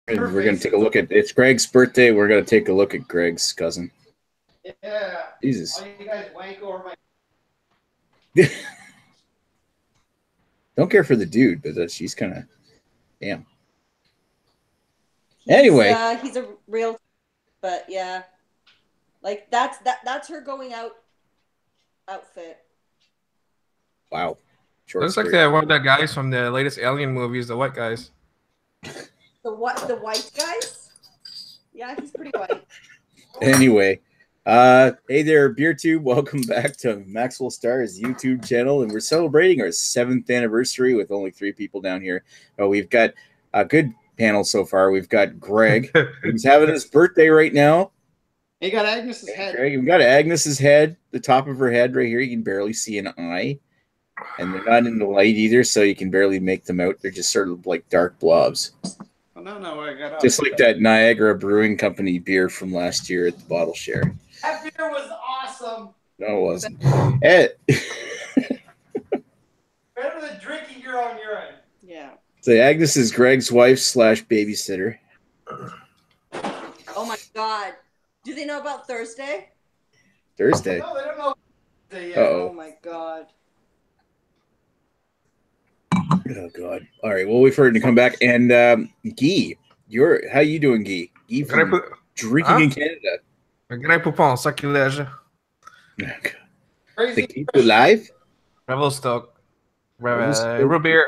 And we're going to take a look at it's Greg's birthday. We're going to take a look at Greg's cousin. Yeah. Jesus. All you guys wank over my. Don't care for the dude, but she's kind of damn. Anyway, he's a real, but yeah, like that's her going out outfit. Wow. Looks like one of the guys from the latest Alien movies, the white guys. The white guys? Yeah, he's pretty white. Anyway, hey there, BeerTube. Welcome back to Maxwell Star's YouTube channel, and we're celebrating our 7th anniversary with only 3 people down here. We've got a good panel so far. We've got Greg, who's having his birthday right now. You got Agnes's head. Greg, we've got Agnes's head, the top of her head right here. You can barely see an eye, and they're not in the light either, so you can barely make them out. They're just sort of like dark blobs. Oh, no, I got just like that Niagara Brewing Company beer from last year at the bottle share. That beer was awesome. No, it wasn't. Better than drinking your own urine. Yeah. So Agnes is Greg's wife / babysitter. Oh my God. Do they know about Thursday? Thursday? No, they don't know. Uh-oh. Oh my God. Oh God! All right. Well, we've heard him to come back. And Guy, how you doing, Guy? Guy from drinking in Canada. G'day, poupon, sacrilège. They keep you alive. Revelstoke, root beer,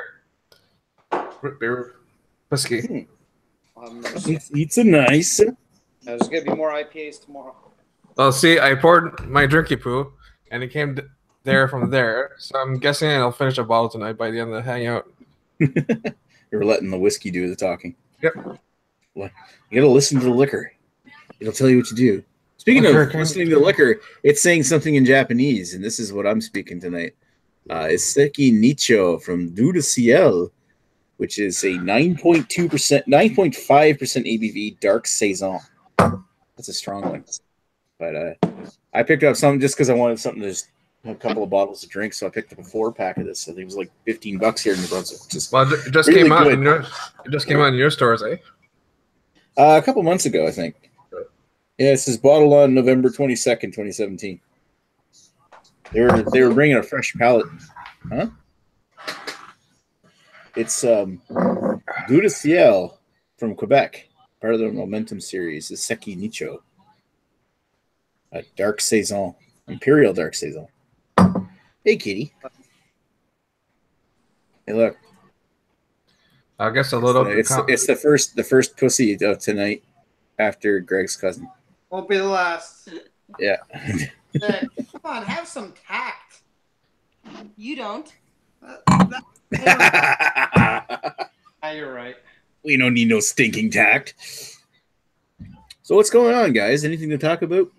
whiskey. It's a nice. There's gonna be more IPAs tomorrow. Well, see, I poured my drinky poo, and it came there from there. So I'm guessing I'll finish a bottle tonight by the end of the hangout. You're letting the whiskey do the talking. Yep. You gotta listen to the liquor. It'll tell you what to do. Speaking of listening to the liquor, it's saying something in Japanese, and this is what I'm speaking tonight. Seki Nicho from Du de Ciel, which is a 9.2%, 9.5% ABV dark saison. That's a strong one. But I picked up some just because I wanted something to just a couple of bottles of drink, so I picked up a 4-pack of this. I think it was like $15 here in New Brunswick. Well, it just really came out. It just came out in your stores, eh? A couple months ago, I think. Yeah, this is bottled on November 22nd, 2017. They were bringing a fresh pallet, huh? It's Du de Ciel from Quebec, part of the Momentum series. The Seki Nicho, a dark saison, imperial dark saison. Hey, kitty. Hey, look. I guess a little. It's the first pussy of tonight after Greg's cousin. Won't be the last. Yeah. Come on, have some tact. You don't. You're right. We don't need no stinking tact. So what's going on, guys? Anything to talk about?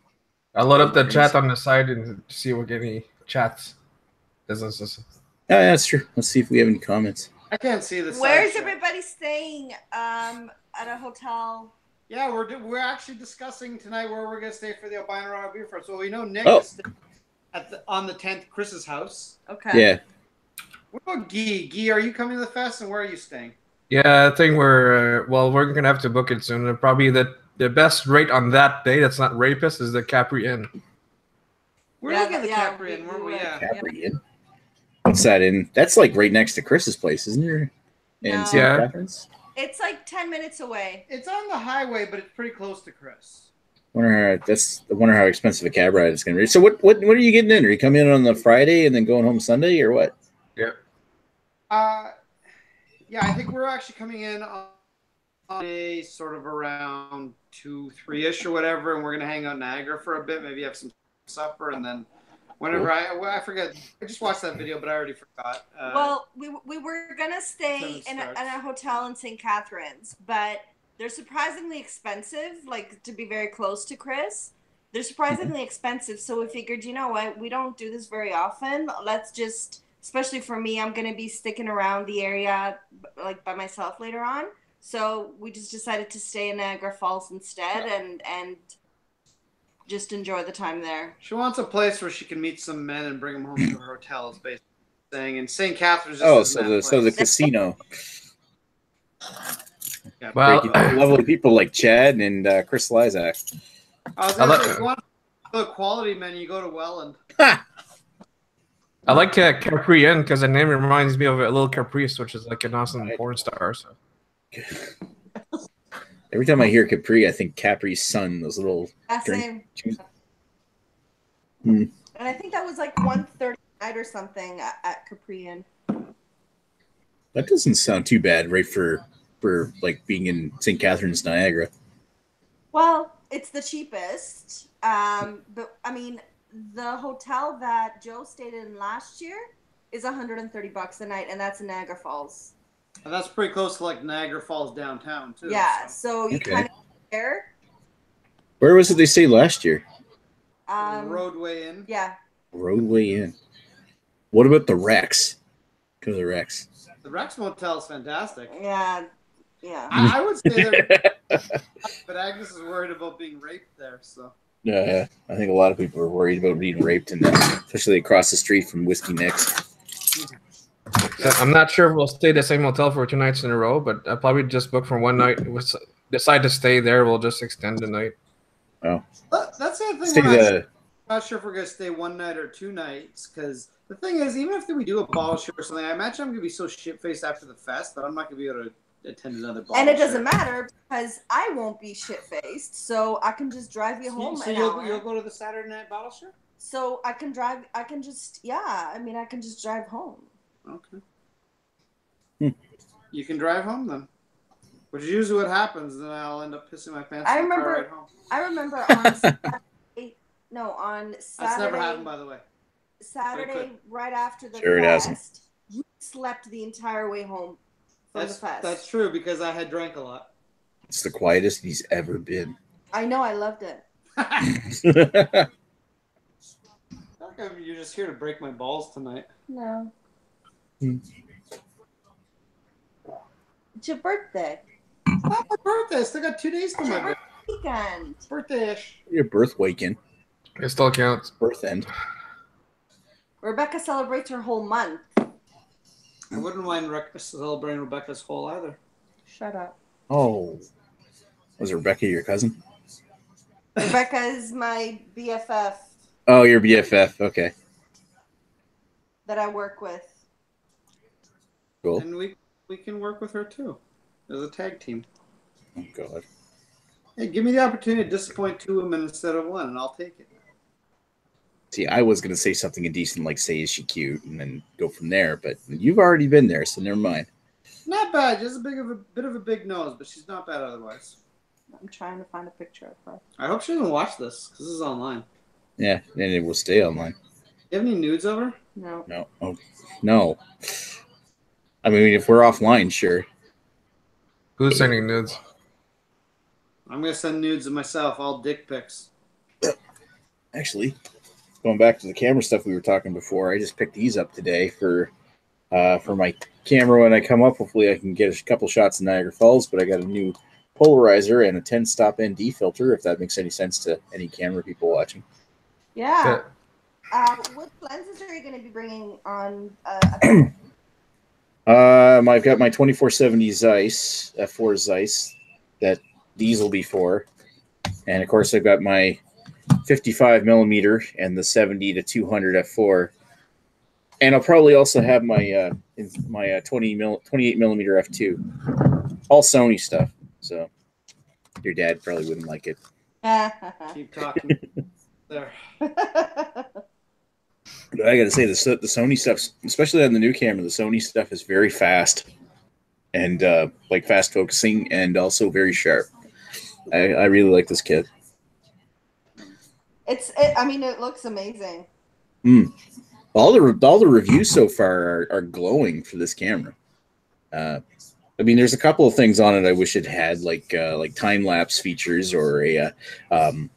I'll load up the chat on the side and see if we get any chats. Businesses. Oh, yeah, that's true. Let's see if we have any comments. I can't see this. Where's everybody staying? At a hotel. Yeah, we're actually discussing tonight where we're gonna stay for the Albino Round Beer Fest. So we know Nick is on the 10th, Chris's house. Okay. Yeah. What about Guy? Guy, are you coming to the fest, and where are you staying? Yeah, I think we're gonna have to book it soon. Probably the best rate on that day that's not rapist is the Capri Inn. We're looking at the Capri Inn, weren't we? Yeah. Capri Inn. What's that in? That's like right next to Chris's place, isn't there? In St. Catharines? It's like 10 minutes away. It's on the highway, but it's pretty close to Chris. I wonder how expensive a cab ride is going to be. So what are you getting in? Are you coming in on the Friday and then going home Sunday, or what? Yeah. Yeah, I think we're actually coming in on a sort of around 2, 3-ish or whatever, and we're gonna hang out in Niagara for a bit, maybe have some supper, and then whenever I forget, I just watched that video, but I already forgot. Well, we were gonna stay in a hotel in St. Catharines, but they're surprisingly expensive. Like, to be very close to Chris, they're surprisingly expensive. So we figured, you know what, we don't do this very often. Let's just, especially for me, I'm gonna be sticking around the area like by myself later on. So we just decided to stay in Niagara Falls instead and just enjoy the time there. She wants a place where she can meet some men and bring them home to her hotel, is basically saying. And St. Catharines. So the casino. Yeah. Well, lovely people like Chad and Chris Lysak. I was gonna say, if you want the quality menu, you go to Welland. I like Capri Inn because the name reminds me of a little Caprice, which is like an awesome porn star. So. Every time I hear Capri, I think Capri's Sun. Those little same. Mm. And I think that was like 1:30 night or something at Capri Inn. That doesn't sound too bad, right? For like being in St. Catharines, Niagara. Well, it's the cheapest. But I mean, the hotel that Joe stayed in last year is $130 a night, and that's in Niagara Falls. And that's pretty close to like Niagara Falls downtown too. Yeah, so you kind of compare. Where was it they stayed last year? Roadway Inn. Yeah. Roadway Inn. What about the Rex? Go to the Rex. The Rex Motel is fantastic. Yeah. I would say that, but Agnes is worried about being raped there. So. I think a lot of people are worried about being raped, and especially across the street from Whiskey Nick's. So I'm not sure if we'll stay the same hotel for 2 nights in a row, but I'll probably just book for one night. If we decide to stay there, we'll just extend the night. Oh, that's the thing. I'm not sure if we're gonna stay 1 night or 2 nights, because the thing is, even if we do a ball show or something, I imagine I'm gonna be so shit faced after the fest that I'm not gonna be able to attend another ball. And it doesn't matter because I won't be shit faced, so I can just drive you home. So you'll go to the Saturday night bottle show? So I can drive. I can just I can just drive home. Okay. You can drive home then. Which is usually what happens. Then I'll end up pissing my pants in the car ride home. I remember on Saturday. That's never happened, by the way. Saturday, right after the fest, you slept the entire way home from the fest. That's true because I had drank a lot. It's the quietest he's ever been. I know. I loved it. You're just here to break my balls tonight. No. It's your birthday. It's not my birthday. I still got 2 days to my birthday. Weekend. Birthday-ish. Your birth weekend. It still counts. Birth end. Rebecca celebrates her whole month. I wouldn't mind celebrating Rebecca's whole either. Shut up. Oh. Was Rebecca your cousin? Rebecca is my BFF. Oh, your BFF. Okay. That I work with. Cool. And we can work with her too. As a tag team. Oh, God. Hey, give me the opportunity to disappoint 2 women instead of 1, and I'll take it. See, I was going to say something indecent like, say, is she cute? And then go from there. But you've already been there, so never mind. Not bad. Just a bit of a big nose, but she's not bad otherwise. I'm trying to find a picture of her. I hope she doesn't watch this, because this is online. Yeah, and it will stay online. You have any nudes of her? No. No. Oh, no. I mean, if we're offline, sure. Who's sending nudes? I'm going to send nudes of myself, all dick pics. Actually, going back to the camera stuff we were talking before, I just picked these up today for my camera when I come up. Hopefully I can get a couple shots in Niagara Falls, but I got a new polarizer and a 10-stop ND filter, if that makes any sense to any camera people watching. Yeah. What lenses are you going to be bringing on? I've got my 2470 Zeiss, F4 Zeiss, that these will be for. And, of course, I've got my 55 millimeter and the 70 to 200 F4. And I'll probably also have my 28 millimeter F2. All Sony stuff. So your dad probably wouldn't like it. Keep talking. There. But I got to say, the Sony stuff, especially on the new camera, the Sony stuff is very fast and like fast focusing and also very sharp. I really like this kit. I mean, it looks amazing. All the reviews so far are glowing for this camera. I mean, there's a couple of things on it I wish it had, like time lapse features or a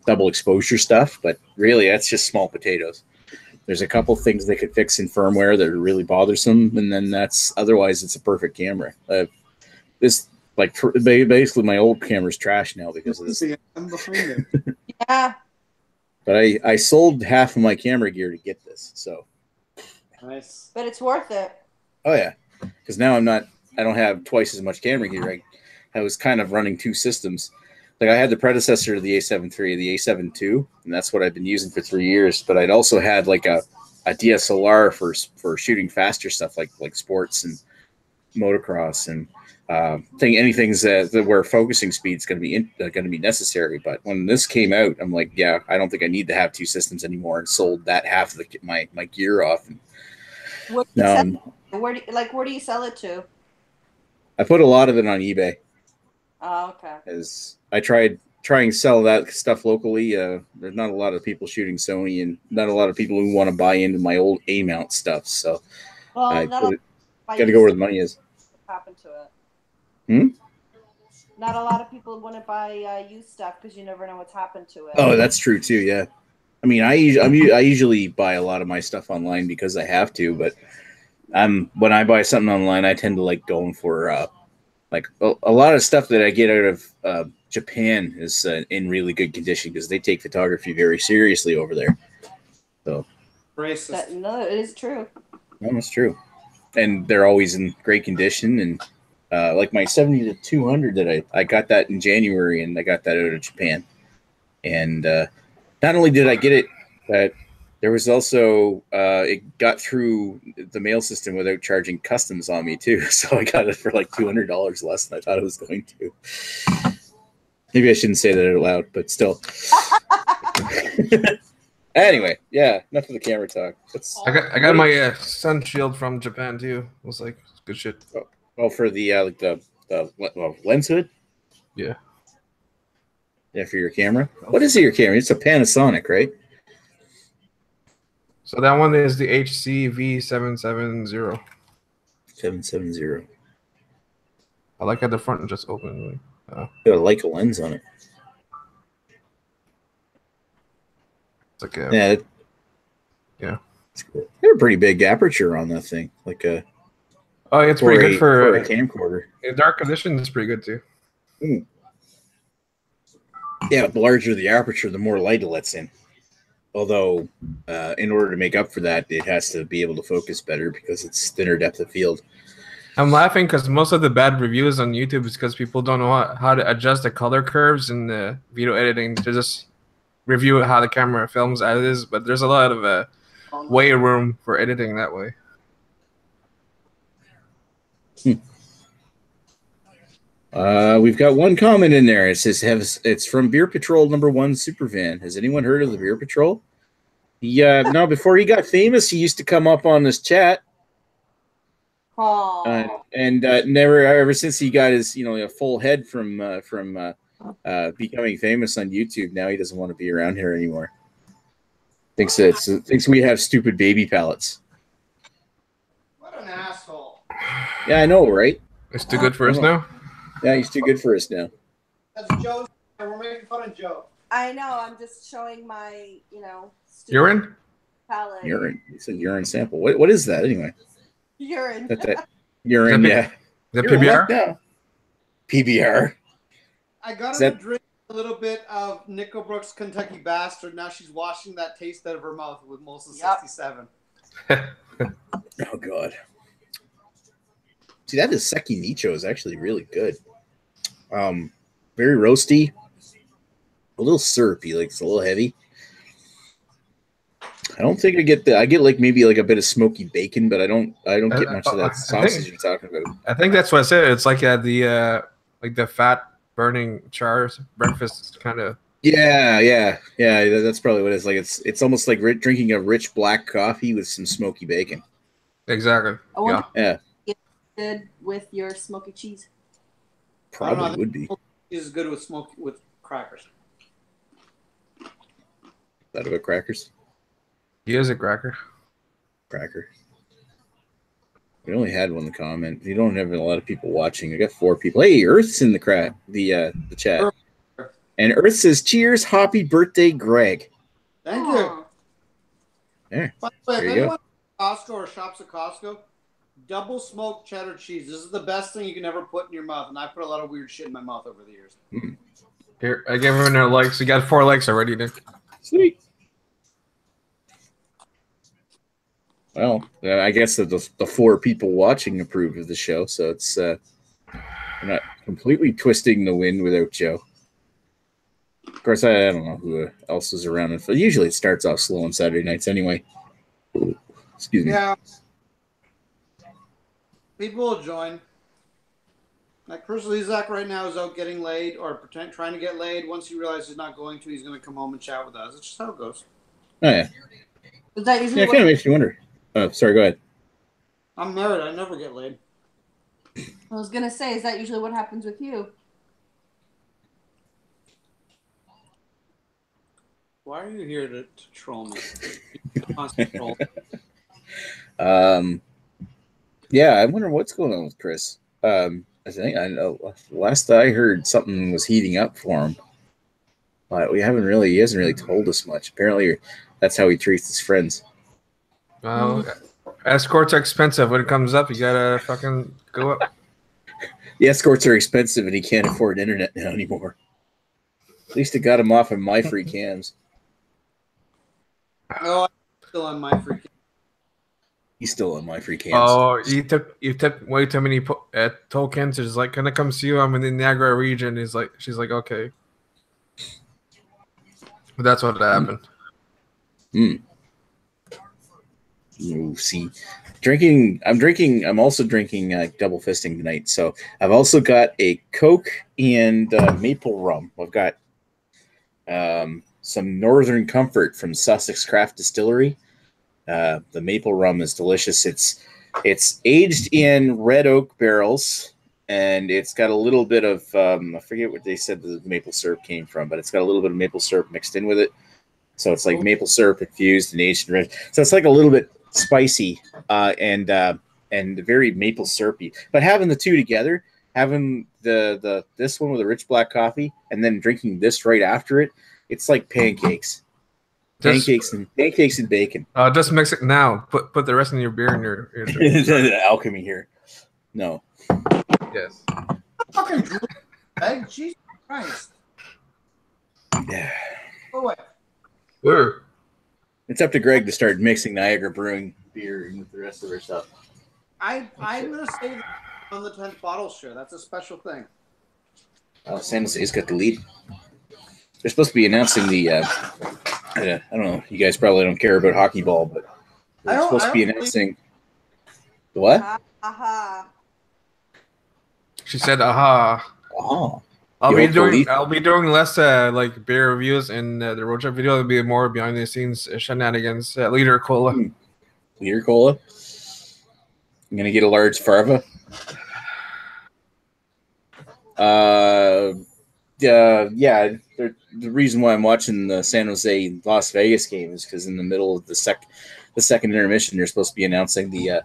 double exposure stuff, but really that's just small potatoes. There's a couple of things they could fix in firmware that are really bothersome, and then otherwise it's a perfect camera. This basically my old camera's trash now because of this. I'm behind it. Yeah. But I sold half of my camera gear to get this, so. Nice. But it's worth it. Oh yeah, because now I don't have twice as much camera gear. I was kind of running two systems. Like I had the predecessor to the A7 III, the A7 II, and that's what I've been using for 3 years. But I'd also had like a DSLR for shooting faster stuff like sports and motocross and anything that where focusing speed's going to be necessary. But when this came out, I'm like, yeah, I don't think I need to have two systems anymore, and sold that half of my gear off. And where do you sell it to? I put a lot of it on eBay. Oh, okay. As I try and sell that stuff locally. There's not a lot of people shooting Sony, and not a lot of people who want to buy into my old A mount stuff. So I got to go where the money is. Happen to it. Hmm? Not a lot of people want to buy used stuff because you never know what's happened to it. Oh, that's true too. Yeah, I mean, I usually buy a lot of my stuff online because I have to. But when I buy something online, I tend to like going for like a lot of stuff that I get out of Japan is in really good condition because they take photography very seriously over there. So racist. No, it is true. No, that's true, and they're always in great condition and. Like my 70-200 that I got that in January, and I got that out of Japan. And not only did I get it, but there was also it got through the mail system without charging customs on me too. So I got it for like $200 less than I thought it was going to. Maybe I shouldn't say that out loud, but still. Anyway, yeah, enough of the camera talk. I got my sun shield from Japan too. It was like good shit. Oh, for the like the lens hood? Yeah. Yeah, for your camera. What is it, your camera? It's a Panasonic, right? So that one is the HCV770. 770. I like at the front and just open. Got a Leica lens on it. It's like a yeah. It's cool. They have a pretty big aperture on that thing, like a. Oh, it's pretty good for a camcorder. In dark conditions, it's pretty good too. Mm. Yeah, the larger the aperture, the more light it lets in. Although, in order to make up for that, it has to be able to focus better because it's thinner depth of field. I'm laughing because most of the bad reviews on YouTube is because people don't know how to adjust the color curves in the video editing to just review how the camera films as it is. But there's a lot of way room for editing that way. We've got one comment in there. It says, it's from Beer Patrol #1 Supervan. Has anyone heard of the Beer Patrol? No, before he got famous, he used to come up on this chat. And never, ever since he got his, a full head from becoming famous on YouTube, now he doesn't want to be around here anymore. Thinks we have stupid baby palettes. What an asshole. Yeah, I know, right? It's too good for us now? Yeah, he's too good for us now. That's Joe. We're making fun of Joe. I know. I'm just showing my, stupid urine? palette. Urine. It's a urine sample. What is that anyway? Urine. That urine, yeah. The PBR? No. PBR. I got her to drink a little bit of Nickel Brooks Kentucky Bastard. Now she's washing that taste out of her mouth with Molson 67. Oh, God. See, that is Seki Nicho is actually really good. Very roasty, a little syrupy, like it's a little heavy. I don't think I get like maybe like a bit of smoky bacon, but I don't get much of that sausage you're talking about. I think that's what I said. It's like the fat burning chars breakfast kind of. Yeah. That's probably what it is. Like it's almost like drinking a rich black coffee with some smoky bacon. Exactly. Yeah. Good with your smoky cheese. Probably would be. Is good with crackers. That about crackers? He is a cracker. Cracker. We only had one comment. You don't have a lot of people watching. I got 4 people. Hey, Earth's in the chat. And Earth says, "Cheers, happy birthday, Greg." Thank you. Yeah. By the way, There if you anyone at Costco or shops at Costco, double smoked cheddar cheese. This is the best thing you can ever put in your mouth, and I put a lot of weird shit in my mouth over the years. Here, I gave him their likes. You got 4 likes already, Nick. Sweet. Well, I guess the 4 people watching approve of the show, so it's we're completely twisting the wind without Joe. Of course, I don't know who else is around. Usually it starts off slow on Saturday nights anyway. Excuse me. Yeah. People will join. Like Chris Lezak right now is out getting laid or trying to get laid. Once he realizes he's not going to, he's going to come home and chat with us. It's just how it goes. Oh, yeah. Is that usually it kind of makes you wonder. Oh, sorry, go ahead. I'm married. I never get laid. I was going to say, is that usually what happens with you? Why are you here to troll me? Yeah, I wonder what's going on with Chris. I think I know. Last I heard, something was heating up for him, but he hasn't really told us much. Apparently, that's how he treats his friends. Well, escorts are expensive. When it comes up, you gotta fucking go up. The escorts are expensive, and he can't afford internet now anymore. At least it got him off of my free cams. Oh, I'm still on my free cams. He's still on my free cams. Oh, you took way too many tokens. It's like, can I come see you? I'm in the Niagara region. She's like, okay. But that's what happened. You see, I'm also drinking double fisting tonight. So I've also got a Coke and maple rum. I've got some Northern Comfort from Sussex Craft Distillery. The maple rum is delicious. It's aged in red oak barrels, and it's got a little bit of I forget what they said the maple syrup came from, but it's got a little bit of maple syrup mixed in with it. So it's like maple syrup infused and aged in red. So it's like a little bit spicy and very maple syrupy. But having the two together, having this one with a rich black coffee, and then drinking this right after it, it's like pancakes. Pancakes and bacon. Just mix it now. Put the rest of your beer in your alchemy here. No. Yes. Fucking egg, Jesus Christ. Yeah. Go away. Where? It's up to Greg to start mixing Niagara Brewing beer with the rest of her stuff. I'm gonna say on the 10th bottle share. That's a special thing. San Jose's got the lead. They're supposed to be announcing the. I don't know. You guys probably don't care about hockey ball, but they're supposed to be announcing the what? Aha. She said, "Aha." Oh. I'll be doing less like beer reviews in the road trip video. It'll be more behind the scenes shenanigans. Liter cola. Liter cola. I'm gonna get a large Farva. Yeah. The reason why I'm watching the San Jose Las Vegas game is because in the middle of the second intermission, you're supposed to be announcing the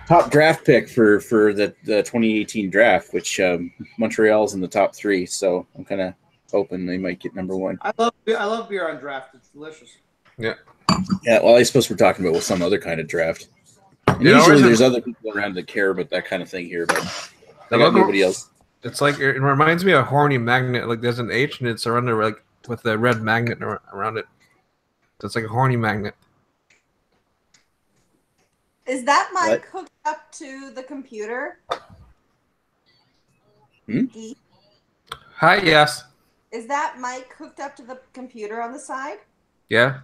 top draft pick for the 2018 draft, which Montreal's in the top 3. So I'm kind of hoping they might get number 1. I love beer on draft. It's delicious. Yeah. Well, I suppose we're talking about some other kind of draft. And usually there's other people around that care about that kind of thing here, but I got nobody else. It's like it reminds me of a horny magnet. Like there's an H and it's surrounded like with a red magnet around it. So it's like a horny magnet. Is that mic hooked up to the computer? Hi, yes. Is that mic hooked up to the computer on the side? Yeah.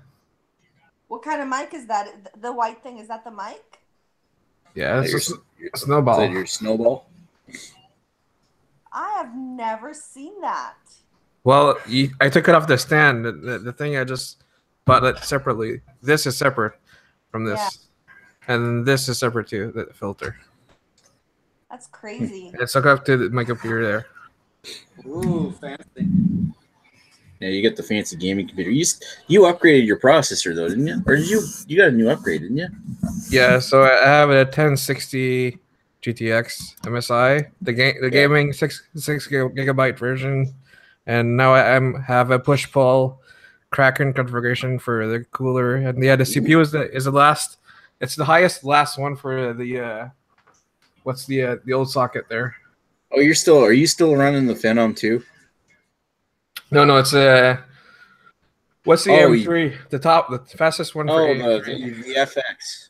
What kind of mic is that? The white thing, is that the mic? Yeah, it's a snowball. Is that your snowball? I have never seen that. Well, I took it off the stand. The thing I just bought it separately. This is separate from this. Yeah. And this is separate too, the filter. That's crazy. It's hooked up to my computer there. Ooh, fancy. Yeah, you got the fancy gaming computer. You upgraded your processor though, didn't you? Or did you got a new upgrade, didn't you? Yeah, so I have a 1060 GTX MSI, the gaming 6 gigabyte version, and now I have a push pull Kraken configuration for the cooler, and yeah, the CPU is the last. It's the highest last one for the what's the old socket there. Oh, are you still running the Phenom 2? No, it's what's the M3? The fastest one for the FX.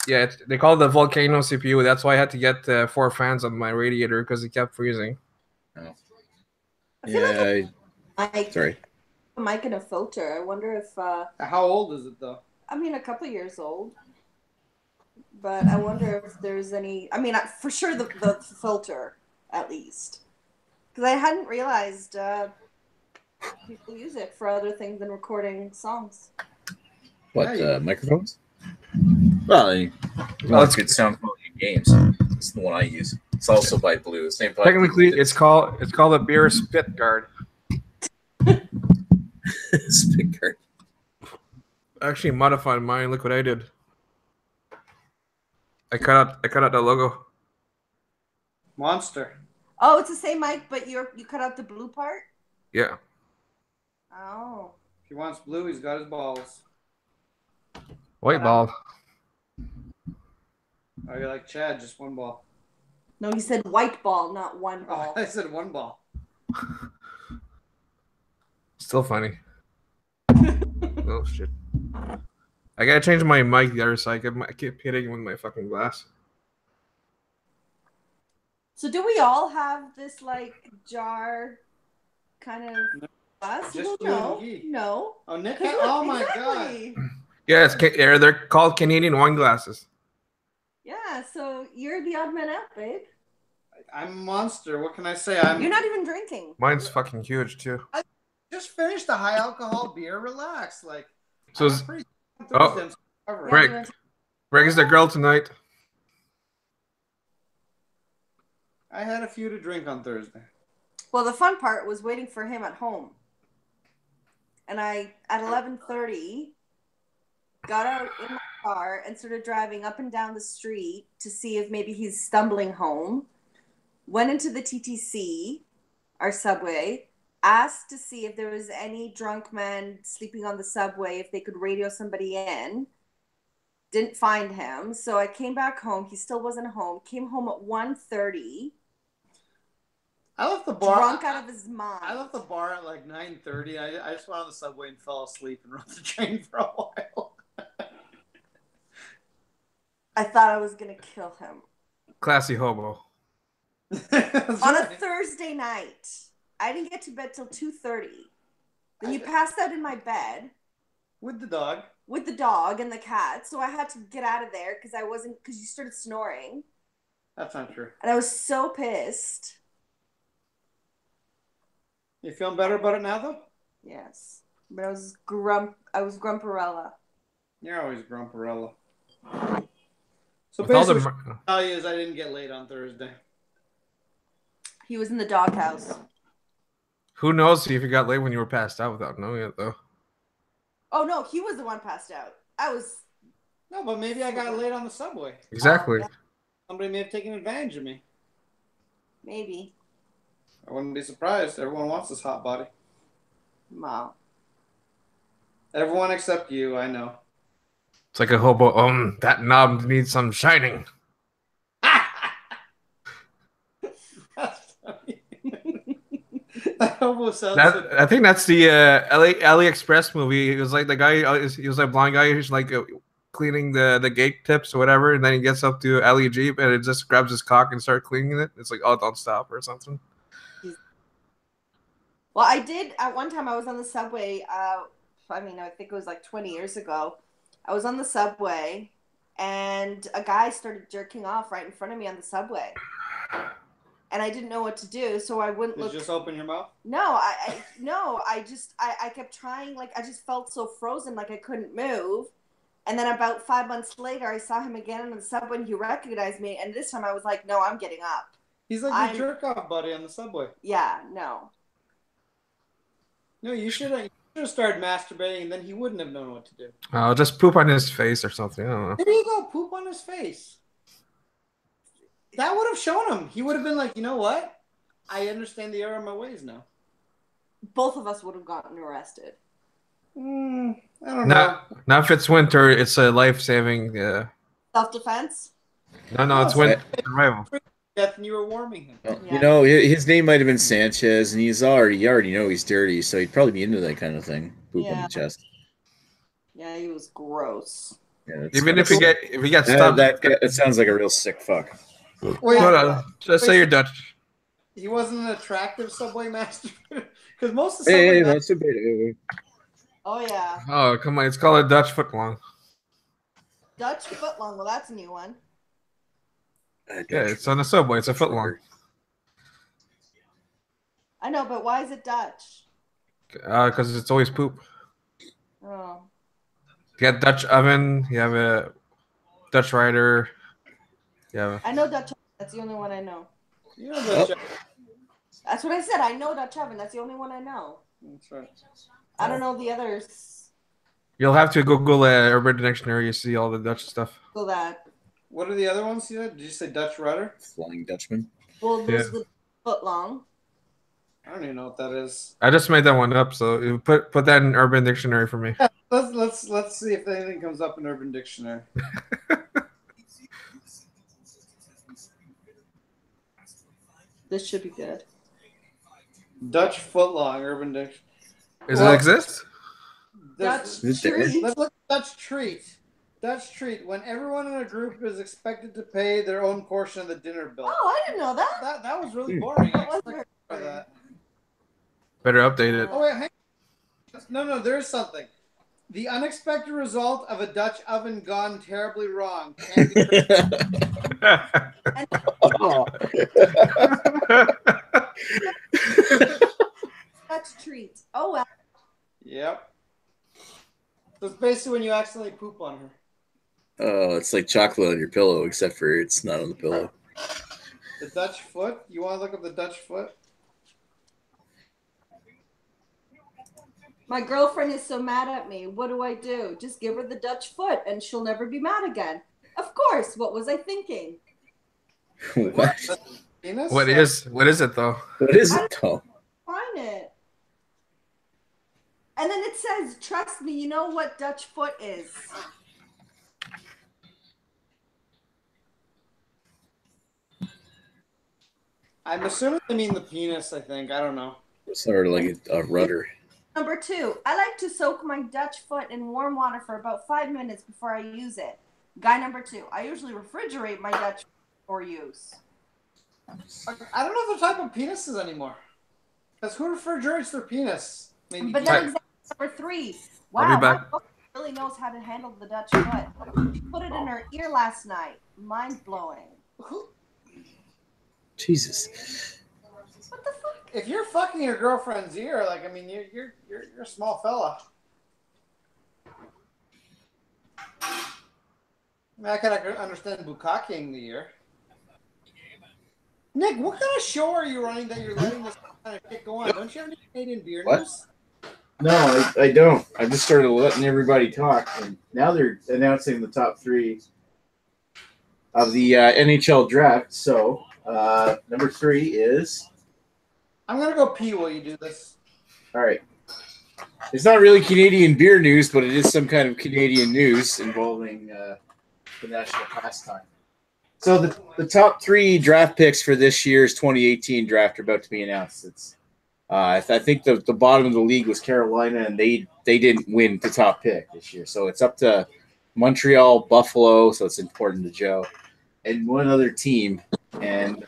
Yeah, they call it the Volcano CPU. That's why I had to get 4 fans on my radiator because it kept freezing. Oh. I feel like sorry. A mic and a filter. I wonder if. How old is it though? I mean, a couple years old. But I wonder if there's any. I mean, for sure the filter, at least, because I hadn't realized people use it for other things than recording songs. What microphones? Well, it's good sound quality in games. It's the one I use. It's also by Blue. Same. Technically, it's called a beer spit guard. Spit guard. I actually modified mine. Look what I did. I cut out the logo. Monster. Oh, it's the same mic, but you cut out the blue part? Yeah. Oh. If he wants blue, he's got his balls. White ball. Oh, you're like Chad, just one ball. No, he said white ball, not one ball. Oh, I said one ball. Still funny. Oh shit. I gotta change my mic the other side. I keep hitting with my fucking glass. So do we all have this like jar kind of glass? Just no. Oh, Nick! Look, Oh my exactly. god! Yeah, they're called Canadian wine glasses. Yeah, so you're the odd man out, babe. I'm a monster. What can I say? You're not even drinking. Mine's fucking huge too. I just finished a high alcohol beer. Relax, like. So Greg is the girl tonight. I had a few to drink on Thursday. Well, the fun part was waiting for him at home. And I, at 11:30, got out in my car and started driving up and down the street to see if maybe he's stumbling home. Went into the TTC, our subway, asked to see if there was any drunk men sleeping on the subway, if they could radio somebody in. Didn't find him. So I came back home. He still wasn't home. Came home at 1:30. I left the bar. Drunk out of his mind. I left the bar at like 9:30. I just went on the subway and fell asleep and rode the train for a while. I thought I was going to kill him. Classy hobo. On a Thursday night. I didn't get to bed till 2:30. Then you passed out in my bed. With the dog. With the dog and the cat. So I had to get out of there because you started snoring. That's not true. And I was so pissed. You feeling better about it now, though? Yes. But I was Grumparella. You're always Grumparella. So basically, what I'll tell you is I didn't get late on Thursday. He was in the doghouse. Who knows if you got late when you were passed out without knowing it, though? Oh, no, he was the one passed out. No, but maybe I got late on the subway. Exactly. Yeah. Somebody may have taken advantage of me. Maybe. I wouldn't be surprised. Everyone wants this hot body. Wow. Everyone except you, I know. It's like a hobo. That knob needs some shining. That's funny. That hobo sounds. I think that's the AliExpress movie. It was like the guy. He was like a blind guy who's like cleaning the gate tips or whatever, and then he gets up to Ali Jeep and it just grabs his cock and starts cleaning it. It's like, oh, don't stop or something. Well, I did at one time. I was on the subway. I think it was like 20 years ago. I was on the subway, and a guy started jerking off right in front of me on the subway, and I didn't know what to do, so I wouldn't look. Did you just open your mouth? No, I kept trying. Like I just felt so frozen, like I couldn't move. And then about 5 months later, I saw him again on the subway, and he recognized me. And this time, I was like, "No, I'm getting up." He's like your jerk off buddy on the subway. Yeah, no. No, you should have started masturbating, and then he wouldn't have known what to do. Oh, just poop on his face or something. I don't know. There you go, poop on his face. That would have shown him. He would have been like, you know what? I understand the error of my ways now. Both of us would have gotten arrested. I don't know. Now if it's winter, it's a life-saving. Self-defense? No, it's winter survival. Death, and you were warming him. Well, yeah. You know, his name might have been Sanchez, and you already know he's dirty, so he'd probably be into that kind of thing. Poop on the chest. Yeah, he was gross. Yeah, Even if you get stopped, that sounds like a real sick fuck. Wait, just say you're Dutch. He wasn't an attractive subway master because most of Hey, subway that's a bit. Oh yeah, Oh, come on. It's called a Dutch footlong. Dutch footlong. Well, that's a new one. Yeah, it's on a subway. It's a footlong. I know, but why is it Dutch? Because it's always poop. Oh. You got Dutch oven. You have a Dutch rider. Yeah. I know Dutch oven. That's the only one I know. You know Dutch oven. That's what I said. I know Dutch oven. That's the only one I know. That's right. I don't know the others. You'll have to Google Urban Dictionary. You see all the Dutch stuff. Google that. What are the other ones? Did you say Dutch rudder? Flying Dutchman. Well, there's the footlong. I don't even know what that is. I just made that one up, so you put that in Urban Dictionary for me. Yeah, let's see if anything comes up in Urban Dictionary. This should be good. Dutch footlong, Urban Dictionary. Does it exist? Dutch treat. Let's look at Dutch treat. Dutch treat. When everyone in a group is expected to pay their own portion of the dinner bill. Oh, I didn't know that. That was really boring. That. Better update it. Oh wait, hang on. No, there's something. The unexpected result of a Dutch oven gone terribly wrong. Dutch treat. Oh well. Yep. So it's basically when you accidentally poop on her. Oh, it's like chocolate on your pillow, except for it's not on the pillow. The Dutch foot? You want to look up the Dutch foot? My girlfriend is so mad at me. What do I do? Just give her the Dutch foot and she'll never be mad again. Of course. What was I thinking? What? What is it though? What is it though? Find it. And then it says, trust me, you know what Dutch foot is. I'm assuming they mean the penis, I think. I don't know. It's sort of like a rudder. Number 2, I like to soak my Dutch foot in warm water for about 5 minutes before I use it. Guy number 2, I usually refrigerate my Dutch foot for use. I don't know the type of penises anymore. Because who refrigerates their penis? Maybe. But then number 3, wow, my girlfriend really knows how to handle the Dutch foot. She put it in her ear last night. Mind blowing. Jesus. What the fuck? If you're fucking your girlfriend's ear, like, I mean, you're a small fella. I mean, I can understand bukkakeing the ear. Nick, what kind of show are you running that you're letting this kind of shit go on? Don't you have any Canadian beer news? No, I don't. I just started letting everybody talk, and now they're announcing the top 3 of the NHL draft. So, number 3 is... I'm going to go pee while you do this. All right. It's not really Canadian beer news, but it is some kind of Canadian news involving the national pastime. So the top 3 draft picks for this year's 2018 draft are about to be announced. It's I think the bottom of the league was Carolina, and they didn't win the top pick this year. So it's up to Montreal, Buffalo, so it's important to Joe, and one other team. And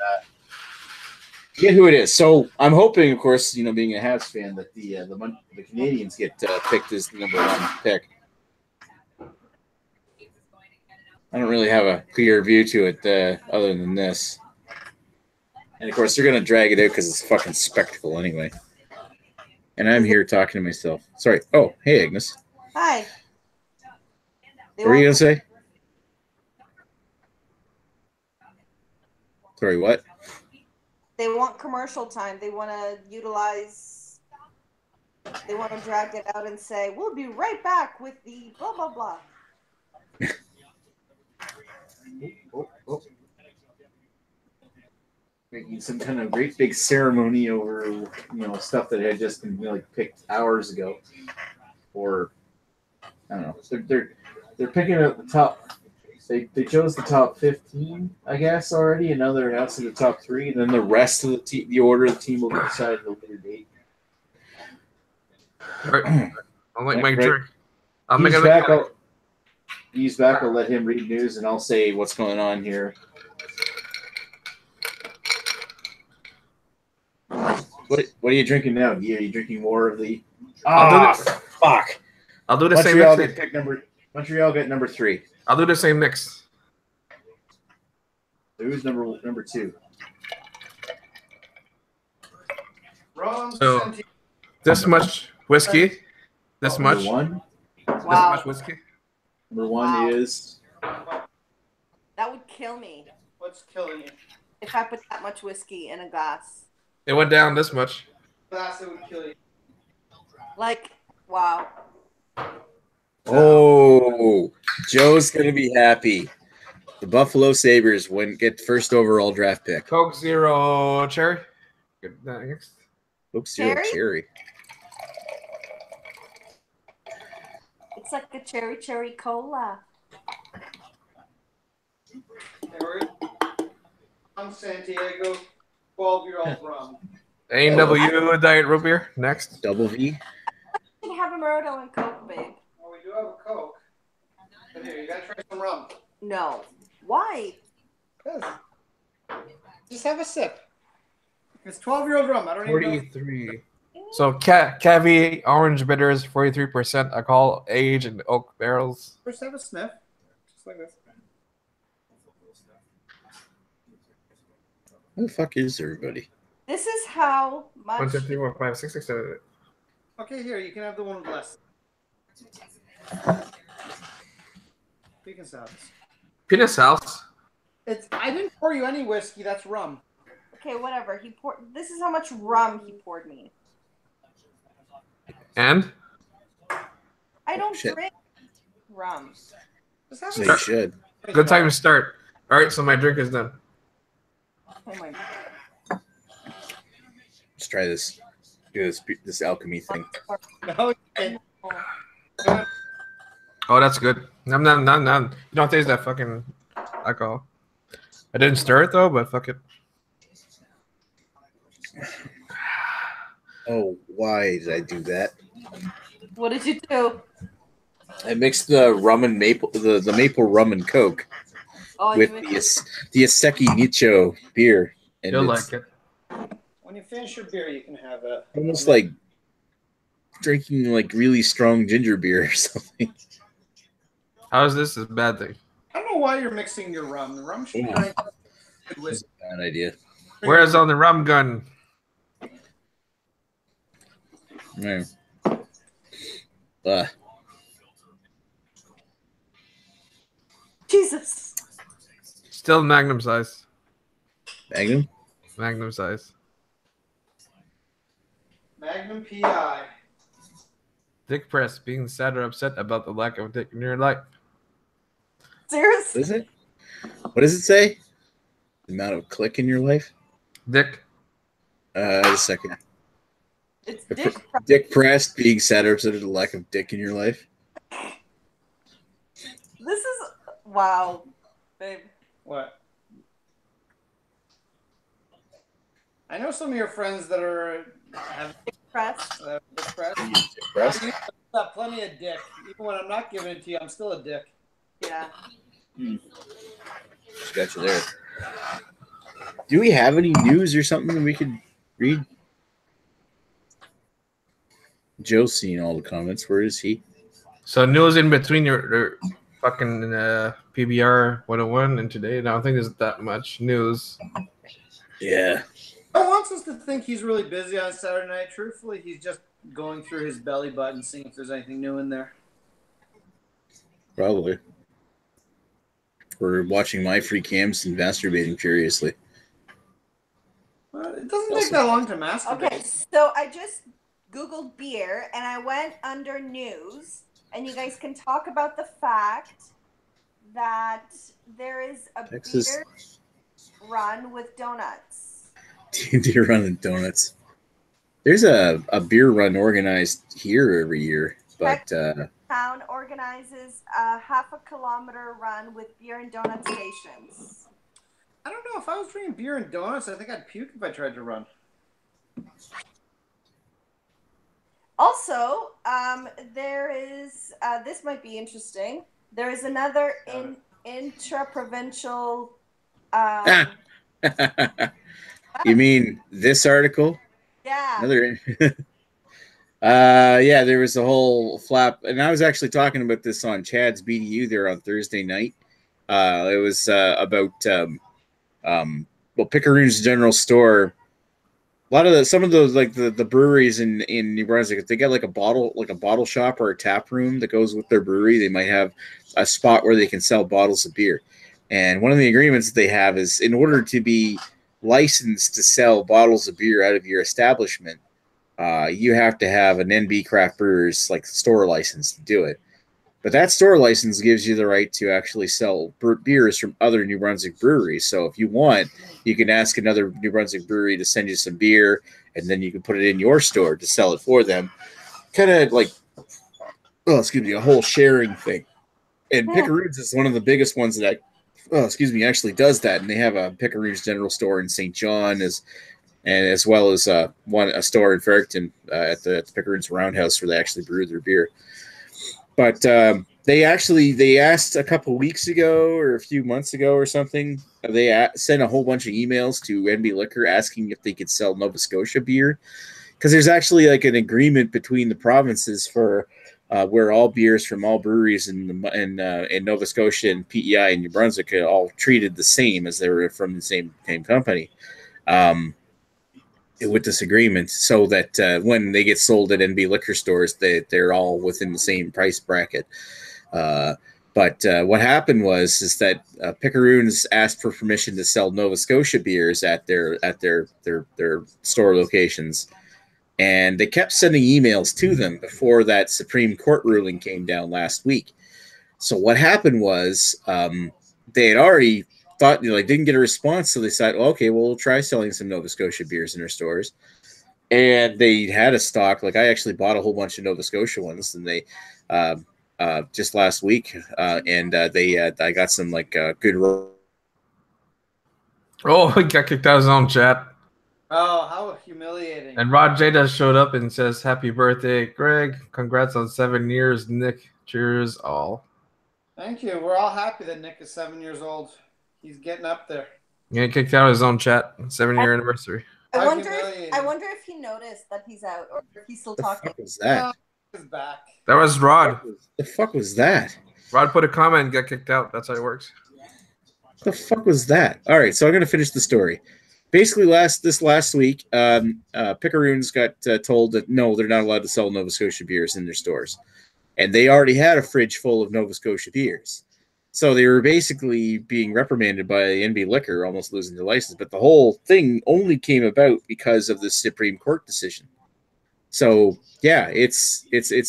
forget who it is. So I'm hoping, of course, being a Habs fan, that the Canadians get picked as the number 1 pick. I don't really have a clear view to it other than this. And, of course, they're going to drag it out because it's a fucking spectacle anyway. And I'm here talking to myself. Sorry. Oh, hey, Agnes. Hi. What were you going to say? Sorry, what? They want commercial time. They want to utilize... They want to drag it out and say, we'll be right back with the blah, blah, blah. Oh. Making some kind of great big ceremony over, stuff that had just been picked hours ago, or I don't know. They're picking up the top. They chose the top 15, I guess, already, and now they're announcing the top 3, and then the rest of the order of the team will be decided at a later date. Right. I'll make my drink. I'll make back. He's back. I'll let him read news, and I'll say what's going on here. What are you drinking now? Are you drinking more of the? Fuck! I'll do the same mix. Montreal get number 3. I'll do the same mix. Who's number 2? So this much whiskey. This much. Number 1. Wow. This much whiskey. Number 1 is. That would kill me. What's killing you? If I put that much whiskey in a glass. It went down this much. Glass, it would kill you. Like, wow. Oh, Joe's gonna be happy. The Buffalo Sabres get first overall draft pick. Coke Zero cherry. Good. Next. Coke Zero cherry. It's like a cherry cola. I'm Santiago, 12-year-old rum. A&W Diet Root Beer. Next. Double V. You can have a Morodo and Coke, babe. Well, we do have a Coke. But here, you gotta try some rum. No. Why? Just have a sip. It's 12-year-old rum. I don't even know. 43. So Cavi Orange Bitters, 43% alcohol, aged in oak barrels. First, have a sniff. Just like this. Who the fuck is everybody? This is how much. 1, 2, 3, 4, 5, 6, 6, 7, 8. Okay, here, you can have the one with less. Pecan sauce. Peanut sauce. I didn't pour you any whiskey. That's rum. Okay, whatever. This is how much rum he poured me. And? I don't drink rum. So you should. Good time to start. All right, so my drink is done. Oh my God. Let's try this. Do this alchemy thing. Oh, that's good. Nom. You don't taste that fucking alcohol. I didn't stir it though, but fuck it. Oh, why did I do that? What did you do? I mixed the rum and maple, the maple rum and Coke with the Asahi Nicho beer. And You'll like it. When you finish your beer, you can have a almost like drinking like really strong ginger beer or something. How is this a bad thing? I don't know why you're mixing your rum. The rum should be good whiskey. Bad idea. Where's on the rum gun? Yeah. Jesus. Still Magnum size. Magnum? Magnum size. Magnum PI. Dick Press being sad or upset about the lack of dick in your life. Seriously? What is it? What does it say? The amount of click in your life? Dick. A second. It's Dick Press being sad or upset at the lack of dick in your life. This is wow, babe. What? I know some of your friends that are Pressed. Depressed. I've got plenty of dick. Even when I'm not giving it to you, I'm still a dick. Yeah. Just got you there. Do we have any news or something we could read? Joe's seen all the comments. Where is he? So news in between your fucking PBR 101 and today. I don't think there's that much news. Yeah. He wants us to think he's really busy on Saturday night. Truthfully, he's just going through his belly button, seeing if there's anything new in there. Probably. We're watching my free cams and masturbating furiously. Well, it doesn't take that long to masturbate. Okay, so I just Googled beer and I went under news, and you guys can talk about the fact that there is a beer run with donuts. Beer run and donuts. There's a beer run organized here every year, but Town organizes a half-a-kilometer run with beer and donut stations. I don't know. If I was drinking beer and donuts, I think I'd puke if I tried to run. Also, there is, this might be interesting. There is another intra-provincial. You mean this article? Yeah. Another. Yeah, there was a whole flap, and I was actually talking about this on Chad's BDU there on Thursday night. It was about well, Picaroon's General Store. A lot of some of those like the breweries in New Brunswick, if they get like a bottle shop or a tap room that goes with their brewery, they might have a spot where they can sell bottles of beer. And one of the agreements they have is in order to be licensed to sell bottles of beer out of your establishment, you have to have an NB Craft Brewers like store license to do it. But that store license gives you the right to actually sell beers from other New Brunswick breweries. So if you want, you can ask another New Brunswick brewery to send you some beer, and then you can put it in your store to sell it for them. Kind of like, a whole sharing thing. And Picaroon's is one of the biggest ones that, actually does that. And they have a Picaroon's General Store in St. John, as well as a store in Fredericton at the Picaroon's Roundhouse where they actually brew their beer. But they asked a couple weeks ago or a few months ago or something. They sent a whole bunch of emails to NB Liquor asking if they could sell Nova Scotia beer, because there's actually like an agreement between the provinces for where all beers from all breweries in Nova Scotia and PEI and New Brunswick are all treated the same as they were from the same company. With this agreement, so that when they get sold at NB liquor stores, they're all within the same price bracket. But what happened is that Picaroon's asked for permission to sell Nova Scotia beers at their store locations, and they kept sending emails to them before that Supreme Court ruling came down last week. So what happened was they had already thought, didn't get a response, so they said, okay, well, we'll try selling some Nova Scotia beers in their stores. And they had a stock. Like, I actually bought a whole bunch of Nova Scotia ones, and they just last week, I got some good. Oh, he got kicked out of his own chat. Oh, how humiliating! And Rod Jada showed up and says, "Happy birthday, Greg! Congrats on 7 years, Nick. Cheers, all." Thank you. We're all happy that Nick is 7 years old. He's getting up there. Yeah, kicked out of his own chat. 7-year anniversary. I wonder if he noticed that he's out or if he's still talking. What was that? He's back. That was Rod. The fuck was that? Rod put a comment and got kicked out. That's how it works. What the fuck was that? All right, so I'm going to finish the story. Basically, last week, Picaroon's got told that no, they're not allowed to sell Nova Scotia beers in their stores, and they already had a fridge full of Nova Scotia beers. So they were basically being reprimanded by NB Liquor, almost losing their license. But the whole thing only came about because of the Supreme Court decision. So yeah, it's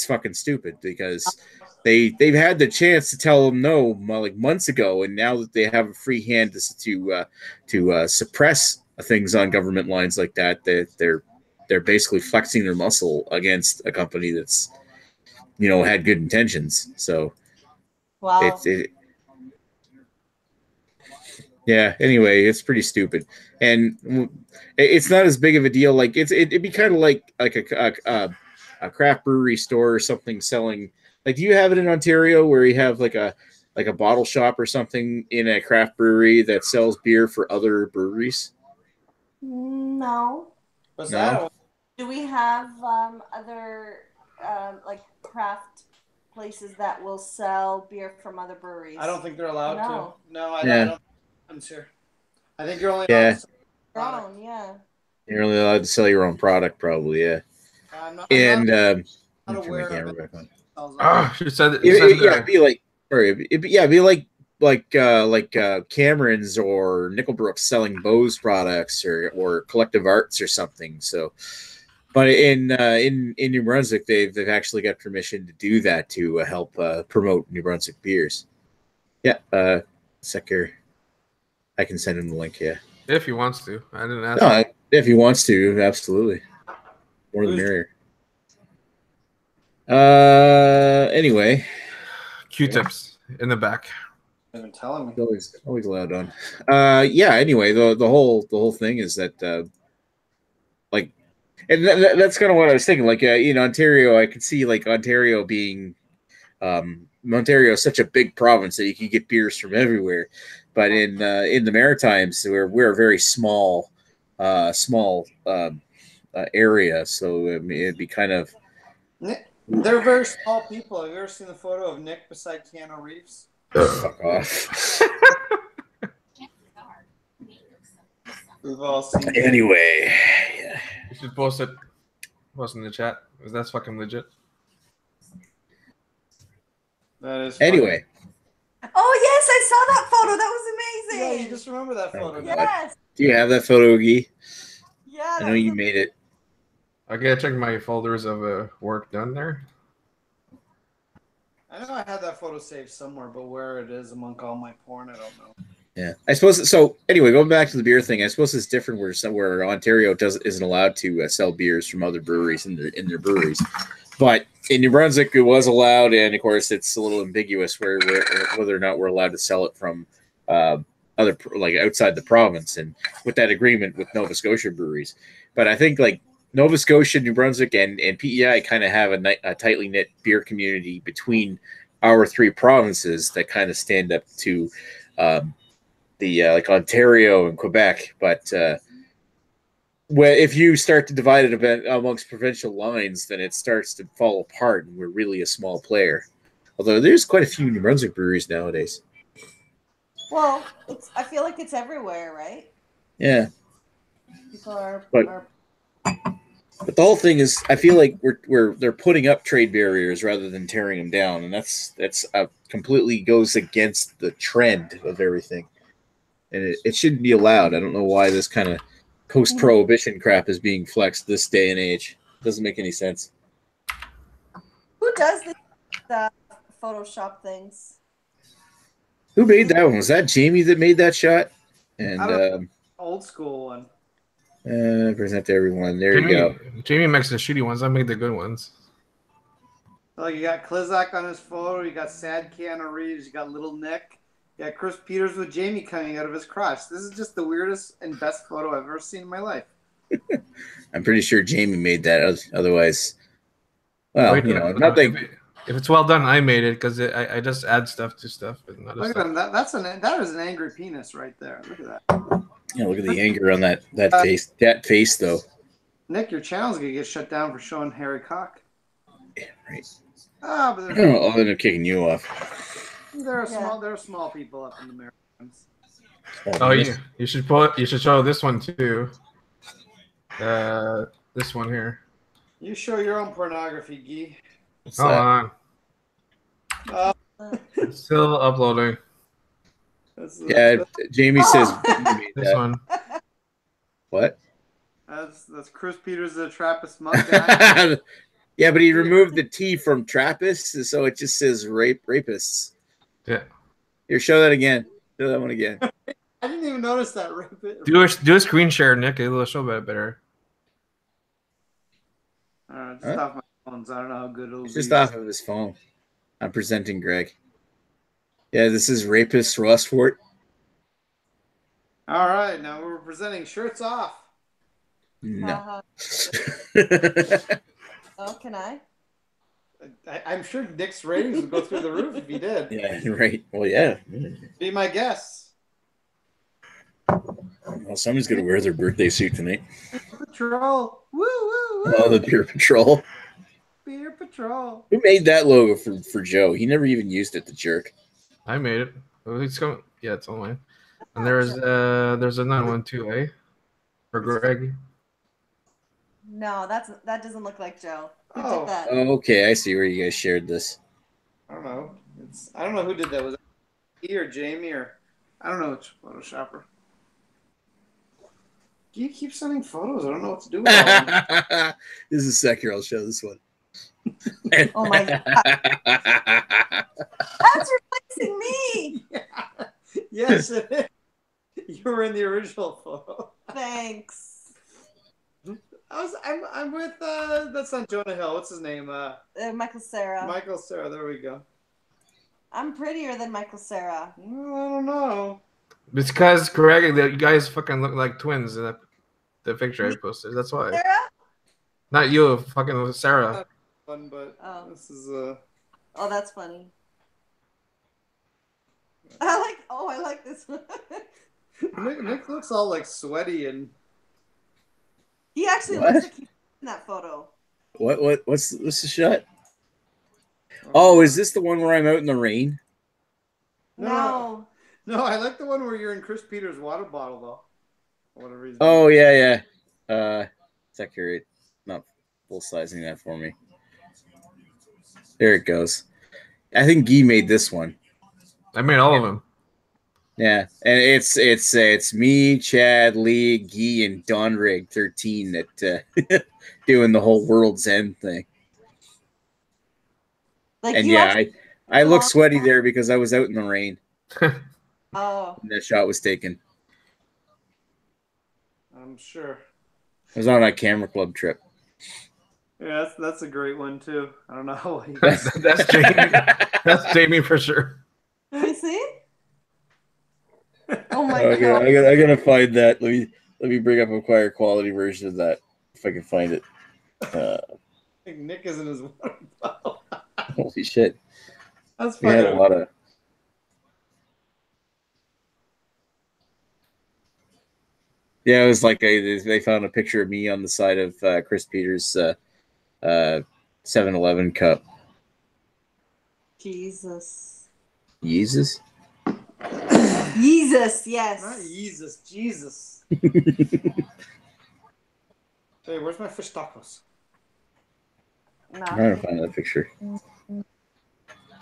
fucking stupid, because they've had the chance to tell them no like months ago, and now that they have a free hand to suppress things on government lines like that, they're basically flexing their muscle against a company that's had good intentions. So wow. Yeah. Anyway, it's pretty stupid, and it's not as big of a deal. Like it'd be kind of like a craft brewery store or something selling. Like, do you have it in Ontario where you have like a bottle shop or something in a craft brewery that sells beer for other breweries? No. What's that? Do we have other like craft places that will sell beer from other breweries? I don't think they're allowed to. No, I don't. I'm sure. I think you're only allowed to sell your own, yeah. You're only allowed to sell your own product, probably, yeah. I'm not aware of it. It'd be like Cameron's or Nickelbrook selling Bose products or Collective Arts or something. So, but in New Brunswick, they've actually got permission to do that to help promote New Brunswick beers. Yeah, Secker, I can send him the link. Yeah, if he wants to. I didn't ask. No, if he wants to, absolutely. More the merrier. Anyway, Q-tips in the back. You've been telling me. Always allowed on. Yeah. Anyway, the whole thing is that and that's kind of what I was thinking. Like, Ontario, I could see like Ontario being Ontario is such a big province that you can get beers from everywhere. But in the Maritimes, we're a very small area, so it'd be kind of. They're very small people. Have you ever seen the photo of Nick beside Keanu Reeves? Fuck off. We've all seen. Anyway, yeah. You should post it in the chat, because that's fucking legit. That is. Anyway. Oh yes, I saw that photo. That was amazing. Yeah, you just remember that photo. Yes. Do you have that photo, Guy? Yeah. I know you made it. I gotta check my folders of work done there. I know I had that photo saved somewhere, but where it is among all my porn, I don't know. Yeah, I suppose so. Anyway, going back to the beer thing, I suppose it's different where Ontario isn't allowed to sell beers from other breweries in their breweries, but in New Brunswick it was allowed, and of course it's a little ambiguous whether or not we're allowed to sell it from other like outside the province, and with that agreement with Nova Scotia breweries. But I think like Nova Scotia, New Brunswick, and PEI kind of have a tightly knit beer community between our three provinces that kind of stand up to. Like Ontario and Quebec, but if you start to divide it amongst provincial lines, then it starts to fall apart, and we're really a small player. Although there's quite a few New Brunswick breweries nowadays. Well, I feel like it's everywhere, right? Yeah. People are. But the whole thing is, I feel like they're putting up trade barriers rather than tearing them down, and that's completely goes against the trend of everything. And it shouldn't be allowed. I don't know why this kind of post-prohibition crap is being flexed this day and age. It doesn't make any sense. Who does the Photoshop things? Who made that one? Was that Jamie that made that shot? And old school one. Present to everyone. There you go. Jamie makes the shitty ones. I make the good ones. Oh, you got Klizak on his photo. You got sad Keanu Reeves. You got little Nick. Yeah, Chris Peters with Jamie coming out of his crotch. This is just the weirdest and best photo I've ever seen in my life. I'm pretty sure Jamie made that. Otherwise, well, nothing. If it's well done, I made it because I just add stuff to stuff. Look at them. That is an angry penis right there. Look at that. Yeah, look at the anger on that face. That face, though. Nick, your channel's gonna get shut down for showing hairy cock. Yeah, right. But I'll end up kicking you off. There are small people up in the Americans. Oh, you should show this one too. This one here. You show your own pornography, Guy. Hold on. It's still uploading. Yeah, Jamie says this one. What? That's Chris Peters, the Trappist monk guy. Yeah, but he removed the T from Trappist, so it just says rapists. Yeah. Here, show that again. Show that one again. I didn't even notice that. Do a screen share, Nick. It'll show better. Just off my phones. I don't know how good it'll be. Just off of his phone. I'm presenting Greg. Yeah, this is Rapist Rossfort. All right, now we're presenting shirts off. No. Oh, can I? I'm sure Nick's ratings would go through the roof if he did. Yeah, right. Well, yeah. Be my guest. Well, somebody's going to wear their birthday suit tonight. Patrol. Woo, woo, woo. Oh, the Beer Patrol. Beer Patrol. Who made that logo for Joe? He never even used it, the jerk. I made it. It's coming. Yeah, it's online. And there's another one too, eh? For Greg. No, that doesn't look like Joe. Who did that? Oh, okay. I see where you guys shared this. I don't know. I don't know who did that. Was it he or Jamie or I don't know which Photoshopper. You keep sending photos. I don't know what to do with them. This is Sekiro. I'll show this one. Oh my god. That's replacing me. Yeah. Yes, it is. You were in the original photo. Thanks. I'm with that's not Jonah Hill. What's his name? Michael Cera. Michael Cera. There we go. I'm prettier than Michael Cera. Well, I don't know. It's because Greg, you guys fucking look like twins in the picture I posted. That's why. Sarah? Not you, fucking Sarah. Fun, but this is Oh, that's funny. I like this one. Nick looks all like sweaty and. He actually looks like he's in that photo. What's the shot? Oh, is this the one where I'm out in the rain? No, I like the one where you're in Chris Peters' water bottle though. For whatever reason. Oh yeah. It's accurate. Not full sizing that for me. There it goes. I think Guy made this one. I made all of them. Yeah, and it's me, Chad, Lee, Guy, and Donrig 13 that doing the whole World's End thing. like And yeah, I look sweaty there because I was out in the rain. Oh, And that shot was taken. I'm sure. I was on a camera club trip. Yeah, that's a great one too. I don't know how That's Jamie. That's Jamie for sure. let me see. Oh my Okay, god! I gotta find that. Let me bring up a higher quality version of that if I can find it. I think Nick is in his water bottle. Holy shit! That's We had a funny. lot of. Yeah, it was like they found a picture of me on the side of Chris Peters' 7-Eleven cup. Jesus. Jesus? Jesus, yes. Not Jesus, Jesus. Hey, where's my fish tacos? I'm trying to find that picture.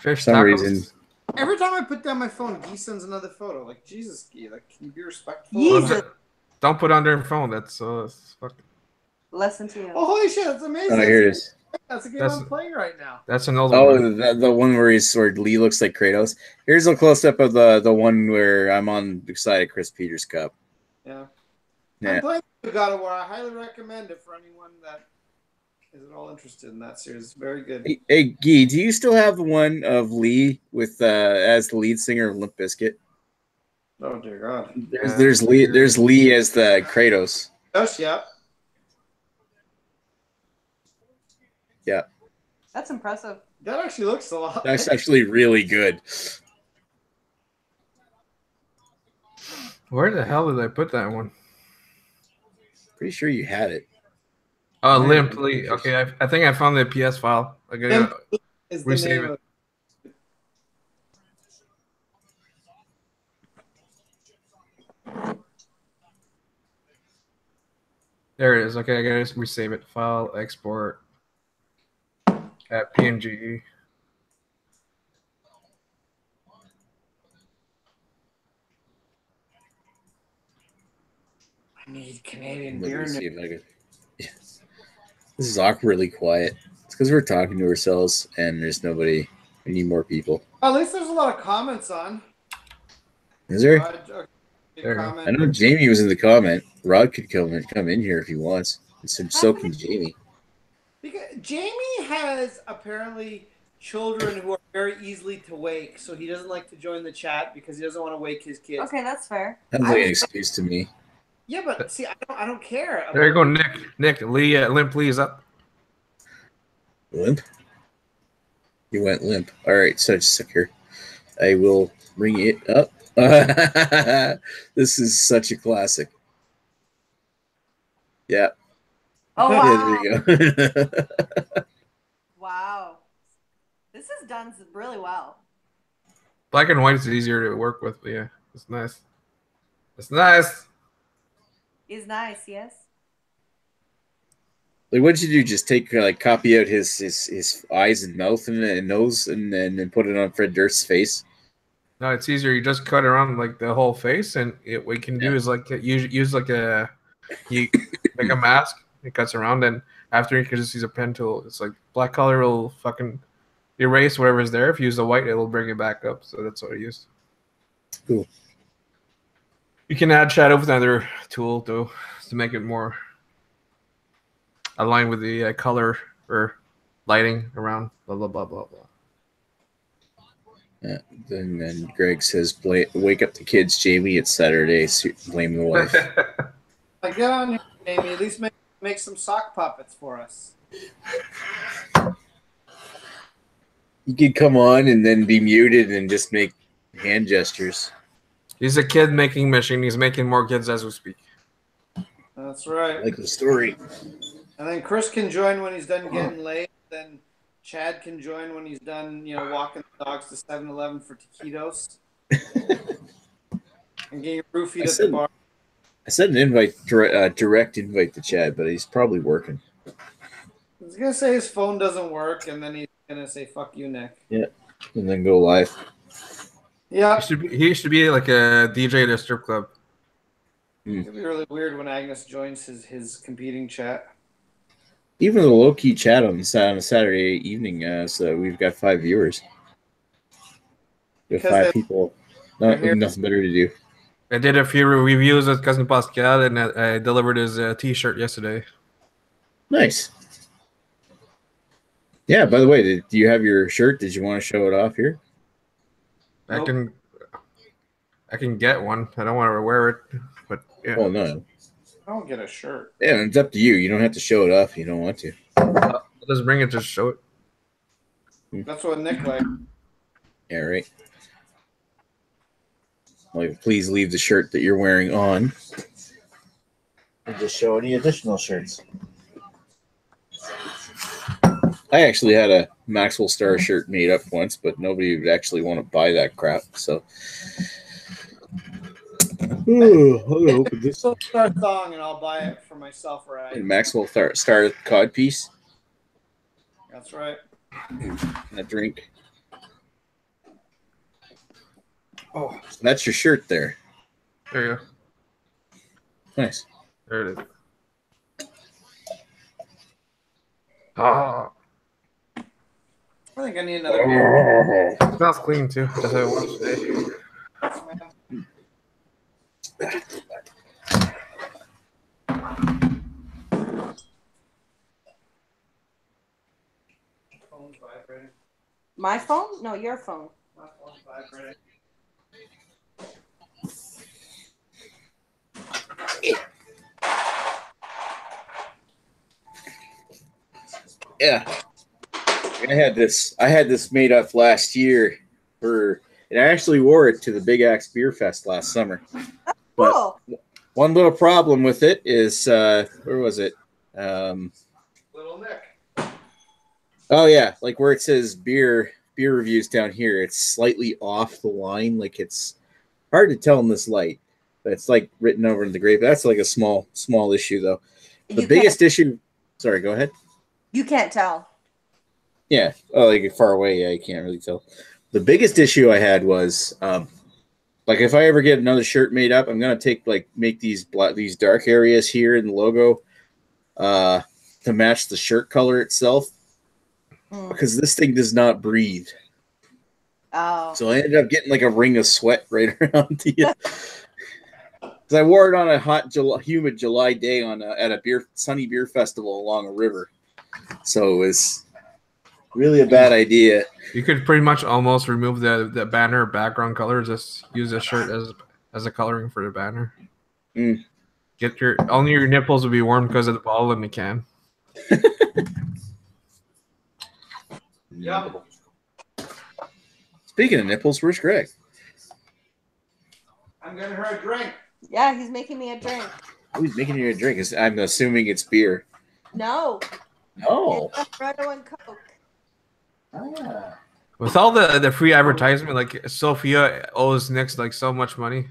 Fish For some tacos. reason. Every time I put down my phone, Guy sends another photo. Like, Jesus, Guy, like, can you be respectful? Jesus. Don't put on their phone. That's fucking. Listen to you. Oh, holy shit, that's amazing. Oh, here it is. That's a game That's- I'm playing right now. That's an old one. Oh, the one where Lee looks like Kratos. Here's a close up of the one where I'm on the side of Chris Peters' cup. Yeah. Yeah. I'm playing God of War. I highly recommend it for anyone that is at all interested in that series. It's very good. Hey, Guy, do you still have the one of Lee with as the lead singer of Limp Bizkit? Oh, dear God. There's Lee as the Kratos. Yes, yeah. Yeah. That's impressive. That actually looks a lot. That's actually really good. Where the hell did I put that one? Pretty sure you had it. Oh, Where Limp did Lee. you- Okay, I think I found the PS file. I gotta Limp is the resave name it. of There it is. Okay, I gotta resave it. File, export at PNG. I need Canadian Let beer. me see if I can. Yeah. This is awkwardly quiet. It's because we're talking to ourselves and there's nobody. We need more people. At least there's a lot of comments on. Is there? Okay, There. comment. I know Jamie was in the comment. Rod could come in here if he wants. And so can Jamie. Because Jamie has apparently children who are very easily to wake, so he doesn't like to join the chat because he doesn't want to wake his kids. Okay, that's fair. Sounds like an excuse to me. Yeah, but see, I don't care. There you go, Nick. Lee, Limp Lee is up. Limp? You went limp. All right, so just a second. I will bring it up. This is such a classic. Yeah. Oh wow! Yeah, there you go. Wow, this is done really well. Black and white is easier to work with, but yeah, it's nice. It's nice. Is nice, yes. Like, what did you do? Just take copy out his eyes and mouth and nose and then put it on Fred Durst's face? No, it's easier. You just cut around like the whole face, and what you can do is like use like a mask. It cuts around, and after you can just use a pen tool. It's like black color will fucking erase whatever is there. If you use the white, it'll bring it back up. So that's what I use. Cool. You can add shadow with another tool to make it more aligned with the color or lighting around. Blah blah blah blah blah. Yeah. Then Greg says, "Wake up the kids, Jamie. It's Saturday. Blame the wife." Like, get on here, Jamie. At least make some sock puppets for us. You could come on and then be muted and just make hand gestures. He's a kid making machine. He's making more kids as we speak. That's right. I like the story. And then Chris can join when he's done getting laid. Then Chad can join when he's done, walking the dogs to 7-Eleven for taquitos. And getting roofied at the bar. I sent an invite, direct invite to Chad, but he's probably working. I was going to say his phone doesn't work, and then he's going to say, fuck you, Nick. Yeah, and then go live. Yeah. He should be like a DJ at a strip club. It'd be really weird when Agnes joins his competing chat. Even the low-key chat on a Saturday evening, so we've got 5 viewers. We have 5 people. Nothing better to do. I did a few reviews with Cousin Pascal, and I delivered his T-shirt yesterday. Nice. Yeah, by the way, do you have your shirt? Did you want to show it off here? Nope. I can get one. I don't want to wear it, but yeah. Oh, no. I don't get a shirt. Yeah, it's up to you. You don't have to show it off if you don't want to. I'll just bring it to show it. That's what Nick liked. Yeah, right. Like, please leave the shirt that you're wearing on. And just show any additional shirts. I actually had a Maxwell Star shirt made up once, but nobody would actually want to buy that crap. So, I'll open this song and I'll buy it for myself. Right? Maxwell Star cod piece. That's right. And a drink. Oh, so that's your shirt there. There you go. Nice. There it is. Oh. I think I need another beer. It smells clean too. Just how it was today. Phone's vibrating. My phone? No, your phone. My phone's vibrating. Yeah. I had this made up last year and I actually wore it to the Big Axe Beer Fest last summer. But cool. One little problem with it is where was it? Little Nick. Oh yeah, like where it says beer reviews down here, it's slightly off the line. Like it's hard to tell in this light, but it's like written over in the grape. That's like a small issue though. The biggest issue. Sorry, go ahead. You can't tell. Yeah. Oh, like far away. Yeah, you can't really tell. The biggest issue I had was, like if I ever get another shirt made up, I'm gonna make these dark areas here in the logo, to match the shirt color itself, because this thing does not breathe. Oh. So I ended up getting like a ring of sweat right around the. Because I wore it on a hot, humid July day at a sunny beer festival along a river. So it was really a bad idea. You could pretty much almost remove the banner background color. Just use the shirt as a coloring for the banner. Only your nipples will be warm because of the bottle in the can. Yeah. Speaking of nipples, where's Greg? I'm getting her a drink. Yeah, he's making me a drink. Oh, he's making you a drink. I'm assuming it's beer. No. No. It's Freddo and Coke. Ah. With all the free advertisement, like Sophia owes Nick like so much money.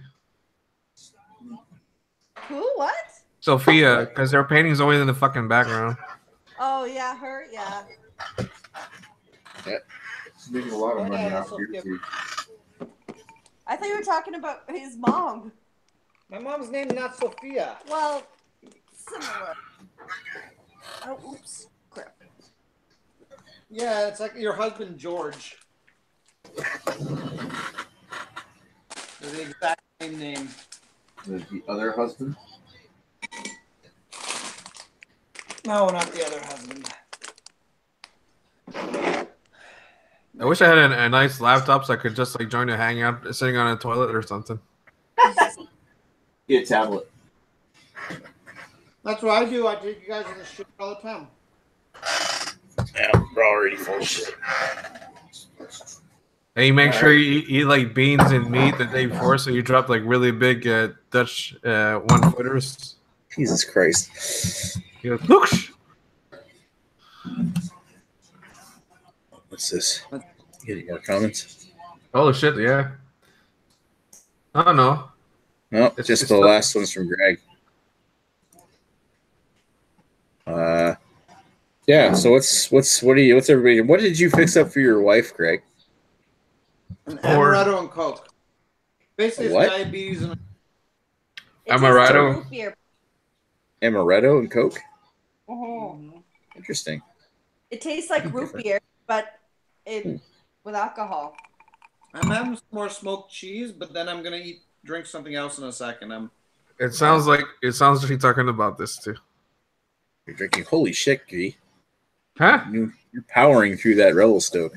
Who? What? Sophia, because their painting's always in the fucking background. Oh yeah, her. Yeah. Yeah. She's making a lot of money off beer too. I thought you were talking about his mom. My mom's name's not Sophia. Well, similar. Oh, oops. Crap. Yeah, it's like your husband, George. They're the exact same name. The other husband? No, not the other husband. I wish I had a nice laptop so I could just like join a hangout sitting on a toilet or something. Get a tablet. That's what I do. I take you guys on the shit all the time. Yeah, we're already full of shit. And you make sure you eat like beans and meat the day before, so you drop like really big Dutch 1-footers. Jesus Christ. You go, look. What's this? You get more comments? Oh shit! Yeah. I don't know. No, just the last one's from Greg. Yeah. So what's everybody? What did you fix up for your wife, Greg? An amaretto and Coke. Basically, it's what? diabetes and Amaretto. Amaretto and Coke. Mm-hmm. Interesting. It tastes like root beer, but with alcohol. I'm having some more smoked cheese, but then I'm gonna drink something else in a second. It sounds like you're talking about this too. You're drinking. Holy shit, G. Huh? You're powering through that Revelstoke.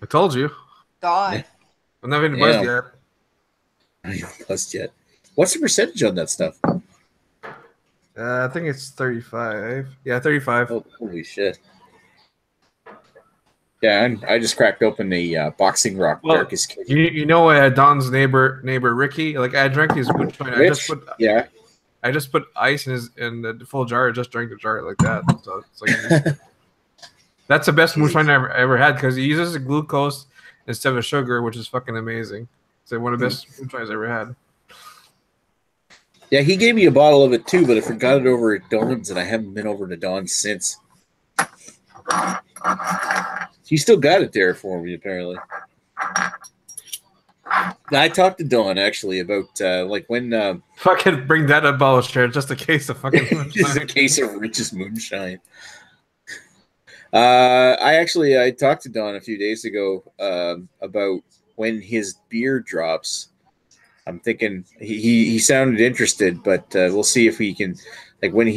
I told you. God. I'm not even buzzed yet. Not even buzzed yet. What's the percentage on that stuff? I think it's 35. Yeah, 35. Oh, holy shit. Yeah, I just cracked open the Boxing Rock Darkest Cage. You know Don's neighbor Ricky? Like I drank his moonshine. I just put ice in the full jar. I just drank the jar like that. So it's like that's the best moonshine I ever had because he uses glucose instead of sugar, which is fucking amazing. It's like one of the best moonshines I ever had. Yeah, he gave me a bottle of it too, but I forgot it over at Don's, and I haven't been over to Don's since. He still got it there for me, apparently. I talked to Don actually about like when fucking bring that up, bottle share just a case of fucking moonshine. Just a case of Rich's moonshine. I talked to Don a few days ago about when his beer drops. I'm thinking he sounded interested, but we'll see if we can, like when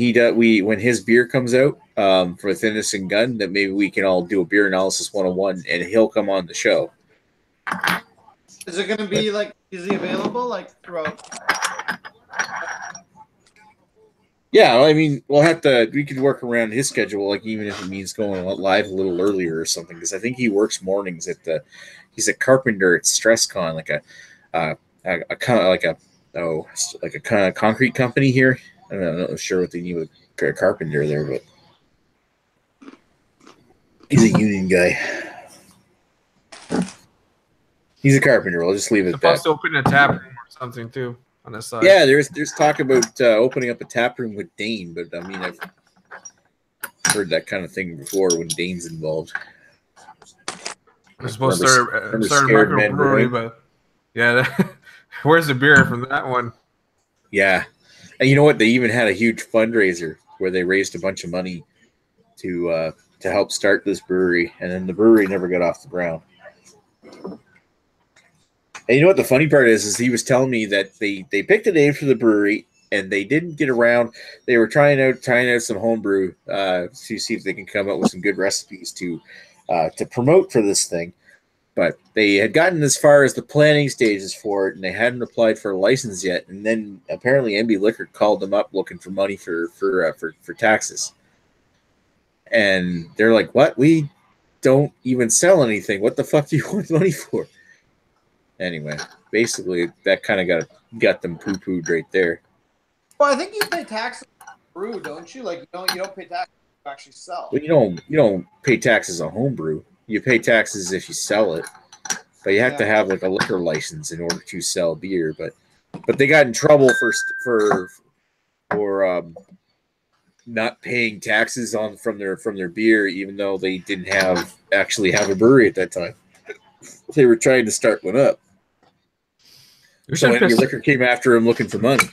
when his beer comes out for Thinness and Gun, that maybe we can all do a beer analysis 101 and he'll come on the show. Is it going to be like, is he available like throughout? Yeah, I mean, we could work around his schedule, like even if it means going live a little earlier or something, because I think he works mornings he's a carpenter at StressCon, like a kind of like a kind of concrete company here. I'm not sure what they need with a carpenter there, but he's a union guy. He's a carpenter. I'll just leave it at that. Supposed to open a tap room or something too on the side. Yeah, there's talk about opening up a tap room with Dane, but I mean I've heard that kind of thing before when Dane's involved. We're supposed to start a microbrewery, but yeah, where's the beer from that one? Yeah, and you know what? They even had a huge fundraiser where they raised a bunch of money to help start this brewery, and then the brewery never got off the ground. And you know what the funny part is he was telling me that they picked a name for the brewery and they didn't get around. They were trying out some homebrew to see if they can come up with some good recipes to promote for this thing. But they had gotten as far as the planning stages for it, and they hadn't applied for a license yet. And then apparently NB Liquor called them up looking for money for taxes. And they're like, "What? We don't even sell anything. What the fuck do you want money for?" Anyway, basically that kind of got them poo-pooed right there. Well, I think you pay taxes on brew, don't you? Like you don't pay taxes to actually sell. Well, you don't pay taxes on homebrew. You pay taxes if you sell it, but you have to have like a liquor license in order to sell beer. But they got in trouble for not paying taxes from their beer, even though they didn't actually have a brewery at that time. They were trying to start one up. So NB Liquor came after him looking for money.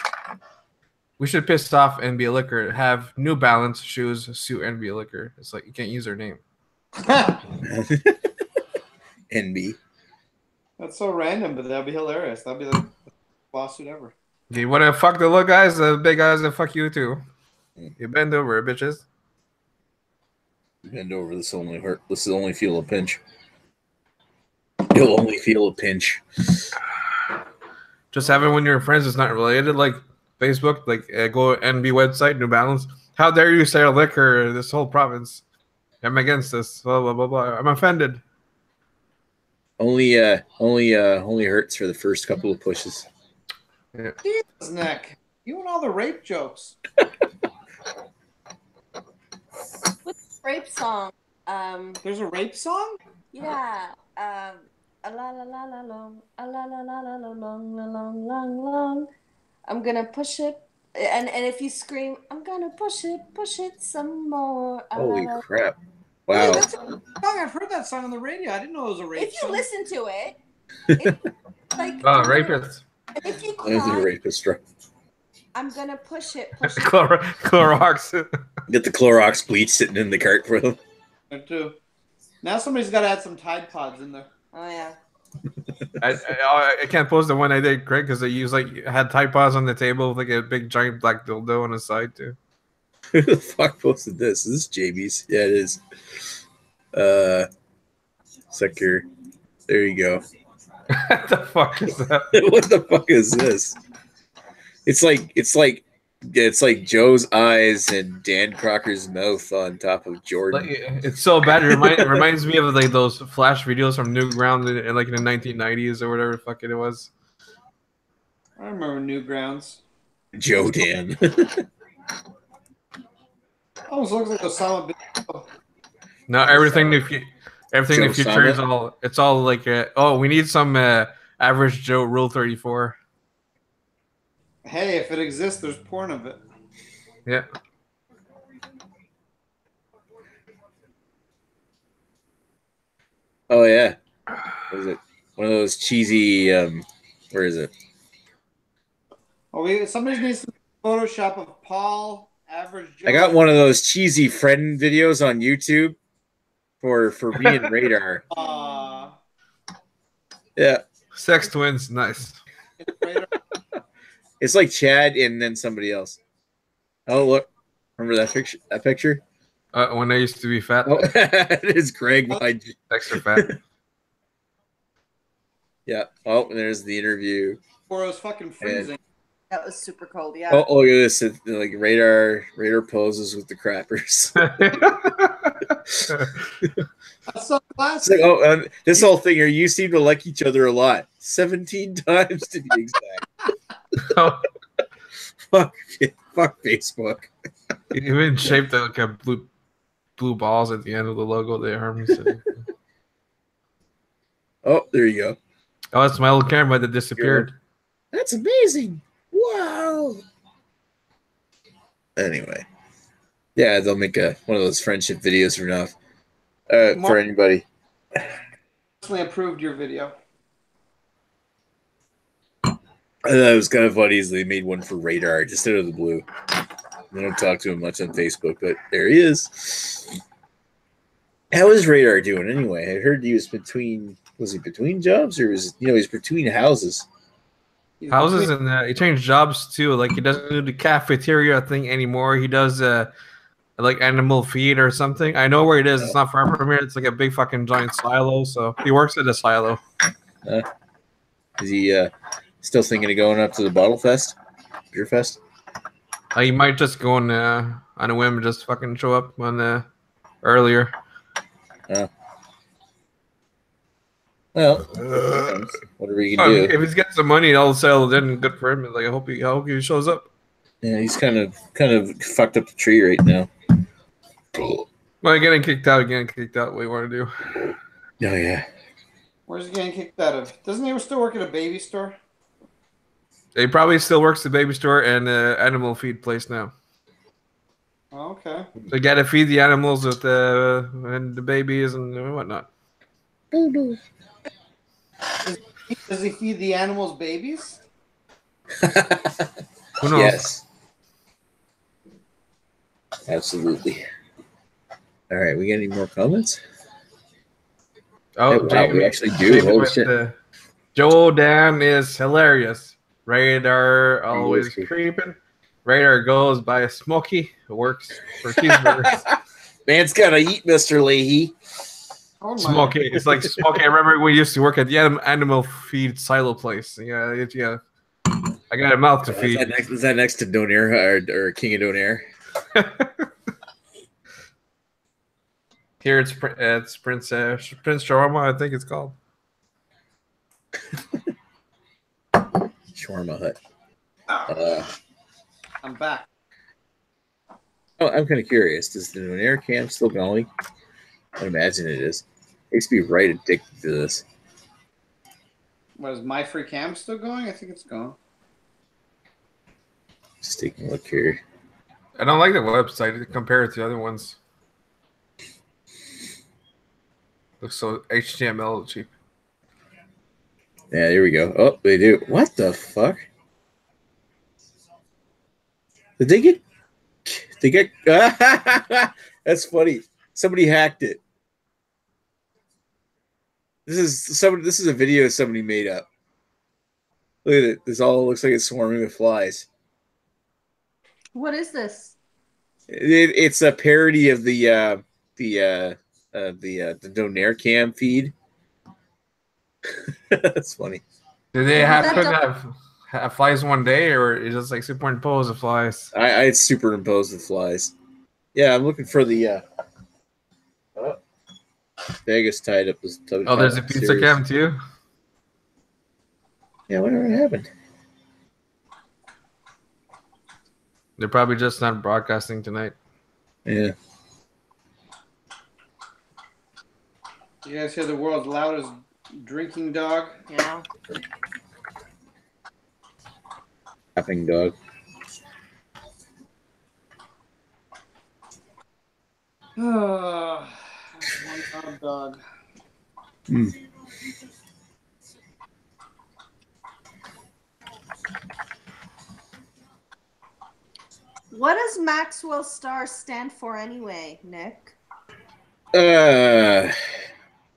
We should piss off NB Liquor. Have New Balance shoes suit NB Liquor. It's like you can't use their name. NB. That's so random, but that'd be hilarious. That'd be the lawsuit ever. You want to fuck the little guys? The big guys that fuck you too. You bend over, bitches. Bend over. This will only hurt. This will only feel a pinch. You'll only feel a pinch. Just having when your friends is not related, like Facebook, like go NB website, New Balance. How dare you sell liquor in this whole province? I'm against this. Blah blah blah blah. I'm offended. Only hurts for the first couple of pushes. Yeah. Jesus, Nick, you and all the rape jokes. What's the rape song? There's a rape song? Yeah. A la la la la long, a la la la la la long, la long, long, long. I'm gonna push it, and if you scream, I'm gonna push it some more. Holy crap! Wow. Wow. That's a song. I've heard that song on the radio. I didn't know it was a rape song. If you listen to it, it's like rapist. If you There's a cry, rapist. I'm gonna push it. Clorox. Get the Clorox bleach sitting in the cart for them. There too. Now somebody's got to add some Tide Pods in there. Oh yeah. I can't post the one I did, Craig, because I had Tide Pods on the table with like a big giant black dildo on the side too. Who the fuck posted this? Is this Jamie's? Yeah, it is. Sector. There you go. What the fuck is that? What the fuck is this? It's like Joe's eyes and Dan Crocker's mouth on top of Jordan. It's so bad. It reminds me of like those flash videos from Newgrounds in like in the 1990s or whatever the fuck it was. I remember Newgrounds. Joe Dan. Almost looks like Osama bin Laden. No, everything in the future is all like we need some average Joe Rule 34. Hey, if it exists, there's porn of it. Yeah. Oh yeah. What is it? One of those cheesy where is it? Oh, somebody needs to Photoshop of Paul Average Joe. I got one of those cheesy friend videos on YouTube for me and Radar. Yeah. Sex twins, nice. It's like Chad and then somebody else. Oh look, remember that picture? When I used to be fat. Oh, it is Greg. Extra fat. Yeah. Oh, and there's the interview. Or it was fucking freezing. That was super cold. Yeah. Oh, look at this! It's like radar poses with the crappers. That's so classic. Like, this whole thing here, you seem to like each other a lot. 17 times to be exact. Fuck Facebook. Even shaped like a blue balls at the end of the logo there. Oh, there you go. Oh, that's my old camera that disappeared. That's amazing. Wow. Anyway. Yeah, they'll make one of those friendship videos for now. For anybody. Personally approved your video. I thought it was kind of funny as they made one for Radar just out of the blue. I don't talk to him much on Facebook, but there he is. How is Radar doing anyway? I heard he was between jobs, or he's between houses? Houses, and he changed jobs too. Like he doesn't do the cafeteria thing anymore. He does like animal feed or something. I know where it is. It's not far from here. It's like a big fucking giant silo. So he works at a silo. Is he still thinking of going up to the Bottle Fest, Beer Fest? He might just go on a whim and just fucking show up on earlier. Well, whatever you can do. If he's getting some money, all settled in, good for him. Like I hope he shows up. Yeah, he's kind of fucked up the tree right now. Well, getting kicked out. What do you want to do? Oh yeah. Where's he getting kicked out of? Doesn't he still work at a baby store? He probably still works the baby store and animal feed place now. Oh, okay. They gotta feed the animals with and the babies and whatnot. Does he feed the animals babies? Who knows? Yes. Absolutely. All right, we got any more comments? Oh, wow, we actually do. Holy shit. Joe Dan is hilarious. Radar always creeping. Radar goes by Smokey, who works for cheeseburgers. Man's gotta eat, Mr. Leahy. Oh Smokey. It's like Smokey. I remember we used to work at the animal feed silo place. Yeah. I got a mouth to feed. Is that next to Donair or King of Donair? Here it's Prince Shawarma, I think it's called. Shawarma Hut. I'm back. Oh, I'm kind of curious. Is the Donair Camp still going? I imagine it is. I used to be right addicted to this. What, is My Free Camp still going? I think it's gone. Just taking a look here. I don't like the website compared to other ones. Looks so HTML cheap. Yeah, here we go. Oh, they do. What the fuck? Did they get? They get. That's funny. Somebody hacked it. This is a video somebody made up. Look at it. This all looks like it's swarming with flies. What is this? It's a parody of the Donair Cam feed. That's funny. Do they happen to have flies one day, or is it just like superimposed the flies? I superimposed the flies. Yeah, I'm looking for the Vegas tied up. Oh, there's a pizza cam too? Yeah, whatever happened. They're probably just not broadcasting tonight. Yeah. You guys hear the world's loudest drinking dog? Yeah. Laughing dog. One loud dog. What does Maxwell Star stand for anyway, Nick?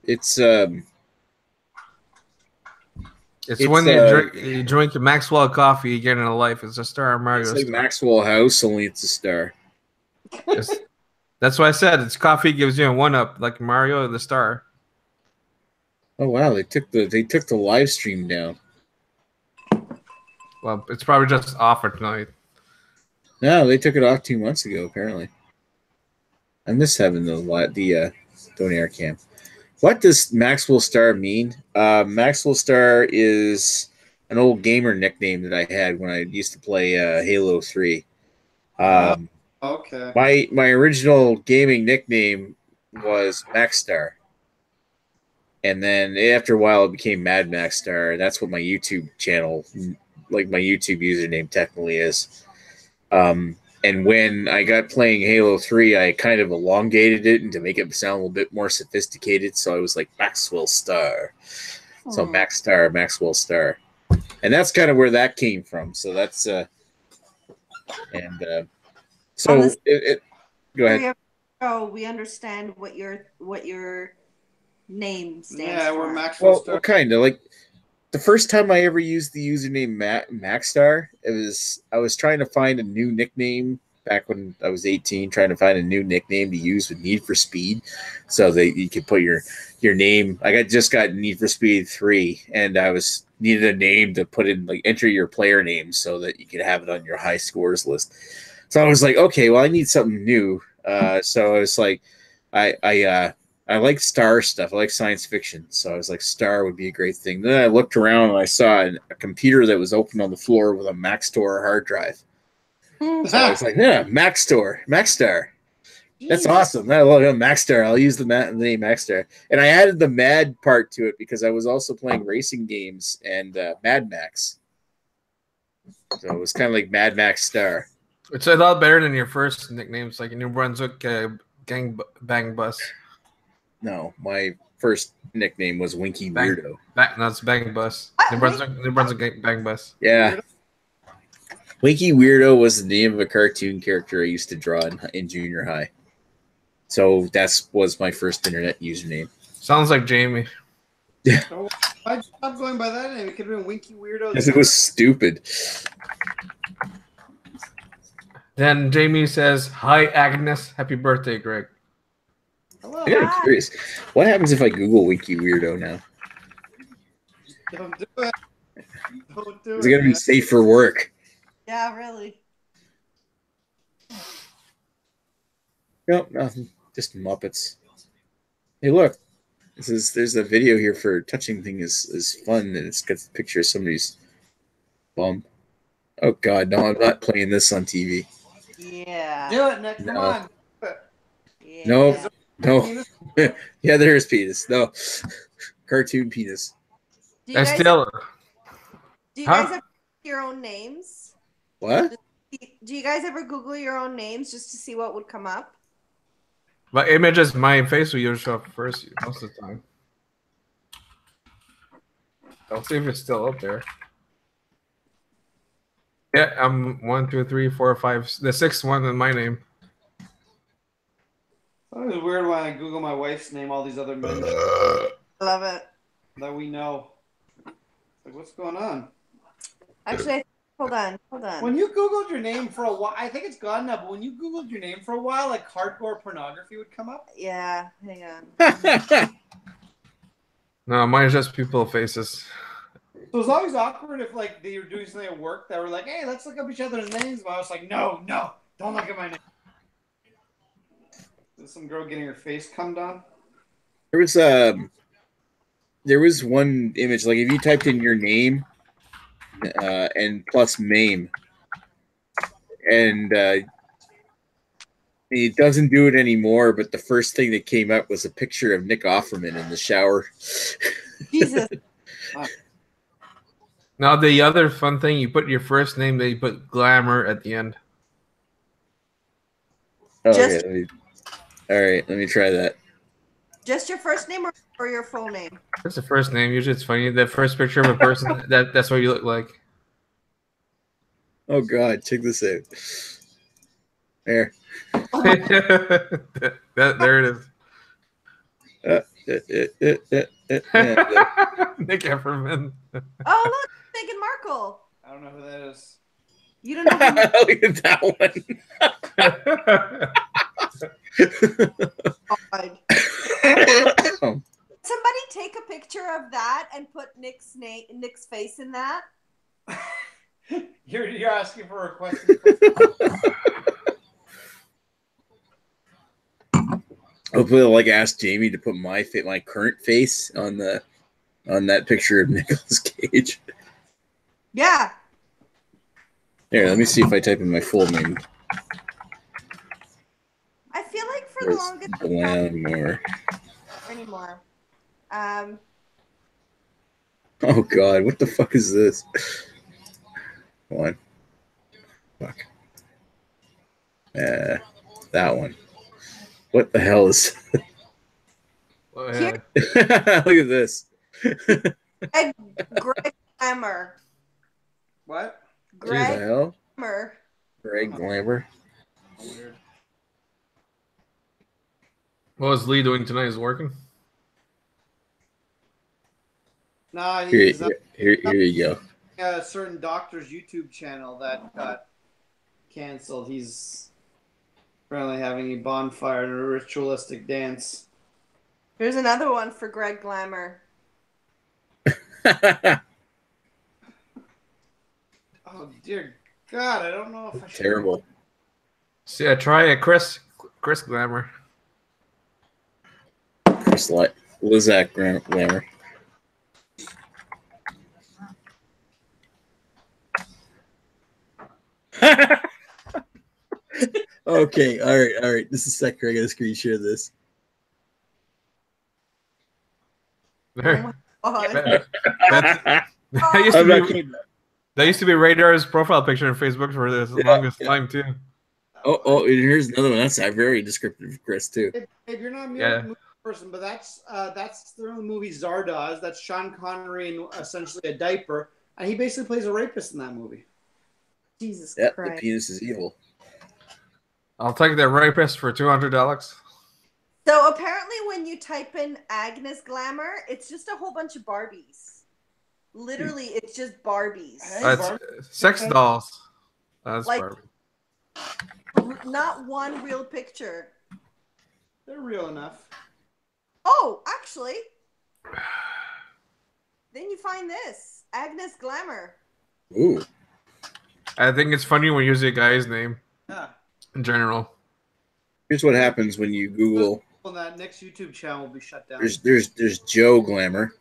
It's when you drink Maxwell coffee, you get in a life. It's a Star Mario. It's like Maxwell House, only it's a star. That's why I said it's coffee gives you a 1-up, like Mario the Star. Oh wow, they took the live stream down. Well, it's probably just off for tonight. No, they took it off 2 months ago, apparently. I miss having the Donair Cam. What does Maxwell Star mean? Maxwell Star is an old gamer nickname that I had when I used to play Halo 3. Okay. My original gaming nickname was Max Star. And then after a while it became Mad Max Star. That's what my YouTube channel, like my YouTube username technically is. And when I got playing Halo 3, I kind of elongated it and to make it sound a little bit more sophisticated. So I was like Maxwell Star. So Max Star, Maxwell Star. And that's kind of where that came from. So that's go ahead. Oh, we understand what your name stands for. Yeah, we're Maxwell Star. Well, kind of like the first time I ever used the username Maxstar, I was trying to find a new nickname back when I was 18, trying to find a new nickname to use with Need for Speed, so that you could put your name. I just got Need for Speed 3, and I needed a name to put in, like enter your player name so that you could have it on your high scores list. So I was like, okay, well I need something new. So I was like, I like star stuff. I like science fiction. So I was like, star would be a great thing. Then I looked around and I saw a computer that was open on the floor with a Maxtor hard drive. So I was like, yeah, Maxtor. That's awesome. I love it. Maxtor. I'll use the name Maxtor. And I added the Mad part to it because I was also playing racing games and Mad Max. So it was kind of like Mad Max Star. It's a lot better than your first nicknames, like New Brunswick Gang Bang Bus. No, my first nickname was Winky Weirdo. That's Bang Bus. New Brunswick Bang Bus. Yeah. Winky Weirdo was the name of a cartoon character I used to draw in junior high. So that was my first internet username. Sounds like Jamie. Yeah. So why'd you stop going by that name? It could have been Winky Weirdo. Because it was stupid. Then Jamie says, "Hi Agnes, happy birthday, Greg." Hello. I got curious. What happens if I Google Winky Weirdo now? Don't do it. Don't do it. Is it going to be safe for work? Yeah, really. Nope, nothing. Just Muppets. Hey, look. There's a video here for touching thing is fun, and it's got a picture of somebody's bum. Oh God, no! I'm not playing this on TV. Yeah. Do it, Nick. Come on. Yeah. No. Yeah, there's penis. No, cartoon penis. Do you guys ever your own names? What? Do you guys ever Google your own names just to see what would come up? My images, my face will usually show up first most of the time. I'll see if it's still up there. Yeah, I'm 1, 2, 3, 4, 5. The sixth one in my name. It's weird when I Google my wife's name, all these other men Love it. that we know. Like, what's going on? Actually, hold on. When you Googled your name for a while, I think it's gone now, but when you Googled your name for a while, like hardcore pornography would come up. Yeah, hang on. No, mine's just people faces. So it's always awkward if like they were doing something at work that were like, "Hey, let's look up each other's names." But I was like, "No, don't look at my name." There's some girl getting her face cummed on. There was one image, like if you typed in your name and plus MAME, and it doesn't do it anymore, but the first thing that came up was a picture of Nick Offerman in the shower. Jesus. Now the other fun thing, you put your first name, then you put glamour at the end. Okay, all right, let me try that. Just your first name or your full name? That's the first name. Usually it's funny. The first picture of a person, that's what you look like. Oh God, check this out. There. There it is. Nick Efferman. Oh, look, Meghan Markle. I don't know who that is. You don't know who Look at that God. one. Somebody take a picture of that and put Nick's face in that. You're asking for a request. Hopefully, like ask Jamie to put my current face on that picture of Nicolas Cage. Yeah. Here, let me see if I type in my full name. I feel like for the longest Glamour. anymore. Oh God, what the fuck is this? One. Fuck. That one. What the hell is? Yeah. Look at this. Greg Glamour. What? Who the hell? Glamour. Greg Glamour. Weird. What was Lee doing tonight? Is working? Nah, Here he's you go. a certain doctor's YouTube channel that got canceled. He's apparently having a bonfire and a ritualistic dance. Here's another one for Greg Glamour. Oh dear God, I don't know if I should. Terrible. See, I try a Chris Glamour. Chris Lizak Glamour. Okay, all right. This is second. I gotta screen share this. There. Oh, That used to be Radar's profile picture on Facebook for the longest time too. Oh, and here's another one. That's very descriptive of Chris too. If you're not a movie person, but that's the movie Zardoz. That's Sean Connery in essentially a diaper, and he basically plays a rapist in that movie. Jesus Yep, Christ. the penis is evil. I'll take the rapist for $200. So apparently when you type in Agnes Glamour, it's just a whole bunch of Barbies. Literally, it's just Barbies. Sex dolls. That's Like- Barbie. Not one real picture. They're real enough. Oh, actually. Then you find this. Agnes Glamour. Ooh. I think it's funny when you use a guy's name Yeah. in general. Here's what happens when you Google on that next YouTube channel will be shut down. There's Joe Glamour.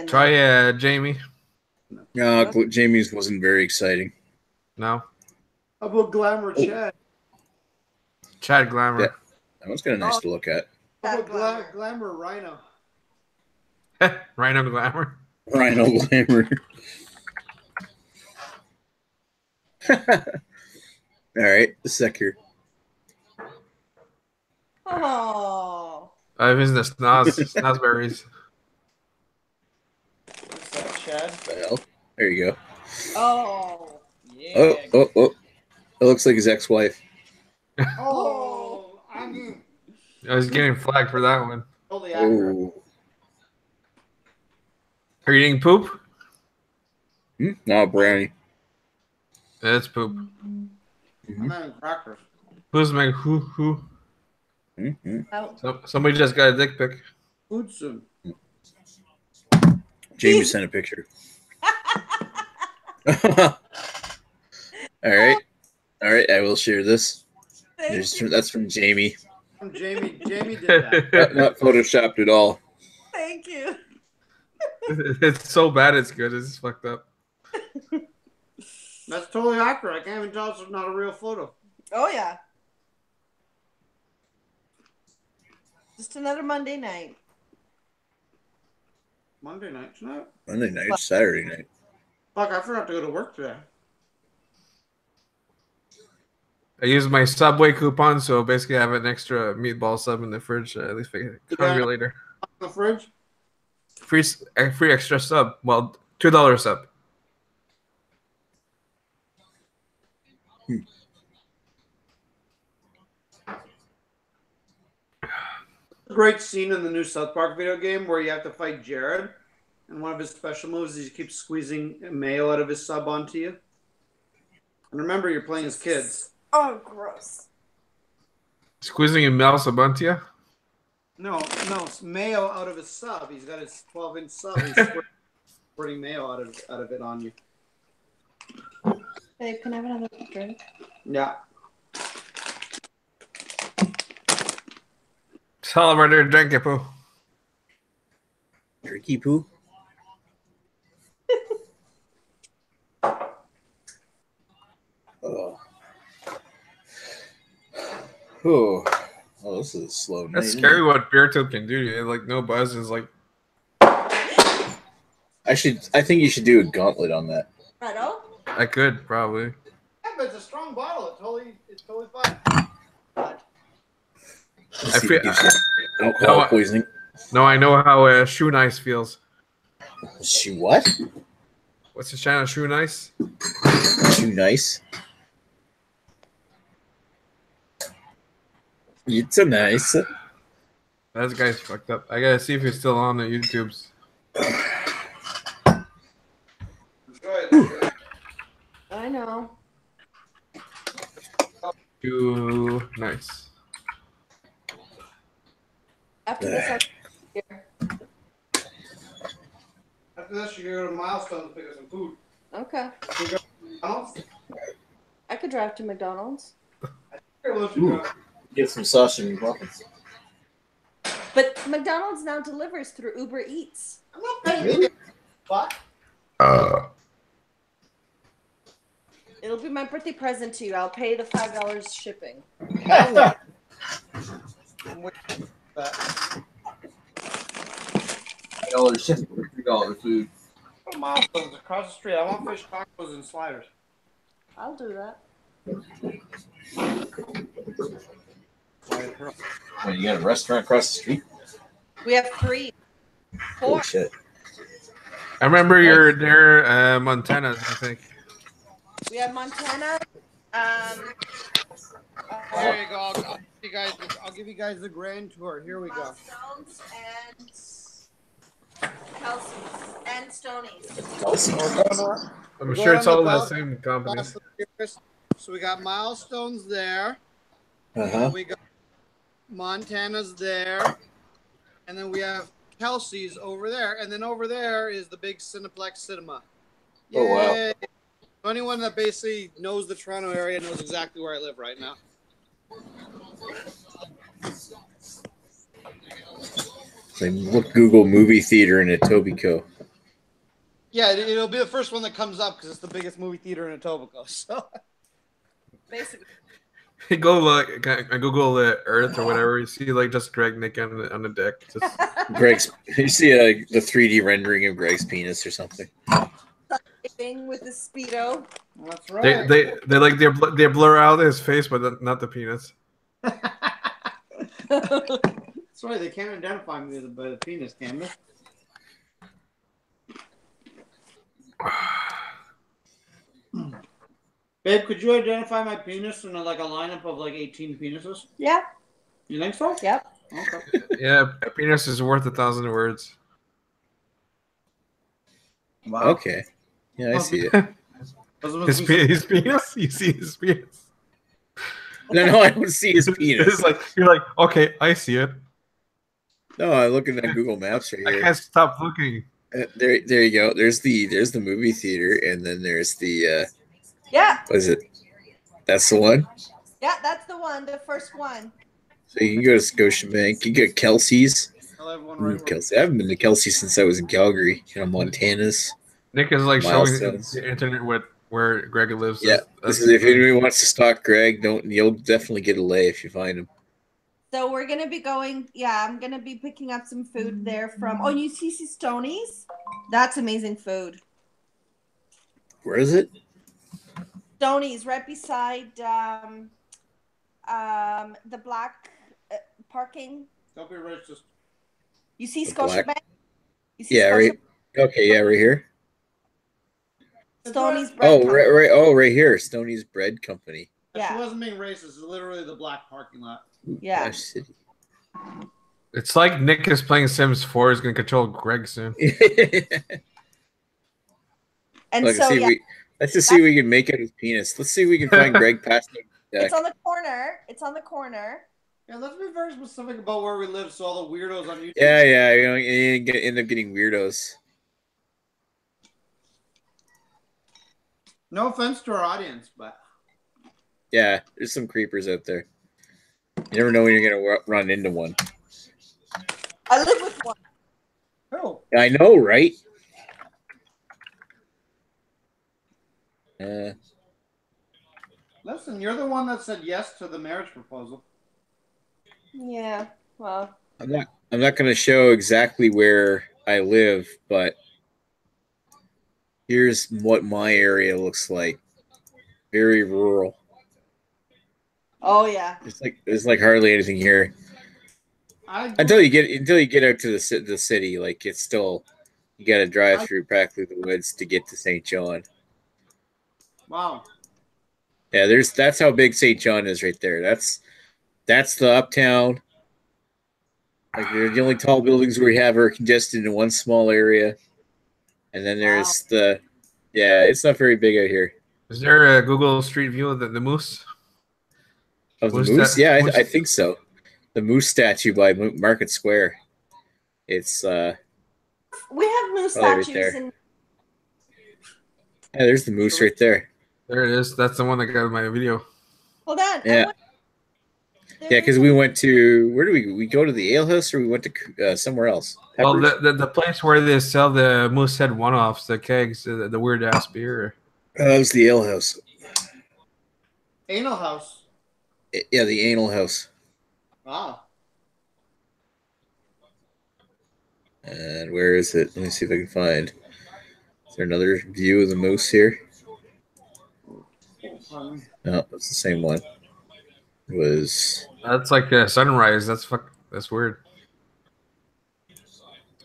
Try Jamie. No, Jamie's wasn't very exciting. No. How about Glamour Chad? Chad Glamour. Yeah, that one's kind of nice to look at. How about Glamour Rhino? Rhino Glamour. Rhino Glamour. All right, the secure. Oh. I'm in the snozberries. What's that, Chad? What the hell? There you go. Oh. Yeah. Oh. It looks like his ex-wife. Oh. I was getting flagged for that one. Totally accurate. Oh. Are you eating poop? No, brownie. It's poop. I'm having crackers. Who's my who? Mm-hmm. Oh. Somebody just got a dick pic. Food soon. Jamie sent a picture. All right. I will share this. That's from Jamie. Jamie did that. Not photoshopped at all. Thank you. It's so bad it's good. It's fucked up. That's totally accurate. I can't even tell it's not a real photo. Oh yeah. Just another Monday night. Monday night tonight? Monday night, Saturday night. Fuck, I forgot to go to work today. I used my Subway coupon, so basically I have an extra meatball sub in the fridge. At least I get hungry later. In the fridge? Free extra sub. Well, $2 sub. Great scene in the new South Park video game where you have to fight Jared, and one of his special moves is he keeps squeezing mayo out of his sub onto you. And remember, you're playing as kids. Oh, gross. Squeezing a mouse up you? No, it's mayo out of his sub. He's got his 12-inch sub. He's squirting mayo out of it on you. Babe, can I have another drink? Yeah. Celebrator drinky poo. Drinky poo? Oh, this is a slow night. That's scary what beer tube can do to you. Like no buzz is like. I think you should do a gauntlet on that. Right on? I could probably. Yeah, but it's a strong bottle. It's totally fine. I feel alcohol poisoning. No, I know how Shoe Nice feels. Shoe what? What's the channel? Shoe Nice? Shoe Nice? It's a nice. That guy's fucked up. I gotta see if he's still on the YouTubes. I know. Shoe Nice. After this, After this, you go to Milestone to pick up some food. okay. You go to McDonald's? I could drive to McDonald's. Get some sausage and muffins. But McDonald's now delivers through Uber Eats. I'm not paying you. What? It'll be my birthday present to you. I'll pay the $5 shipping. I'm waiting for that. $5 shipping for $3 food. Go to Milestones across the street. I want fish tacos and sliders. I'll do that. Well, you got a restaurant across the street? We have 3. 4. Holy shit. I remember you're there, Montana, I think. We have Montana. There you go. I'll give you guys the grand tour. Here we go. Milestones and Kelsey's and Stoney's. I'm sure it's all the same company. So we got Milestones there. Uh-huh. We got Montana's there. And then we have Kelsey's over there. And then over there is the big Cineplex Cinema. Yay. Oh, wow. Anyone that basically knows the Toronto area knows exactly where I live right now. So look, Google movie theater in Etobicoke. Yeah, it'll be the first one that comes up because it's the biggest movie theater in Etobicoke. So Basically. Go like I Google the Earth or whatever. You see like just Greg Nick on the deck. Just... Greg's. You see the 3D rendering of Greg's penis or something. Thing with the speedo. That's right. They blur out his face, but not the penis. That's right. They can't identify me by the penis, can they? Babe, could you identify my penis in like a lineup of like 18 penises? Yeah. You think so? Yep. Okay. Yeah, a penis is worth 1,000 words. Wow. Okay. Yeah, I see it. His penis? You see his penis? No, I don't see his penis. It's like you're like, okay, I see it. No, I'm looking at Google Maps right here. I can't stop looking. There you go. There's the movie theater, and then there's the Yeah. what is it? That's the one. Yeah, that's the one. The first one. So you can go to Scotiabank. You can go to Kelsey's. I'll have one Ooh, right. Kelsey. I haven't been to Kelsey since I was in Calgary. Montana's. Nick is like showing Milestones. the internet where Greg lives. Yeah, this is if anybody wants to stalk Greg, you'll definitely get a lay if you find him. So we're gonna be going. Yeah, I'm gonna be picking up some food there from. Oh, you see Stoney's? That's amazing food. Where is it? Stoney's, right beside the black parking. Don't be racist. You see The black- Scotiabank? You see Yeah, right. Okay, yeah, right here. Stoney's bread. Oh, company. right. Oh, right here. Stoney's Bread Company. Yeah. She wasn't being racist. It's literally the black parking lot. Yeah. Dash City. It's like Nick is playing Sims 4. He's gonna control Greg soon. And Let's so see yeah, let's just see if we can make out his penis. Let's see if we can find Greg past the it's on the corner. It's on the corner. Yeah, let's be very specific about where we live so all the weirdos on YouTube. Yeah. You end up getting weirdos. No offense to our audience, but Yeah, there's some creepers out there. You never know when you're gonna run into one. I live with one. oh, I know, right? listen, you're the one that said yes to the marriage proposal. Yeah. Well. I'm not going to show exactly where I live, but here's what my area looks like. Very rural. Oh yeah. There's like hardly anything here until you get out to the city. Like it's still you got to drive through practically the woods to get to St. John. Wow. Yeah, that's how big St. John is right there. That's the uptown. Like the only tall buildings we have are congested in one small area, and then there's it's not very big out here. Is there a Google Street View of the moose? Of the moose? Yeah, I think so. The moose statue by Market Square. It's We have moose right statues there. and yeah, there's the moose right there. There it is. That's the one that got in my video. hold on. Yeah. Yeah, because we went to where do we go to the ale house or we went to somewhere else? Well, Peppers? the place where they sell the Moose Head one-offs, the kegs, the weird ass beer. That was the ale house. Anal house. Yeah, the anal house. Wow. And where is it? Let me see if I can find. Is there another view of the moose here? No, it's the same one. It was That's like a sunrise. That's weird.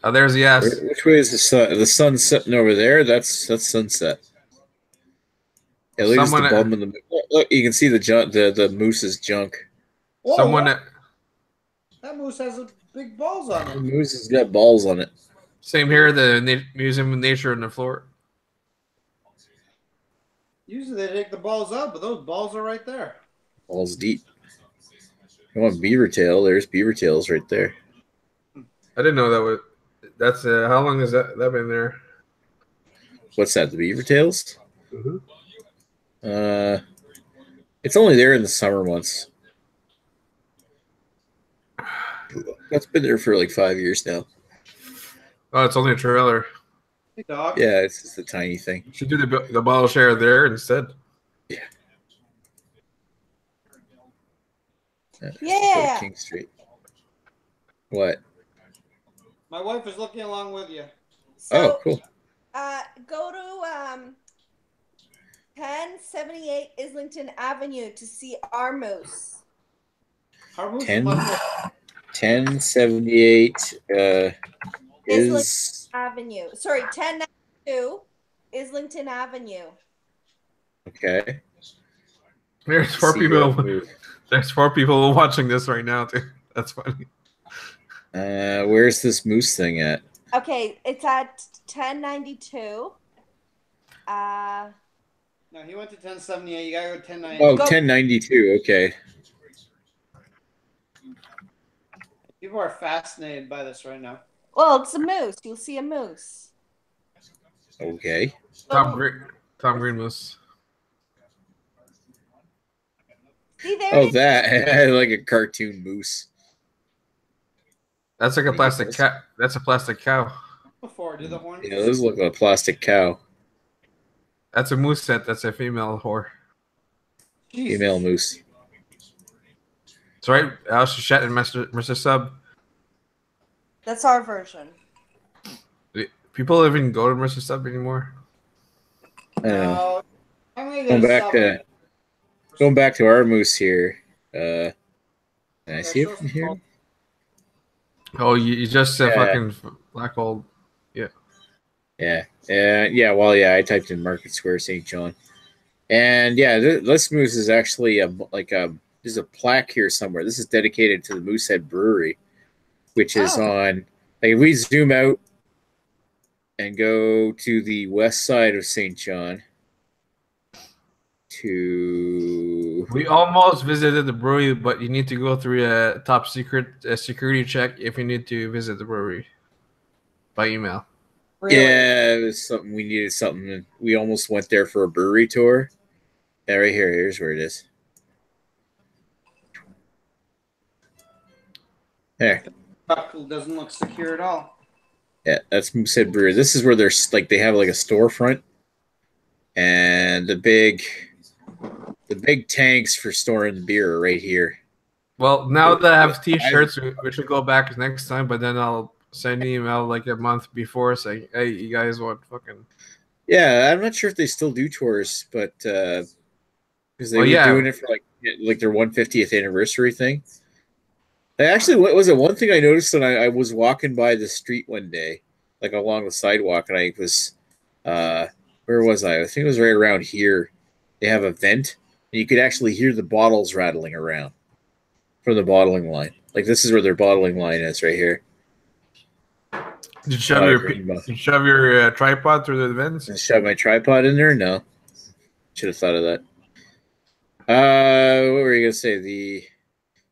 Oh, there's the ass. which way is the sun? The sun's setting over there. That's sunset. Yeah, look, the bum in the look. You can see the moose's junk. Whoa, Someone what? That moose has big balls on The it. moose has got balls on it. same here. The Museum of Nature on the floor. Usually they take the balls out, but those balls are right there. Balls deep. You want beaver tail? There's beaver tails right there. I didn't know that was. That's how long has that been there? What's that? The beaver tails? Mm-hmm. It's only there in the summer months. That's been there for like 5 years now. Oh, it's only a trailer. Hey, dog. Yeah, it's just a tiny thing. You should do the bottle share there instead. Yeah. Yeah. King Street. What? My wife is looking along with you. So, Oh, cool. Go to 1078 Islington Avenue to see our moose. Our moose 10, is much more 1078 Islington is Avenue. Sorry, 1092 Islington Avenue. okay. There's four See people. that move. There's 4 people watching this right now, too. That's funny. Where's this moose thing at? Okay, it's at 1092. No, he went to 1078. You gotta go 1090. Oh, Go. 1092. Okay. People are fascinated by this right now. Well, it's a moose. You'll see a moose. Okay. Tom Green Moose. See there? Oh, that like a cartoon moose. That's like a plastic cat. That's a plastic cow. Before, do the horn. Yeah, those look like a plastic cow. That's a moose set. That's a female whore. Jesus. Female moose. That's right. Alice Chat and Mr. Sub. That's our version. People even go to Mr. Sub anymore. I don't know. I'm gonna Going go back to our moose here. Can I see it from here? Oh, you just Yeah. fucking black hole. Yeah. Well, yeah. I typed in Market Square, St. John, and yeah, this moose is actually there's a plaque here somewhere. This is dedicated to the Moosehead Brewery, which is on. Like, if we zoom out and go to the west side of St. John. We almost visited the brewery, but you need to go through a top secret security check if you need to visit the brewery by email. Really? Yeah, it was something we needed something. We almost went there for a brewery tour. Yeah, right here. Here's where it is. There. Doesn't look secure at all. Yeah, that's Moosehead Brewery. This is where they have like a storefront, and the big tanks for storing beer are right here. Well, now that I have T-shirts, we should go back next time. But then I'll send an email like a month before saying, "Hey, you guys want fucking." Yeah, I'm not sure if they still do tours, but because they were doing it for like their 150th anniversary thing. Actually, what was it? One thing I noticed when I was walking by the street one day, like along the sidewalk, and I was, where was I? I think it was right around here. They have a vent, and you could actually hear the bottles rattling around from the bottling line. Like, this is where their bottling line is, right here. Did you shove your tripod through the vents? And shove my tripod in there? No. Should have thought of that. What were you gonna say?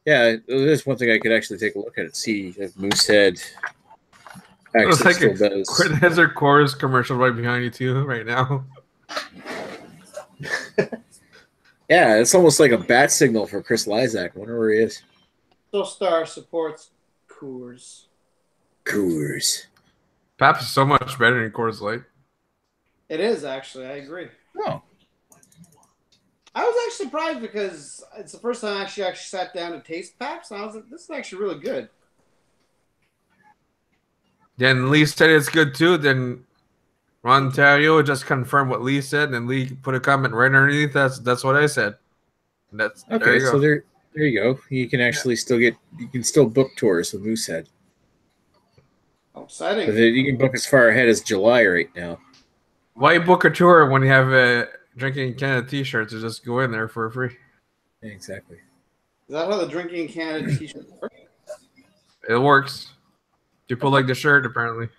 Yeah, there's one thing I could actually take a look at and see if Moosehead actually still does. There's a Chorus commercial right behind you too, right now. Yeah, it's almost like a bat signal for Chris Lysak. I wonder where he is. Still Star supports Coors. Coors. Pabst is so much better than Coors Light. It is, actually. I agree. Oh. I was actually surprised because it's the first time I actually sat down to taste Pabst, and I was like, this is actually really good. Then Lee said it's good too. Then Ontario just confirmed what Lee said, and Lee put a comment right underneath. That's what I said. That's Okay, there you go. so there you go. You can actually still book tours with Moosehead. Oh, exciting. But you can book as far ahead as July right now. Why book a tour when you have a Drinking Canada T-shirt to just go in there for free? Exactly. Is that how the Drinking Canada t-shirt works? It works. People like the shirt, apparently.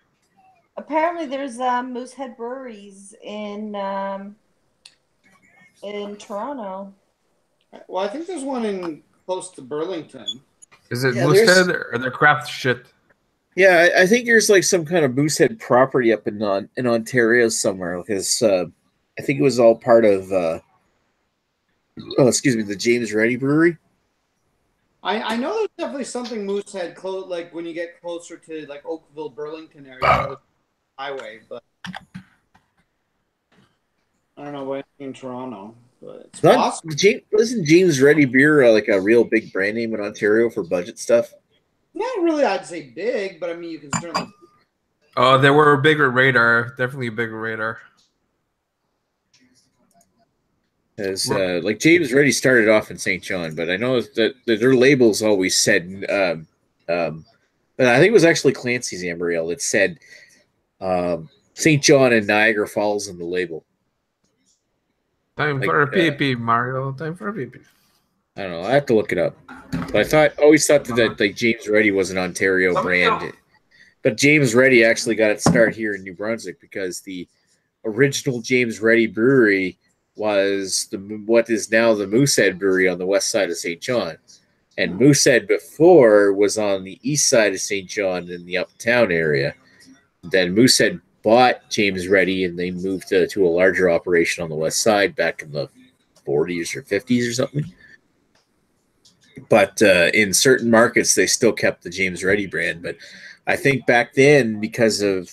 Apparently, there's Moosehead breweries in Toronto. Well, I think there's one in close to Burlington. Is it Moosehead or the craft shit? Yeah, I think there's like some kind of Moosehead property up in Ontario somewhere, because I think it was all part of the James Ready Brewery. I know there's definitely something Moosehead close, like when you get closer to like Oakville, Burlington area, highway, but I don't know what in Toronto, but it's possible. Isn't James Ready beer like a real big brand name in Ontario for budget stuff? Not really, I'd say big, but I mean you can certainly. Oh, they were a bigger radar, definitely a bigger radar. As like James Ready started off in St. John, but I know that their labels always said, but I think it was actually Clancy's Amber Ale. It said St. John and Niagara Falls in the label. Time for a PP, Mario. Time for a PP. I don't know. I have to look it up. But I always thought that like James Ready was an Ontario brand, but James Ready actually got its start here in New Brunswick because the original James Ready Brewery was what is now the Moosehead Brewery on the west side of St. John. And Moosehead before was on the east side of St. John in the uptown area. Then Moosehead bought James Ready and they moved to a larger operation on the west side back in the 40s or 50s or something. But in certain markets, they still kept the James Ready brand. But I think back then, because of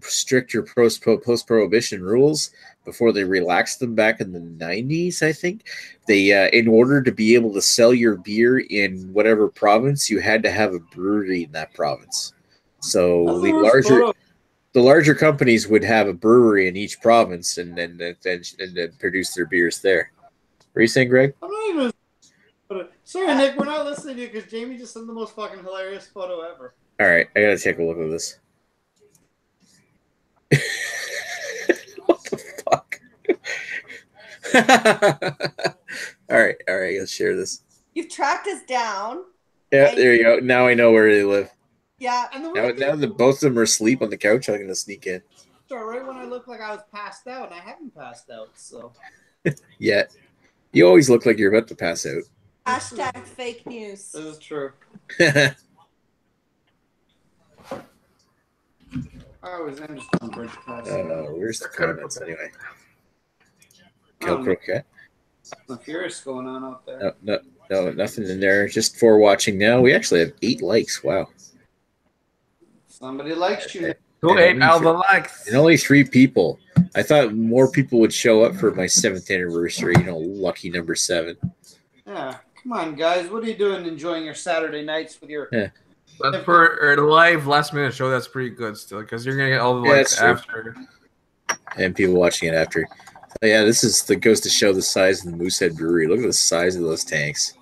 stricter post-prohibition rules, before they relaxed them back in the 90s, I think, they in order to be able to sell your beer in whatever province, you had to have a brewery in that province. So the larger companies would have a brewery in each province and then produce their beers there. What are you saying, Greg? I'm not even. Sorry, Nick, we're not listening to you because Jamie just sent the most fucking hilarious photo ever. All right, I gotta take a look at this. What the fuck? all right, let's share this. You've tracked us down. Yeah, there you go. Now I know where they live. Yeah. And now that both of them are asleep on the couch, I'm gonna sneak in. Sure, right when I look like I was passed out, and I haven't passed out, so. Yeah. You always look like you're about to pass out. Hashtag fake news. This is true. I was interested in bridge pass. Where's the comments anyway? Kill Croquette. The furious going on out there. No, nothing in there. Just for watching now. We actually have 8 likes. Wow. Somebody likes you. Who ate all the likes? And only 3 people. I thought more people would show up for my 7th anniversary. You know, lucky number 7. Yeah, come on, guys. What are you doing? Enjoying your Saturday nights with your? Yeah. But for a live last minute show, that's pretty good still because you're gonna get all the likes after. And people watching it after. Oh, yeah, this goes to show the size of the Moosehead Brewery. Look at the size of those tanks.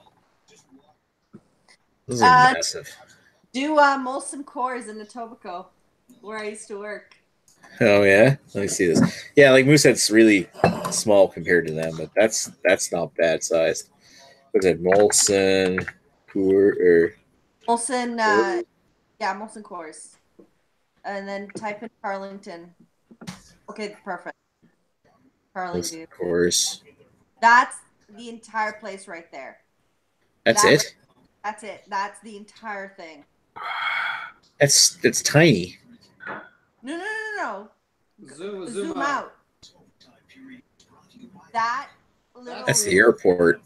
Those are massive. Do Molson Coors in Etobicoke, where I used to work. Oh yeah, let me see this. Yeah, like Moosehead's really small compared to them, but that's not bad sized. What's it, Molson Coors? Molson, Molson Coors, and then type in Carlington. Okay, perfect. Carlington Coors. That's the entire place right there. That's it. That's it. That's the entire thing. That's tiny. No. Zoom out. That's the airport.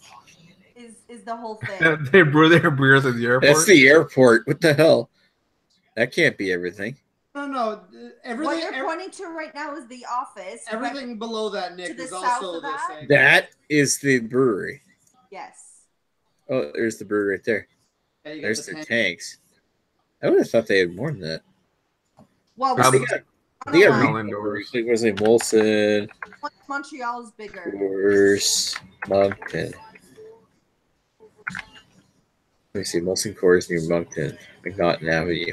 Is the whole thing. They brew their beers at the airport. That's the airport. What the hell? That can't be everything. No. Everything. What you're pointing to right now is the office. Everything below that, Nick, is also the same. That is the brewery. Yes. Oh, there's the brewery right there. Yeah, there's their tanks. I would have thought they had more than that. Well, they got was it Molson? Montreal is bigger. Coors, Moncton. Let me see, Molson Coors near Moncton, McNaughton Avenue.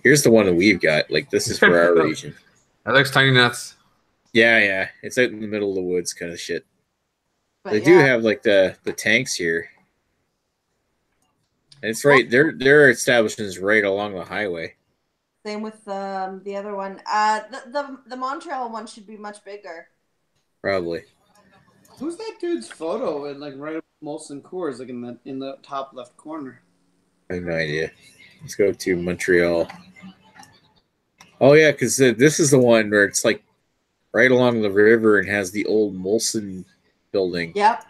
Here's the one that we've got. Like, this is for our region. That looks tiny nuts. Yeah. It's out in the middle of the woods kind of shit. But they do have, like, the tanks here. And it's right, their establishment is right along the highway. Same with the other one. The Montreal one should be much bigger. Probably. Who's that dude's photo in, like, right up Molson Coors, like in the top left corner? I have no idea. Let's go to Montreal. Oh yeah, because this is the one where it's like right along the river and has the old Molson building. Yep.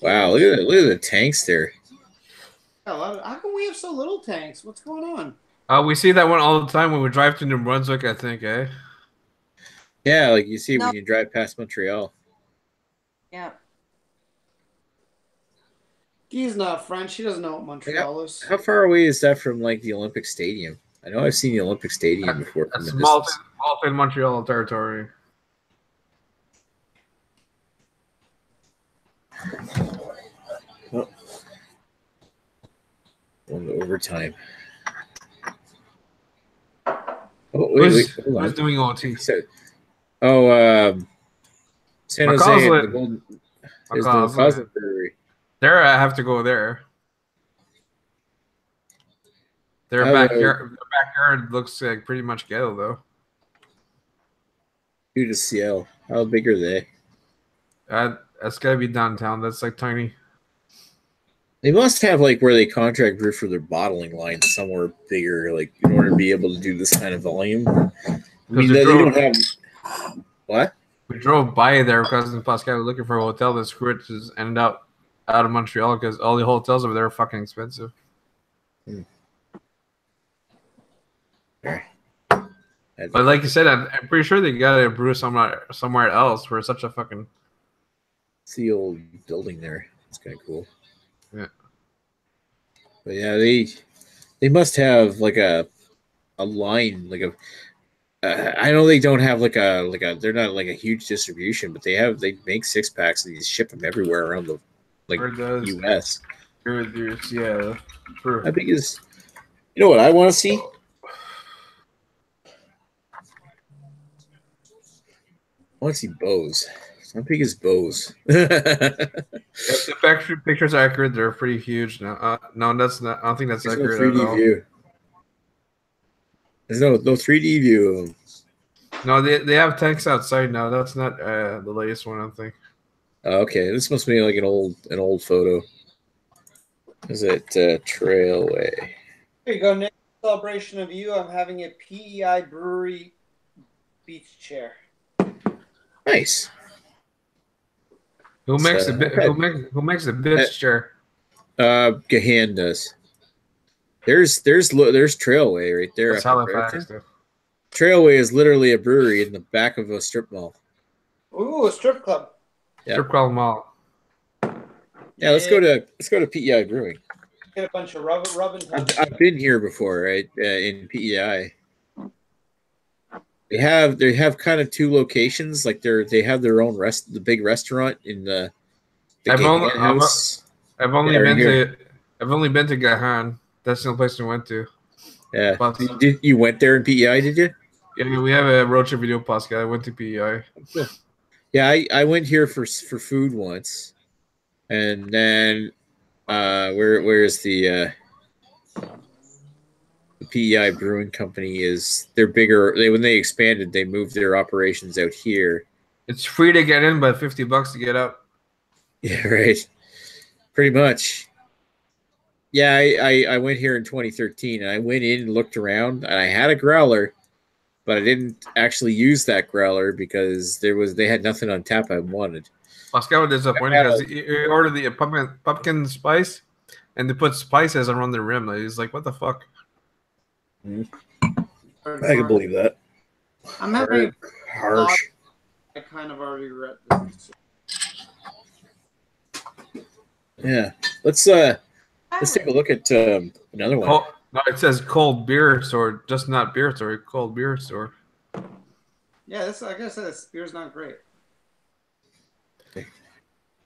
Wow, look at the tanks there. How come we have so little tanks? What's going on? We see that one all the time when we drive to New Brunswick, I think, eh? Yeah, like you see when you drive past Montreal. Yeah. He's not French. He doesn't know what Montreal is. How far away is that from like the Olympic Stadium? I know I've seen the Olympic Stadium before. That's Malton, Montreal territory. Oh. On the overtime. Oh, wait. Who's doing OT? San Jose and the Golden. Is the McCausland Brewery. There, I have to go there. Their backyard looks like pretty much ghetto, though. Due to CL. How big are they? That's gotta be downtown. That's like tiny. They must have like where they contract brew for their bottling line somewhere bigger, like in order to be able to do this kind of volume. I mean, they don't have what? We drove by there because Pascal was looking for a hotel. The screw just ended up out of Montreal because all the hotels over there are fucking expensive. But like you said, I'm pretty sure they got to brew somewhere else for such a fucking. It's the old building there. It's kind of cool. Yeah. But yeah, they must have like a line, like a. I know they don't have like a they're not like a huge distribution, but they make 6-packs and they ship them everywhere around the U.S. Yeah. True. How big is? You know what I want to see? I want to see Bose. How big is Bose? If the factory pictures are accurate, they're pretty huge. No, that's not. I don't think that's accurate no 3D at all. view. There's no 3D view of them. No, they have tanks outside now. That's not the latest one, I don't think. Okay, this must be like an old photo. Is it Trailway? Here you go, Nick. Celebration of you. I'm having a PEI Brewery beach chair. Nice. Who makes the bitch chair? Gahan does. There's Trailway right there. That's Halifax. Trailway is literally a brewery in the back of a strip mall. Ooh, a strip club. Yeah. Strip club mall. Yeah, let's go to PEI Brewing. Get a bunch of rubbing. I've been here before, right? In PEI. They have kind of two locations. Like they have their own the big restaurant in the house. I've only been to Gahan. That's the only place we went to. Yeah. You went there in PEI, did you? Yeah, we have a road trip video podcast. I went to PEI. Yeah, I went here for food once, and then where is the PEI Brewing Company is? They're bigger. When they expanded, they moved their operations out here. It's free to get in, but $50 to get out. Yeah, right. Pretty much. Yeah, I went here in 2013, and I went in and looked around, and I had a growler, but I didn't actually use that growler because they had nothing on tap I wanted. Pascal was disappointed because he ordered the pumpkin spice, and they put spices around the rim. He's like, "What the fuck?" I can believe that. I'm having harsh. I kind of already read this. Yeah, let's take a look at another one. No, it says cold beer store, just not beer store. Cold beer store. Yeah, like I said, this beer's not great.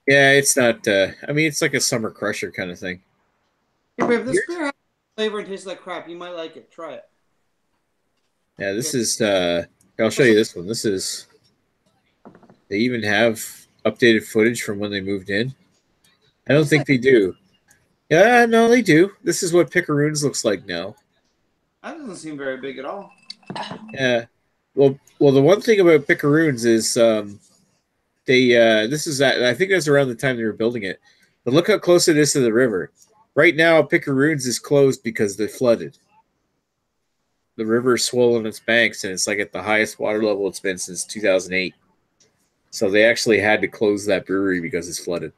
Yeah, it's not. I mean, it's like a summer crusher kind of thing. Hey, but if this beer has flavor and tastes like crap, you might like it. Try it. Yeah, this is. I'll show you this one. This is. They even have updated footage from when they moved in. I don't think they do. Yeah, no, they do. This is what Picaroons looks like now. That doesn't seem very big at all. Yeah. Well, the one thing about Picaroons is this is I think that's around the time they were building it. But look how close it is to the river. Right now, Picaroons is closed because they flooded. The river is swollen its banks, and it's like at the highest water level it's been since 2008. So they actually had to close that brewery because it's flooded.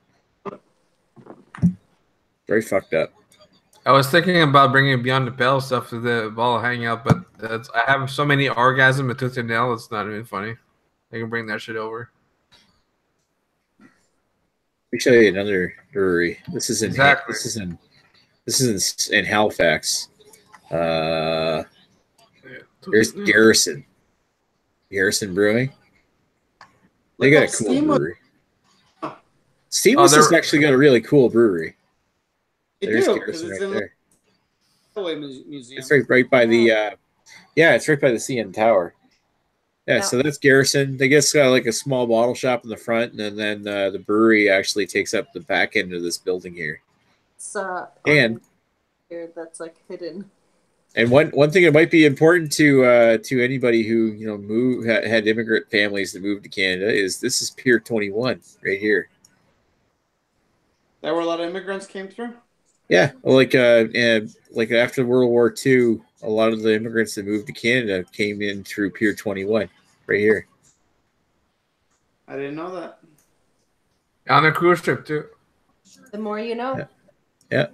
Very fucked up. I was thinking about bringing Beyond the Pale stuff to the ball hangout, but I have so many orgasm at Tooth and Nail. It's not even funny. I can bring that shit over. Let me show you another brewery. This is in Exactly. this is in Halifax. There's Garrison. Garrison Brewing. They got a cool brewery. Steamless has actually got a really cool brewery. There's Garrison right there. Museum. It's right by the it's right by the CN Tower. Yeah, so that's Garrison. They just got like a small bottle shop in the front, and then the brewery actually takes up the back end of this building here. And here that's like hidden. And one thing that might be important to anybody who had immigrant families that moved to Canada is this is Pier 21 right here. There were a lot of immigrants came through. Yeah, like after World War II, a lot of the immigrants that moved to Canada came in through Pier 21 right here. I didn't know that. On a cruise ship too. The more you know. Yeah.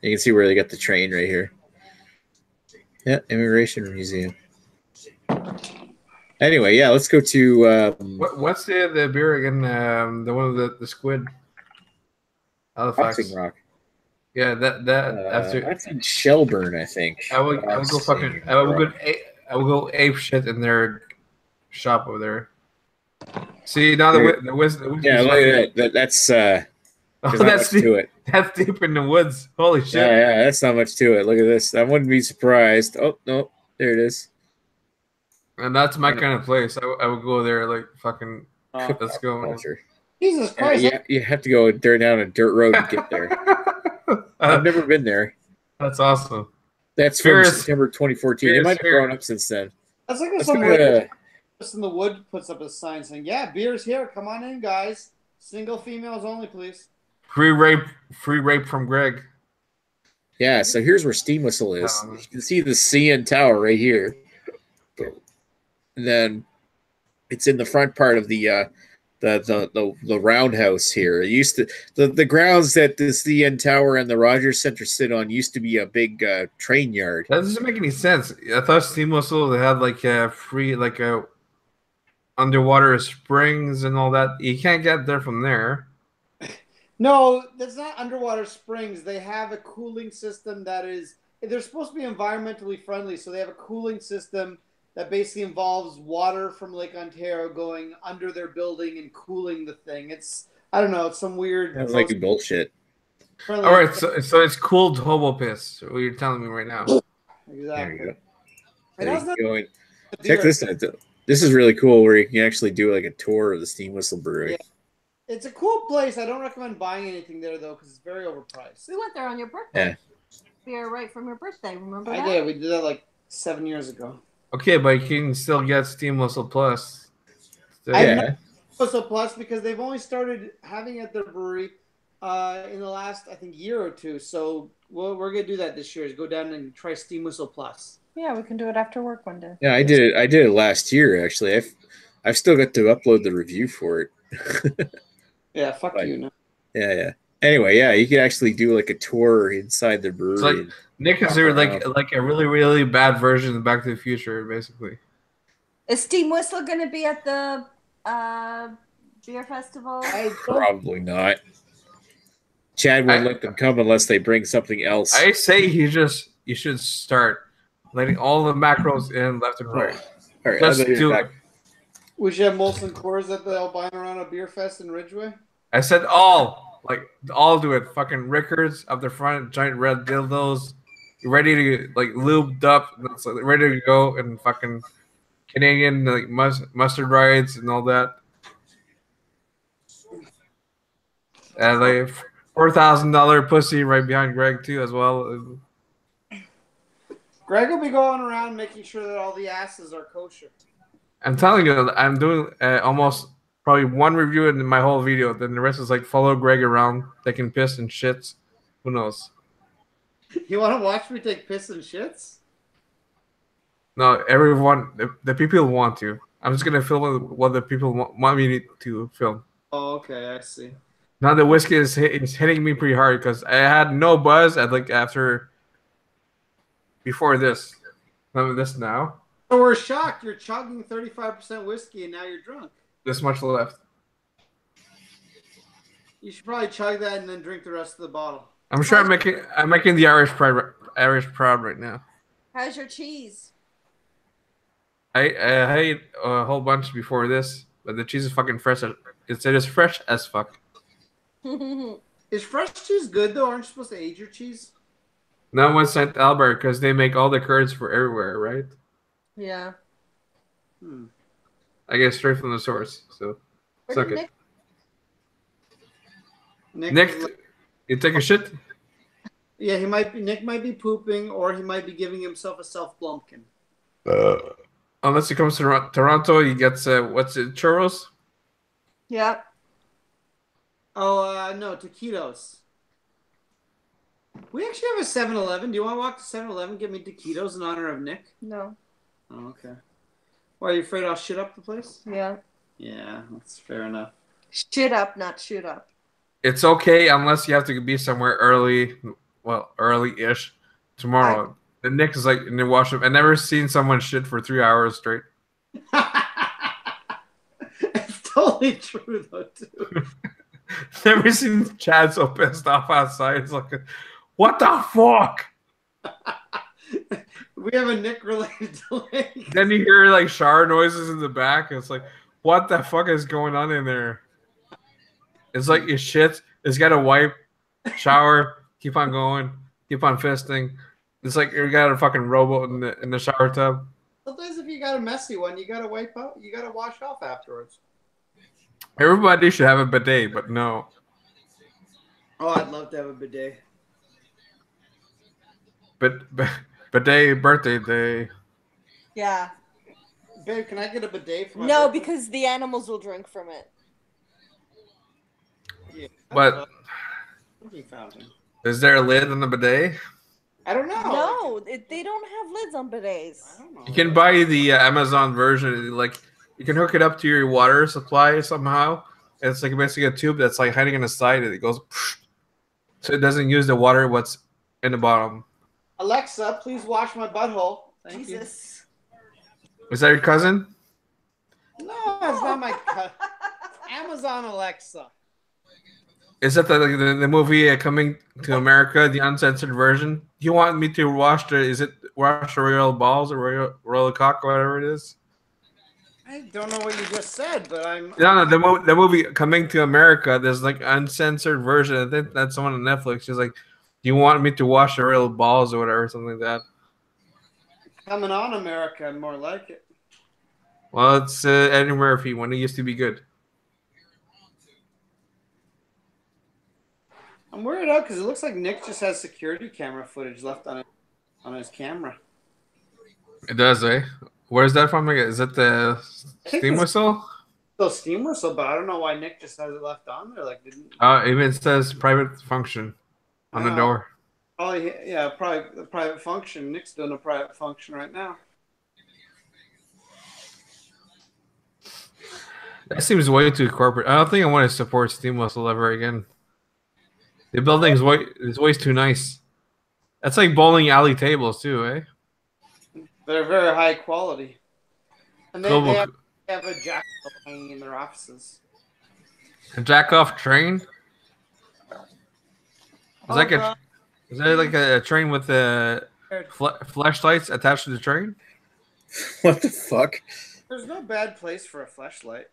You can see where they got the train right here. Yeah, Immigration Museum. Anyway, yeah, let's go to what's the beer again? The one with the squid. Halifax. Boxing Rock. Yeah, that's in Shelburne, I think. I will go ape shit in their shop over there. See now the yeah, look at that. That's deep. To it. That's deep in the woods. Holy shit! Yeah, that's not much to it. Look at this. I wouldn't be surprised. Oh no, there it is. And that's my kind of place. I would go there like fucking. Let's go. Culture. Jesus Christ! You have to go down a dirt road to get there. I've never been there. That's awesome. That's from September 2014. It might have grown up since then. That's like somebody in the wood puts up a sign saying, "Yeah, beer's here. Come on in, guys. Single females only, please." Free rape from Greg. Yeah. So here's where Steam Whistle is. You can see the CN Tower right here, and then it's in the front part of the roundhouse here. It used to the grounds that the CN Tower and the Rogers Center sit on used to be a big train yard. That doesn't make any sense. I thought Steam Whistle they had like a free underwater springs and all that. You can't get there from there. No, that's not underwater springs. They have a cooling system they're supposed to be environmentally friendly, so they have a cooling system that basically involves water from Lake Ontario going under their building and cooling the thing. It's some weird. That's like bullshit. All right, so it's cooled hobo piss. What you're telling me right now? Exactly. Check this out. This is really cool, where you can actually do like a tour of the Steam Whistle Brewery. Yeah. It's a cool place. I don't recommend buying anything there though, because it's very overpriced. We went there on your birthday. Yeah. Beer right from your birthday. Remember that? I did. We did that like 7 years ago. Okay, but you can still get Steam Whistle Plus. Steam Whistle Plus because they've only started having it at their brewery in the last, I think, year or two. So we're gonna do that this year. Is go down and try Steam Whistle Plus. Yeah, we can do it after work one day. Yeah, I did it last year actually. I've still got to upload the review for it. Yeah, fuck you. No. Yeah. Anyway, yeah, you could actually do like a tour inside the brewery. It's like Nick is there like a really, really bad version of Back to the Future, basically. Is Steam Whistle going to be at the beer festival? Probably not. Chad won't let them come unless they bring something else. I say you should start letting all the macros in left and right. All right, just do it. We should have Molson Coors at the Albino Beer Fest in Ridgeway. I said all do it. Fucking Rickards up the front, giant red dildos, ready to like lubed up, ready to go, and fucking Canadian like mustard rides and all that. And like $4,000 pussy right behind Greg too as well. Greg will be going around making sure that all the asses are kosher. I'm telling you, I'm doing almost probably one review in my whole video. Then the rest is like follow Greg around, taking piss and shits. Who knows? You want to watch me take piss and shits? No, everyone, the people want to. I'm just gonna film what the people want me to film. Oh, okay, I see. Now the whiskey is hitting me pretty hard because I had no buzz at like before this. None of this now. So we're shocked. You're chugging 35% whiskey and now you're drunk. This much left. You should probably chug that and then drink the rest of the bottle. I'm sure I'm making the Irish proud right now. How's your cheese? I ate a whole bunch before this, but the cheese is fucking fresh. It is fresh as fuck. Is fresh cheese good though? Aren't you supposed to age your cheese? Not one St. Albert because they make all the curds for everywhere, right? Yeah. I get straight from the source, so suck it. Nick, you take a shit? Yeah, Nick might be pooping, or he might be giving himself a self-blumpkin. Unless he comes to Toronto, he gets what's it, churros? Yeah. Oh no, taquitos. We actually have a 7-Eleven. Do you want to walk to 7-Eleven, get me taquitos in honor of Nick? No. Oh, okay. Why, are you afraid I'll shit up the place? Yeah. Yeah, that's fair enough. Shit up, not shoot up. It's okay unless you have to be somewhere early. Well, early-ish tomorrow. The Nick is like in the washroom. I've never seen someone shit for 3 hours straight. It's totally true though, too. Never seen Chad so pissed off outside. It's like, what the fuck? We have a Nick related delay. Then you hear like shower noises in the back. It's like, what the fuck is going on in there? It's like your shit. It's got to wipe, shower, keep on going, keep on fisting. It's like you got a fucking robot in the shower tub. Sometimes if you got a messy one, you gotta wipe out. You gotta wash off afterwards. Everybody should have a bidet, but no. Oh, I'd love to have a bidet. Bidet birthday day. Yeah. Babe, can I get a bidet for my No, birthday? because the animals will drink from it. Yeah. But Fountain. is there a lid on the bidet? I don't know. No, they don't have lids on bidets. I don't know. You can buy the Amazon version. Like you can hook it up to your water supply somehow. It's like basically a tube that's like hiding on the side, and it goes, so it doesn't use the water what's in the bottom. Alexa, please wash my butthole. Thank Jesus. Is that your cousin? you. No, it's not my Amazon Alexa. Is that the movie Coming to America, the uncensored version? You want me to wash the royal balls or royal cock or whatever it is? I don't know what you just said, but I'm... No, the movie Coming to America, there's like uncensored version. I think that's the one on Netflix. She's like, do you want me to wash the royal balls or whatever, something like that? Coming on America, more like it. Well, it's Eddie Murphy when he used to be good. I'm worried out because it looks like Nick just has security camera footage left on his camera. It does, eh? Where's that from again? Is it the steam whistle? The steam whistle, but I don't know why Nick just has it left on there. Like, didn't? Even says private function on the door. Oh yeah, probably a private function. Nick's doing a private function right now. That seems way too corporate. I don't think I want to support steam whistle ever again. The building is way too nice. That's like bowling alley tables too, eh? They're very high quality, and they have a jack hanging in their offices. A jack off train? Is that like a train with flashlights attached to the train? What the fuck? There's no bad place for a flashlight.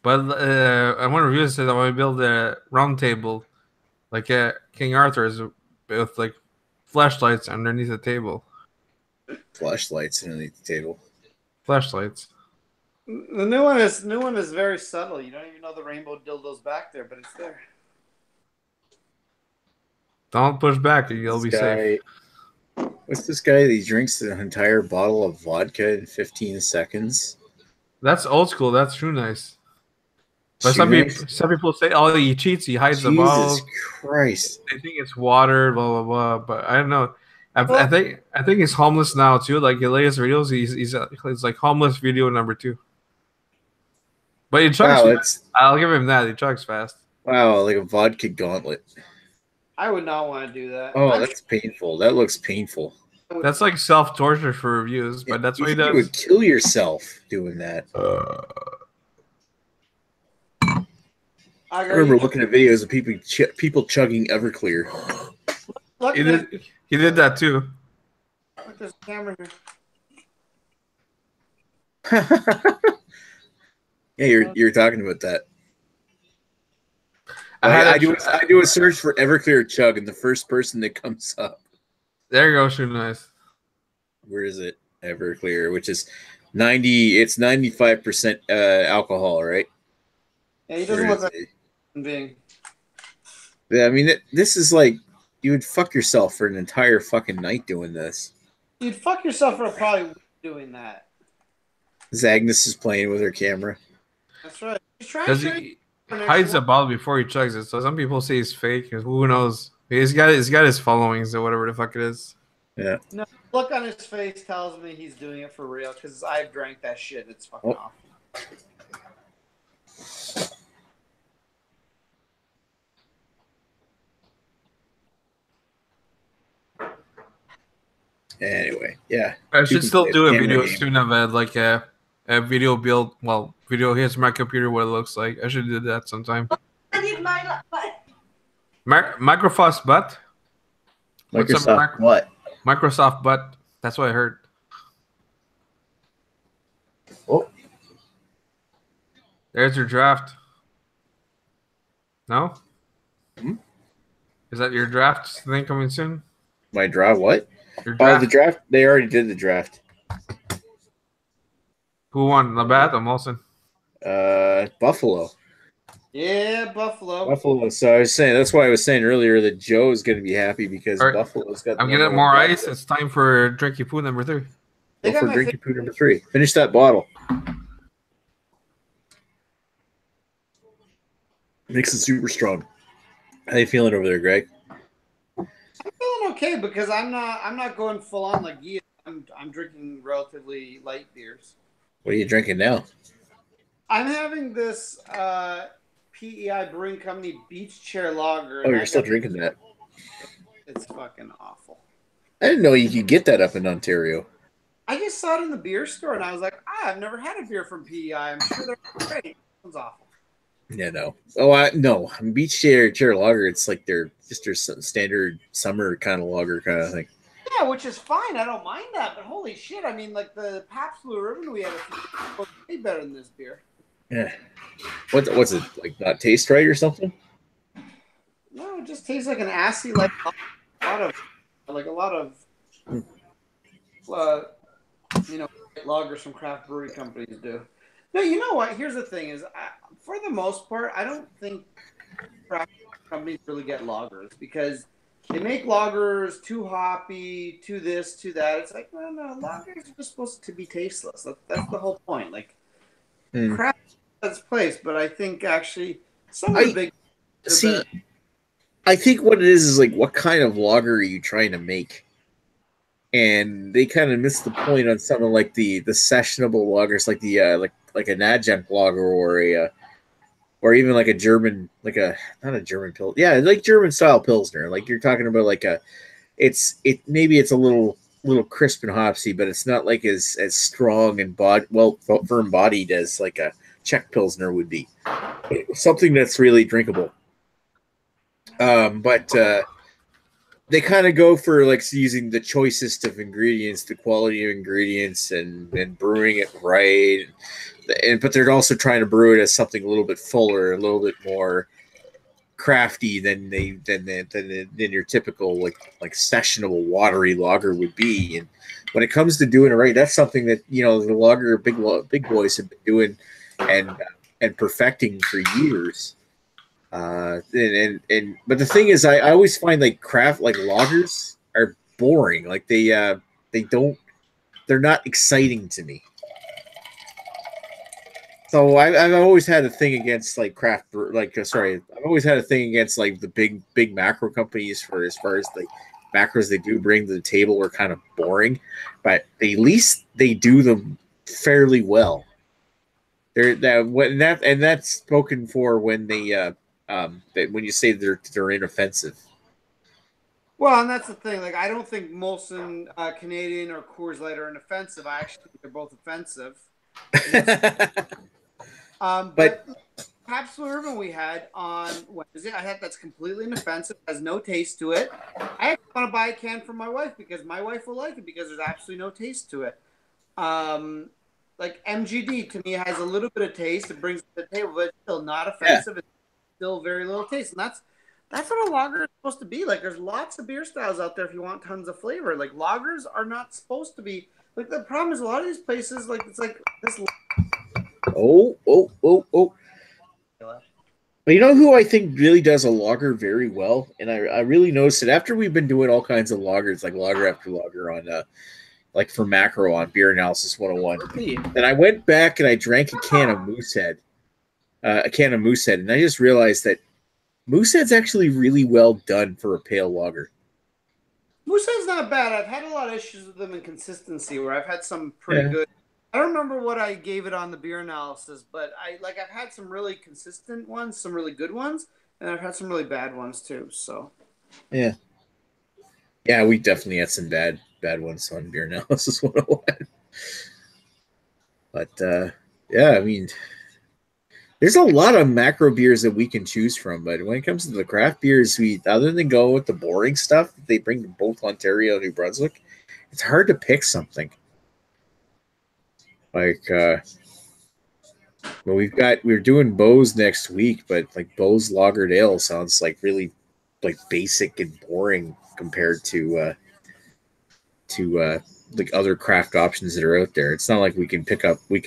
But I want to review this. I want to build a round table, like King Arthur's, with like flashlights underneath the table. Flashlights underneath the table. Flashlights. The new one is very subtle. You don't even know the rainbow dildo's back there, but it's there. Don't push back, or you'll be safe. What's this guy that he drinks an entire bottle of vodka in 15 seconds? That's old school. That's true nice. But some people say, "Oh, he cheats. He hides the bottle." Jesus Christ! They think it's water, blah blah blah. But I don't know. I think he's homeless now too. Like the latest videos, he's like homeless video number 2. But he chugs. I'll give him that. He chugs fast. Wow, like a vodka gauntlet. I would not want to do that. Oh, that's painful. That looks painful. That's like self-torture for reviews, but that's what he does. You would kill yourself doing that. I remember looking at videos of people chugging Everclear. He did that too. Look, there's a camera here. Yeah, you're talking about that. I do a search for Everclear chug, and the first person that comes up. There you go, shoot nice. Where is it? Everclear, which is 90. It's 95% alcohol, right? Yeah, he doesn't look like a being. Yeah, I mean, this is like you would fuck yourself for an entire fucking night doing this. You'd fuck yourself for probably doing that. Agnes is playing with her camera. That's right. He's trying he hides the bottle before he chugs it, so some people say he's fake. Who knows? He's got his followings or whatever the fuck it is. Yeah. No, look on his face tells me he's doing it for real because I've drank that shit. It's fucking awful. Anyway, yeah. I should still do a video soon of a video build. Well, video here's my computer, what it looks like. I should do that sometime. I need my Microsoft's butt. Microsoft what? Microsoft butt. That's what I heard. Oh. There's your draft. No? Hmm? Is that your draft thing coming soon? My draft? What? Your draft? The draft. They already did the draft. Who won? Labatt or Molson? Buffalo. Yeah, Buffalo. Buffalo. So I was saying that's why I was saying earlier that Joe is going to be happy because Buffalo's got. I'm getting more ice. It's time for Drinky Poo number 3. Go for Drinky Poo number 3. Finish that bottle. Makes it super strong. How you feeling over there, Greg? I'm feeling okay because I'm not going full on like you. I'm drinking relatively light beers. What are you drinking now? I'm having this PEI Brewing Company Beach Chair Lager. Oh, you're still drinking that? It's fucking awful. I didn't know you could get that up in Ontario. I just saw it in the beer store and I was like, I've never had a beer from PEI. I'm sure they're great. It sounds awful. Yeah, no. Oh, no. Beach chair lager. It's like their standard summer kind of lager kind of thing. Yeah, which is fine. I don't mind that. But holy shit, I mean, like the Pabst Blue Ribbon we had was way better than this beer. Yeah. What's it like? Not taste right or something? No, it just tastes like an assy, like a lot of lagers from craft brewery companies do. No, you know what? Here's the thing: for the most part, I don't think craft companies really get lagers because they make lagers too hoppy, too this, too that. It's like, no, lagers are just supposed to be tasteless. That's the whole point. Like, craft has its place, but I think actually some of the big see. I think what it is like, what kind of lager are you trying to make? And they kind of miss the point on something like the sessionable lagers, like the like an adjunct lager or even like a German, not a German pill, yeah, like German style pilsner. Like you're talking about like maybe it's a little crisp and hopsy, but it's not like as strong and firm bodied as like a Czech pilsner would be. Something that's really drinkable. But they kind of go for like using the choicest of ingredients, the quality of ingredients, and brewing it right. But they're also trying to brew it as something a little bit fuller, a little bit more crafty than your typical like sessionable watery lager would be. And when it comes to doing it right, that's something that the lager big boys have been doing and perfecting for years. But the thing is, I always find like craft like lagers are boring. Like they're not exciting to me. So I've always had a thing against like I've always had a thing against like the big macro companies for as far as the macros they do bring to the table are kind of boring, but at least they do them fairly well. That's spoken for when they That when you say they're inoffensive. Well, and that's the thing. Like, I don't think Molson Canadian or Coors Light are inoffensive. I actually think they're both offensive. But Pabst Urban we had on Wednesday, I had that's completely inoffensive, has no taste to it. I actually want to buy a can for my wife because my wife will like it because there's absolutely no taste to it. Like MGD to me has a little bit of taste. It brings it to the table, but it's still not offensive. Yeah. It's still very little taste, and that's what a lager is supposed to be. Like, there's lots of beer styles out there if you want tons of flavor. Like, lagers are not supposed to be. Like, the problem is a lot of these places, like, it's like this. Oh. But you know who I think really does a lager very well? And I really noticed it after we've been doing all kinds of lagers, like lager after lager on, like for Macro on Beer Analysis 101. And I went back and I drank a can of Moosehead. And I just realized that Moosehead's actually really well done for a pale lager. Moosehead's not bad. I've had a lot of issues with them in consistency where I've had some pretty good. I don't remember what I gave it on the beer analysis, but I've had some really consistent ones, some really good ones, and I've had some really bad ones too. So yeah, we definitely had some bad ones on Beer Analysis 101. But yeah, I mean, there's a lot of macro beers that we can choose from, but when it comes to the craft beers, other than go with the boring stuff that they bring to both Ontario and New Brunswick, it's hard to pick something. Like, well, we're doing Bose next week, but like Bose Lagered Ale sounds like really like basic and boring compared to like other craft options that are out there. It's not like we can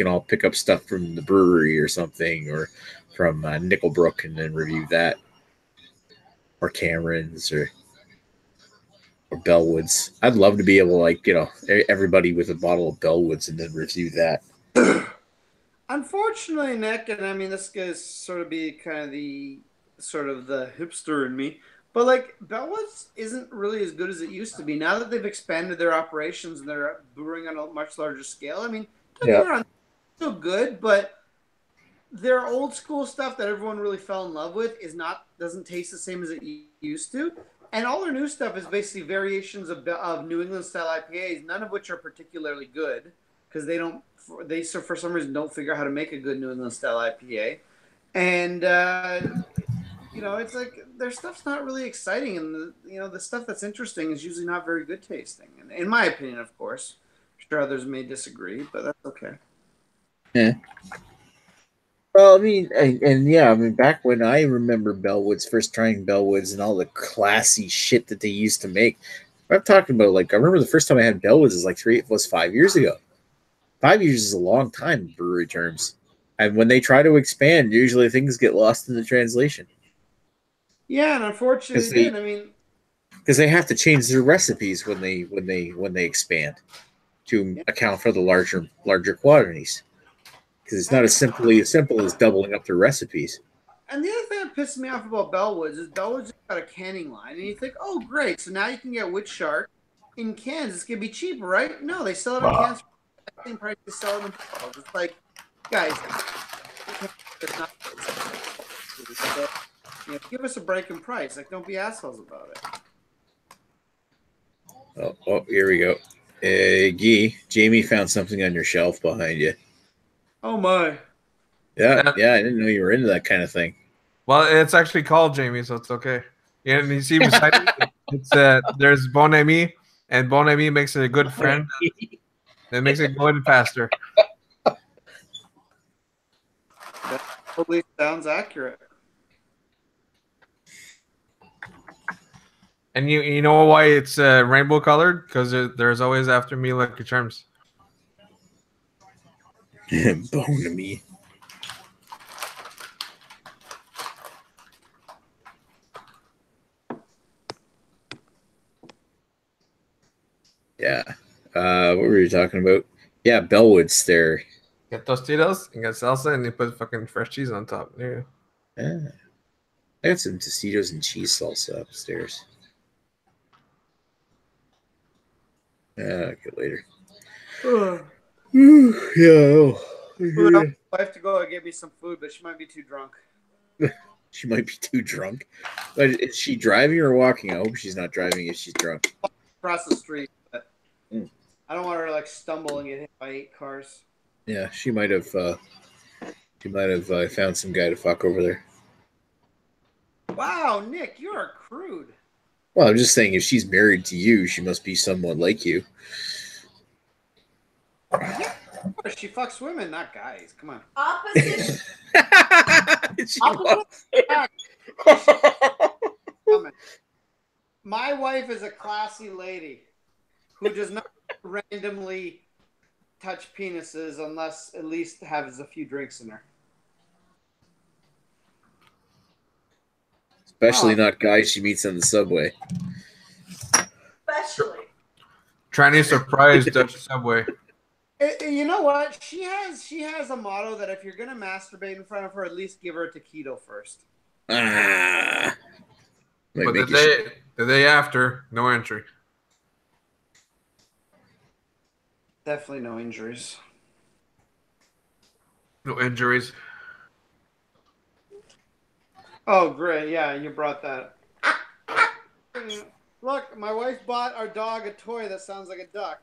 all pick up stuff from the brewery or something, or from Nickelbrook and then review that, or Cameron's or Bellwoods. I'd love to be able to, like, you know, everybody with a bottle of Bellwoods and then review that. Unfortunately, Nick, and I mean, this guy's sort of be kind of the hipster in me, but like Bellwoods isn't really as good as it used to be. Now that they've expanded their operations and they're brewing on a much larger scale, I mean, they're still good, but their old school stuff that everyone really fell in love with doesn't taste the same as it used to. And all their new stuff is basically variations of New England style IPAs, none of which are particularly good because they for some reason don't figure out how to make a good New England style IPA. And you know, it's like their stuff's not really exciting, and the stuff that's interesting is usually not very good tasting. And in my opinion, of course, I'm sure others may disagree, but that's okay. Yeah. Well, I mean, back when I remember Bellwoods, first trying Bellwoods and all the classy shit that they used to make. I'm talking about, like, I remember the first time I had Bellwoods was 5 years ago. 5 years is a long time in brewery terms. And when they try to expand, usually things get lost in the translation. Yeah, and unfortunately, because they have to change their recipes when they expand to account for the larger quantities. Because it's not as simple as doubling up their recipes. And the other thing that pisses me off about Bellwoods is Bellwoods got a canning line, and you think, oh, great, so now you can get Witch Shark in cans. It's gonna be cheaper, right? No, they sell it in cans for the same price they sell it in bottles. It's like, guys, it's not. So, give us a break in price. Like, don't be assholes about it. Oh, here we go. Jamie found something on your shelf behind you. Oh my! Yeah, I didn't know you were into that kind of thing. Well, it's actually called Jamie, so it's okay. Yeah, and you see beside me, it's there's Bon Ami, and Bon Ami makes it a good friend. It makes it go in faster. That probably sounds accurate. And you know why it's rainbow colored? Because there's always after me Lucky Charms. Bone to me. Yeah. What were you talking about? Yeah, Bellwoods there. Get Tostitos and get salsa, and you put fucking fresh cheese on top. There you go. Yeah. I got some Tostitos and cheese salsa upstairs. Yeah, get later. Yeah. I have to go and get me some food, but she might be too drunk. She might be too drunk. But is she driving or walking? I hope she's not driving if she's drunk. Across the street, but I don't want her to like stumble and get hit by 8 cars. Yeah, she might have. She might have found some guy to fuck over there. Wow, Nick, you are crude. Well, I'm just saying, if she's married to you, she must be someone like you. Yeah, she fucks women, not guys. Come on. Opposite. My wife is a classy lady who does not randomly touch penises unless at least has a few drinks in her. Especially not guys she meets on the subway. Especially. Chinese surprise Dutch subway. You know what? She has a motto that if you're gonna masturbate in front of her, at least give her a taquito first. Ah. But the day after, no entry. Definitely no injuries. No injuries. Oh, great. Yeah, you brought that. Look, my wife bought our dog a toy that sounds like a duck.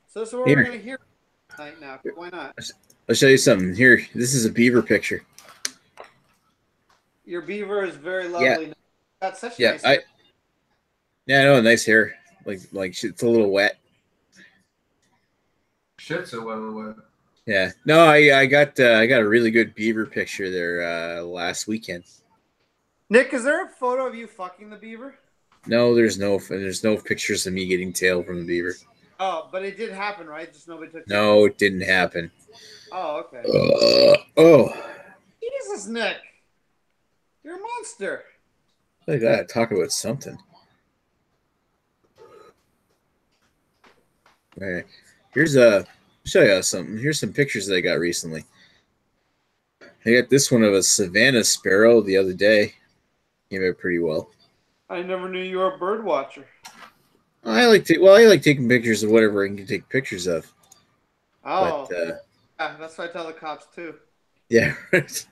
So this is what we're going to hear tonight now. Why not? I'll show you something. Here, this is a beaver picture. Your beaver is very lovely. Yeah. Got such Yeah, nice hair. Yeah, I know, nice hair. Like it's a little wet. Shit's a little wet. Yeah. No, I got a really good beaver picture there last weekend. Nick, is there a photo of you fucking the beaver? No, there's no pictures of me getting tail from the beaver. Oh, but it did happen, right? Just nobody took. No, it didn't happen. Oh, okay. Jesus, Nick, you're a monster. I gotta talk about something. All right, show you something. Here's some pictures that I got recently. I got this one of a Savannah sparrow the other day. Came out pretty well. I never knew you were a bird watcher. I like taking pictures of whatever I can take pictures of. Oh, but, yeah, that's what I tell the cops too. Yeah, right.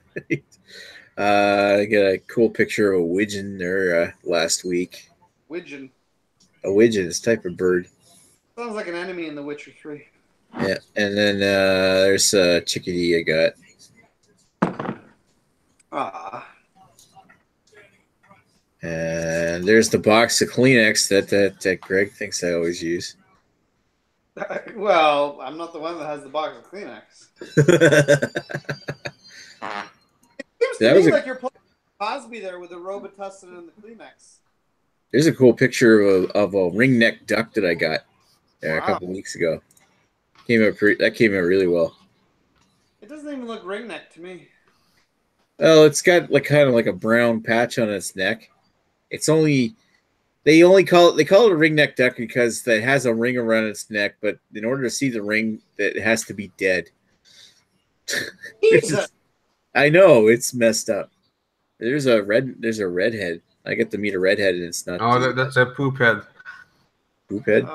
I got a cool picture of a widgeon there last week. Widgeon. A widgeon is a type of bird. Sounds like an enemy in The Witcher 3. Yeah, and then there's a chickadee I got. Ah. And there's the box of Kleenex that Greg thinks I always use. Well, I'm not the one that has the box of Kleenex. It seems to me like you're playing Cosby there with the Robitussin and the Kleenex. There's a cool picture of a ring-necked duck that I got a couple weeks ago. That came out really well. It doesn't even look ring-necked to me. Oh, it's got kind of like a brown patch on its neck. They call it a ring-necked duck because it has a ring around its neck, but in order to see the ring, that it has to be dead. I know, it's messed up. There's a redhead. I get to meet a redhead, and it's not. Oh, that's a poop head. Poop head.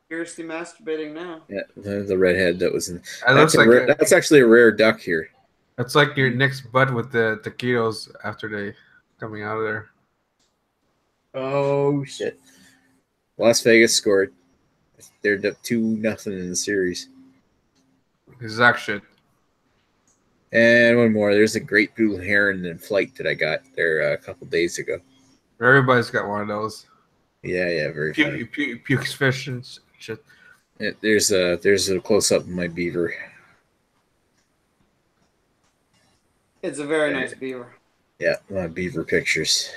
Seriously masturbating now. Yeah, the redhead that was in. That's actually a rare duck here. That's like your Nick's butt with the taquitos after they coming out of there. Oh shit! Las Vegas scored. They're up 2-0 in the series. Exact shit. And one more. There's a great blue heron in flight that I got there a couple days ago. Everybody's got one of those. Yeah, very funny. Pukes fish and shit. Yeah, there's a close up of my beaver. It's a very nice beaver. Yeah, my beaver pictures.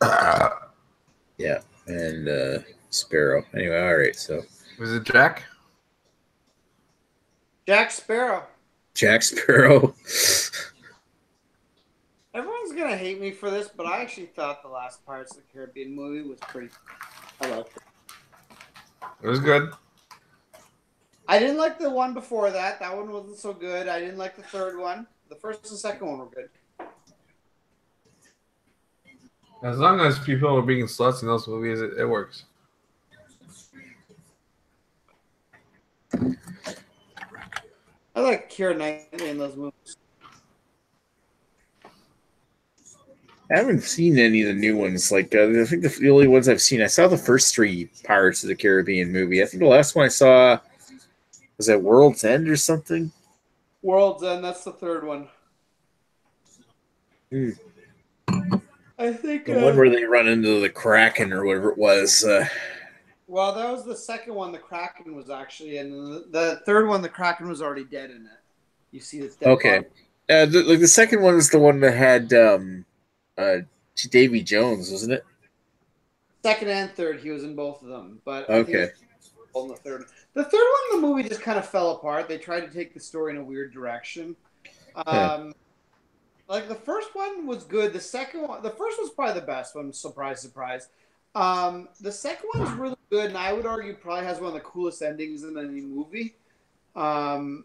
Yeah, and sparrow. Anyway, all right. So was it Jack? Jack Sparrow. Jack Sparrow. Everyone's gonna hate me for this, but I actually thought the last Pirates of the Caribbean movie was pretty. I liked it. It was good. I didn't like the one before that. That one wasn't so good. I didn't like the third one. The first and second one were good. As long as people are being sluts in those movies, it works. I like Keira Knightley in those movies. I haven't seen any of the new ones. Like I think the only ones I've seen, I saw the first 3 Pirates of the Caribbean movie. I think the last one I saw was that World's End or something. World's End. That's the 3rd one. I think the one where they run into the Kraken or whatever it was. Well, that was the 2nd one. The Kraken was actually in the 3rd one. The Kraken was already dead in it. You see this dead okay. The 2nd one was the one that had Davy Jones, wasn't it? 2nd and 3rd, he was in both of them. But okay. On the 3rd. The 3rd one, the movie just kind of fell apart. They tried to take the story in a weird direction. Like the first one was good. The first was probably the best one. Surprise, surprise. The second one's really good, and I would argue probably has one of the coolest endings in any movie. And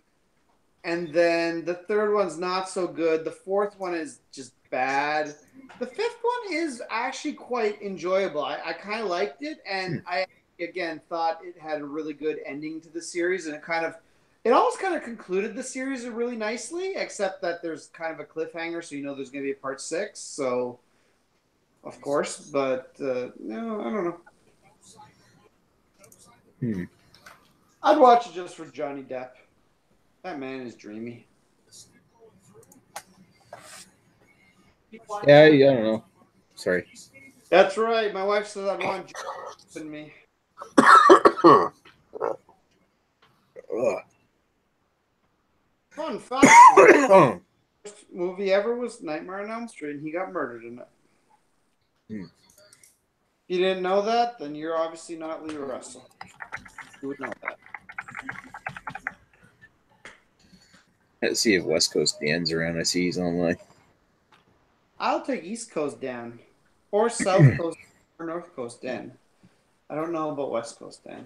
then the 3rd one's not so good. The 4th one is just bad. The 5th one is actually quite enjoyable. I kind of liked it, and I again thought it had a really good ending to the series, and it almost kind of concluded the series really nicely, except that there's kind of a cliffhanger, so you know there's going to be a part 6. So, of course, but no, I don't know. I'd watch it just for Johnny Depp. That man is dreamy. Yeah, I don't know. Sorry. That's right. My wife said I'd want Johnny in me. Fun fact. First movie ever was Nightmare on Elm Street, and he got murdered in it. If you didn't know that, then you're obviously not Lee Russell. You would know that. Let's see if West Coast Dan's around. I see he's online. I'll take East Coast Dan. Or South Coast or North Coast Dan. I don't know about West Coast Dan.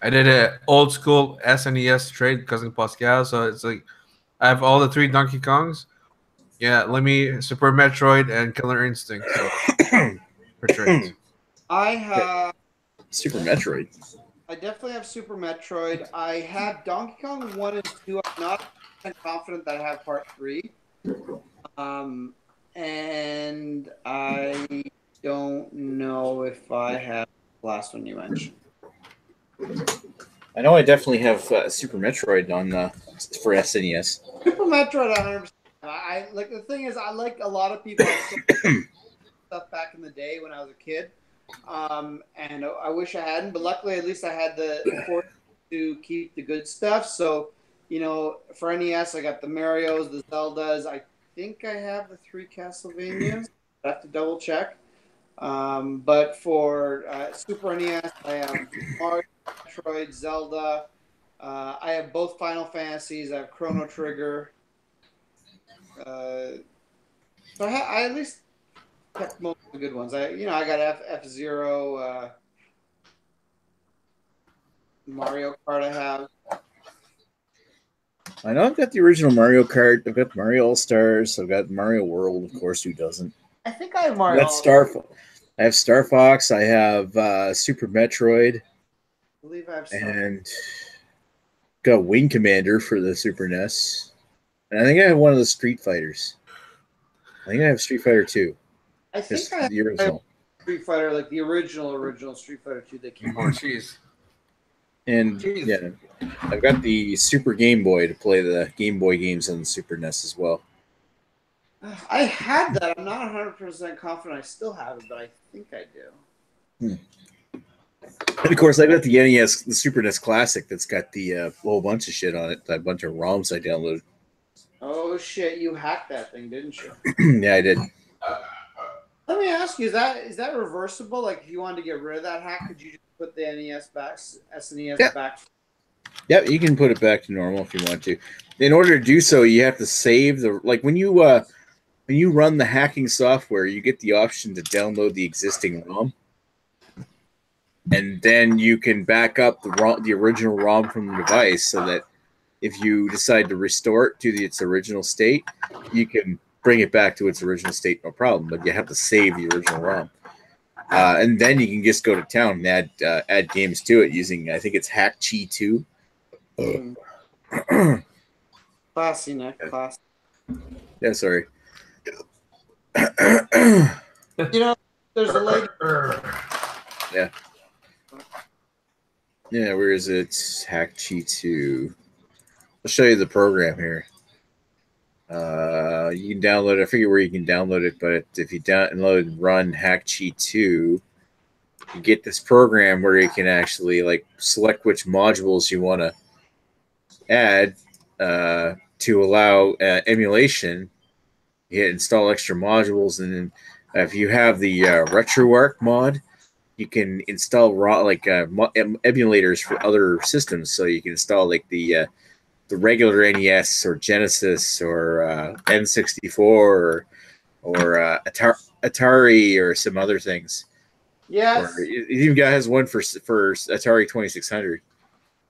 I did an old school SNES trade, Cousin Pascal. So it's like I have all the 3 Donkey Kongs. Yeah, let me Super Metroid and Killer Instinct. So, for trades. I have Super Metroid. I definitely have Super Metroid. I have Donkey Kong 1 and 2. I'm not confident that I have Part 3. And I don't know if I have the last one you mentioned. I know I definitely have Super Metroid on for SNES. Super Metroid, 100%. I like the thing is, I like a lot of people stuff back in the day when I was a kid, and I wish I hadn't. But luckily, at least I had the fortune to keep the good stuff. So, you know, for NES, I got the Marios, the Zeldas. I think I have the 3 Castlevanias. I have to double check. But for Super NES, I have Mario, Metroid, Zelda. I have both Final Fantasies. I have Chrono Trigger. So I at least kept most of the good ones. I got F-Zero, Mario Kart. I have. I know I've got the original Mario Kart. I've got Mario All Stars. I've got Mario World, of course. Who doesn't? I think I have Mario. I have Star Fox. I have Super Metroid. I believe I have some. And got Wing Commander for the Super NES. And I think I have one of the Street Fighters. I think I have Street Fighter 2. I think I have the original. Street Fighter, like the original Street Fighter 2 that came out. Oh, jeez. And yeah, I've got the Super Game Boy to play the Game Boy games on the Super NES as well. I had that. I'm not 100% confident I still have it, but I think I do. And of course, I got the NES, the Super NES Classic that's got the whole bunch of shit on it. A bunch of ROMs I downloaded. Oh, shit. You hacked that thing, didn't you? Yeah, I did. Let me ask you, is that reversible? Like, if you wanted to get rid of that hack, could you just put the NES back, SNES back? Yeah, you can put it back to normal if you want to. In order to do so, you have to save the when you run the hacking software, you get the option to download the existing ROM, and then you can back up the original ROM from the device, so that if you decide to restore it to its original state, you can bring it back to its original state, no problem. But you have to save the original ROM, and then you can just go to town and add games to it using, I think it's Hack-Chi 2. Classy, Nick. Classy. Yeah, sorry. You know, there's a lady. Yeah. Yeah, where is it? Hackchi 2. I'll show you the program here. You can download it. I forget where you can download it, but if you download and run Hackchi 2, you get this program where you can actually like select which modules you want to add to allow emulation. You install extra modules, and then if you have the RetroArch mod, you can install emulators for other systems. So you can install like the regular NES or Genesis or N64 or Atari or some other things. Yes. Or it even has one for Atari 2600.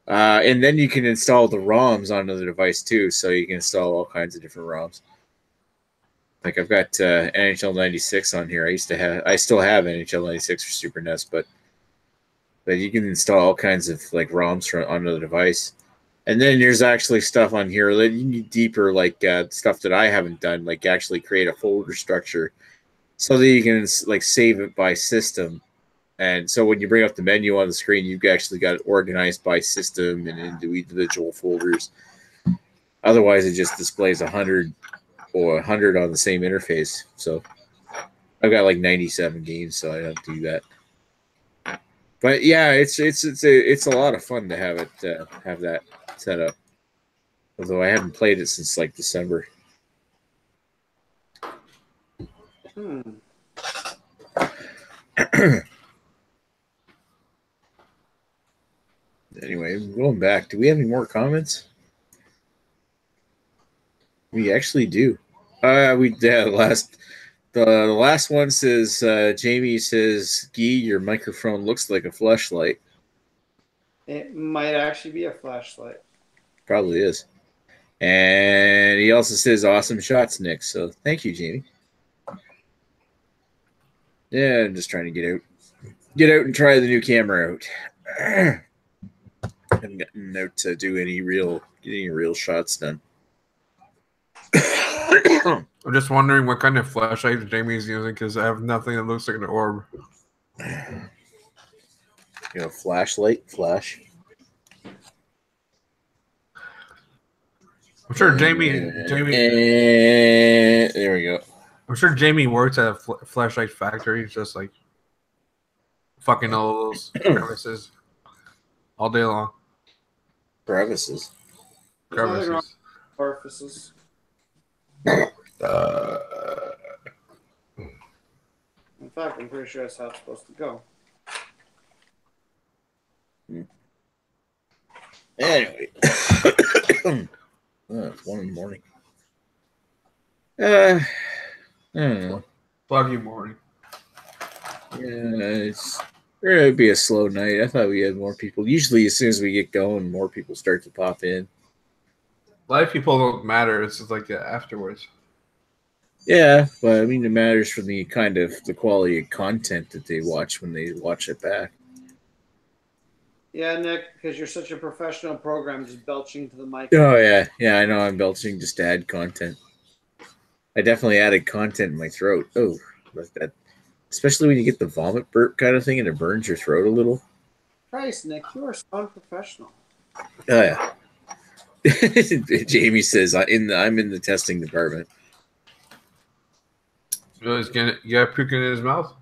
And then you can install the ROMs onto the device too, so you can install all kinds of different ROMs. Like I've got NHL 96 on here. I still have NHL 96 for Super NES, but you can install all kinds of like ROMs onto the device. And then there's actually stuff on here that you need deeper, like stuff that I haven't done, like actually create a folder structure so that you can like save it by system. And so when you bring up the menu on the screen, you've actually got it organized by system and into individual folders. Otherwise, it just displays 100 or 100 on the same interface. So I've got like 97 games, so I don't do that. But yeah, it's a lot of fun to have it have that set up. Although I haven't played it since like December. Anyway, going back, do we have any more comments? We actually do. The last one says Jamie says, "Guy, your microphone looks like a flashlight." It might actually be a flashlight. Probably is. And he also says, "Awesome shots, Nick." So thank you, Jamie. Yeah, I'm just trying to get out and try the new camera out. I haven't gotten out to do any real shots done. I'm just wondering what kind of flashlight Jamie's using because I have nothing that looks like an orb. You know, flashlight, flash. I'm sure Jamie. There we go. I'm sure Jamie works at a flashlight factory, just like fucking all those crevices all day long. Crevices. Orifices. In fact, I'm pretty sure that's how it's supposed to go. Anyway. It's 1 in the morning. I don't know. Foggy morning. Yeah, it's going to be a slow night. I thought we had more people. Usually, as soon as we get going, more people start to pop in. A lot of people don't matter. It's just like afterwards. Yeah, but I mean, it matters for the quality of content that they watch when they watch it back. Yeah, Nick, because you're such a professional program, just belching to the mic. Oh, yeah, I know I'm belching just to add content. I definitely added content in my throat. Oh, that, especially when you get the vomit burp kind of thing and it burns your throat a little. Christ, Nick, you are so unprofessional. Oh, yeah. Jamie says, I'm in the testing department. You got puking in his mouth?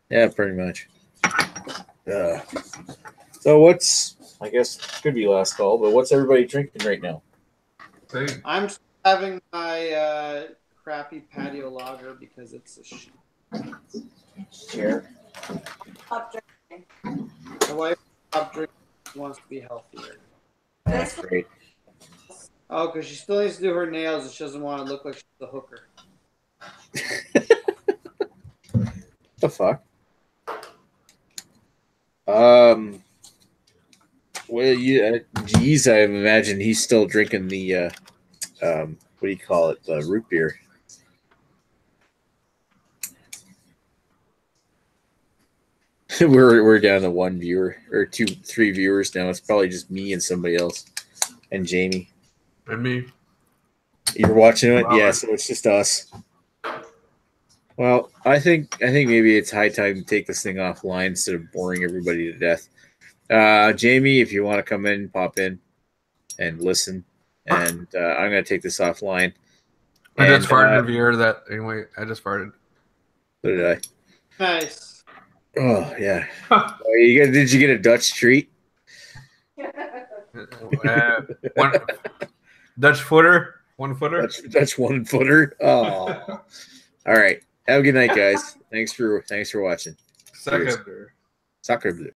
Yeah, pretty much. So I guess could be last call, but what's everybody drinking right now? Hey. I'm having my crappy patio lager because it's a shit. Here. Stop drinking. My wife stopped drinking, wants to be healthier. That's great. Oh, because she still needs to do her nails and she doesn't want to look like she's a hooker. The fuck? Well, geez, I imagine he's still drinking the what do you call it? The root beer. We're down to 1 viewer or 3 viewers now. It's probably just me and somebody else, and Jamie. And me. You're watching it, yeah. So it's just us. Well, I think maybe it's high time to take this thing offline instead of boring everybody to death. Jamie, if you want to come in, pop in and listen. And I'm going to take this offline. I just farted in viewer that anyway. I just farted. So did I. Nice. Oh yeah. Did you get a Dutch treat? One Dutch footer, 1 footer. Dutch 1 footer. Oh. All right. Have a good night, guys. Thanks for watching. Soccer blue. Soccer blue.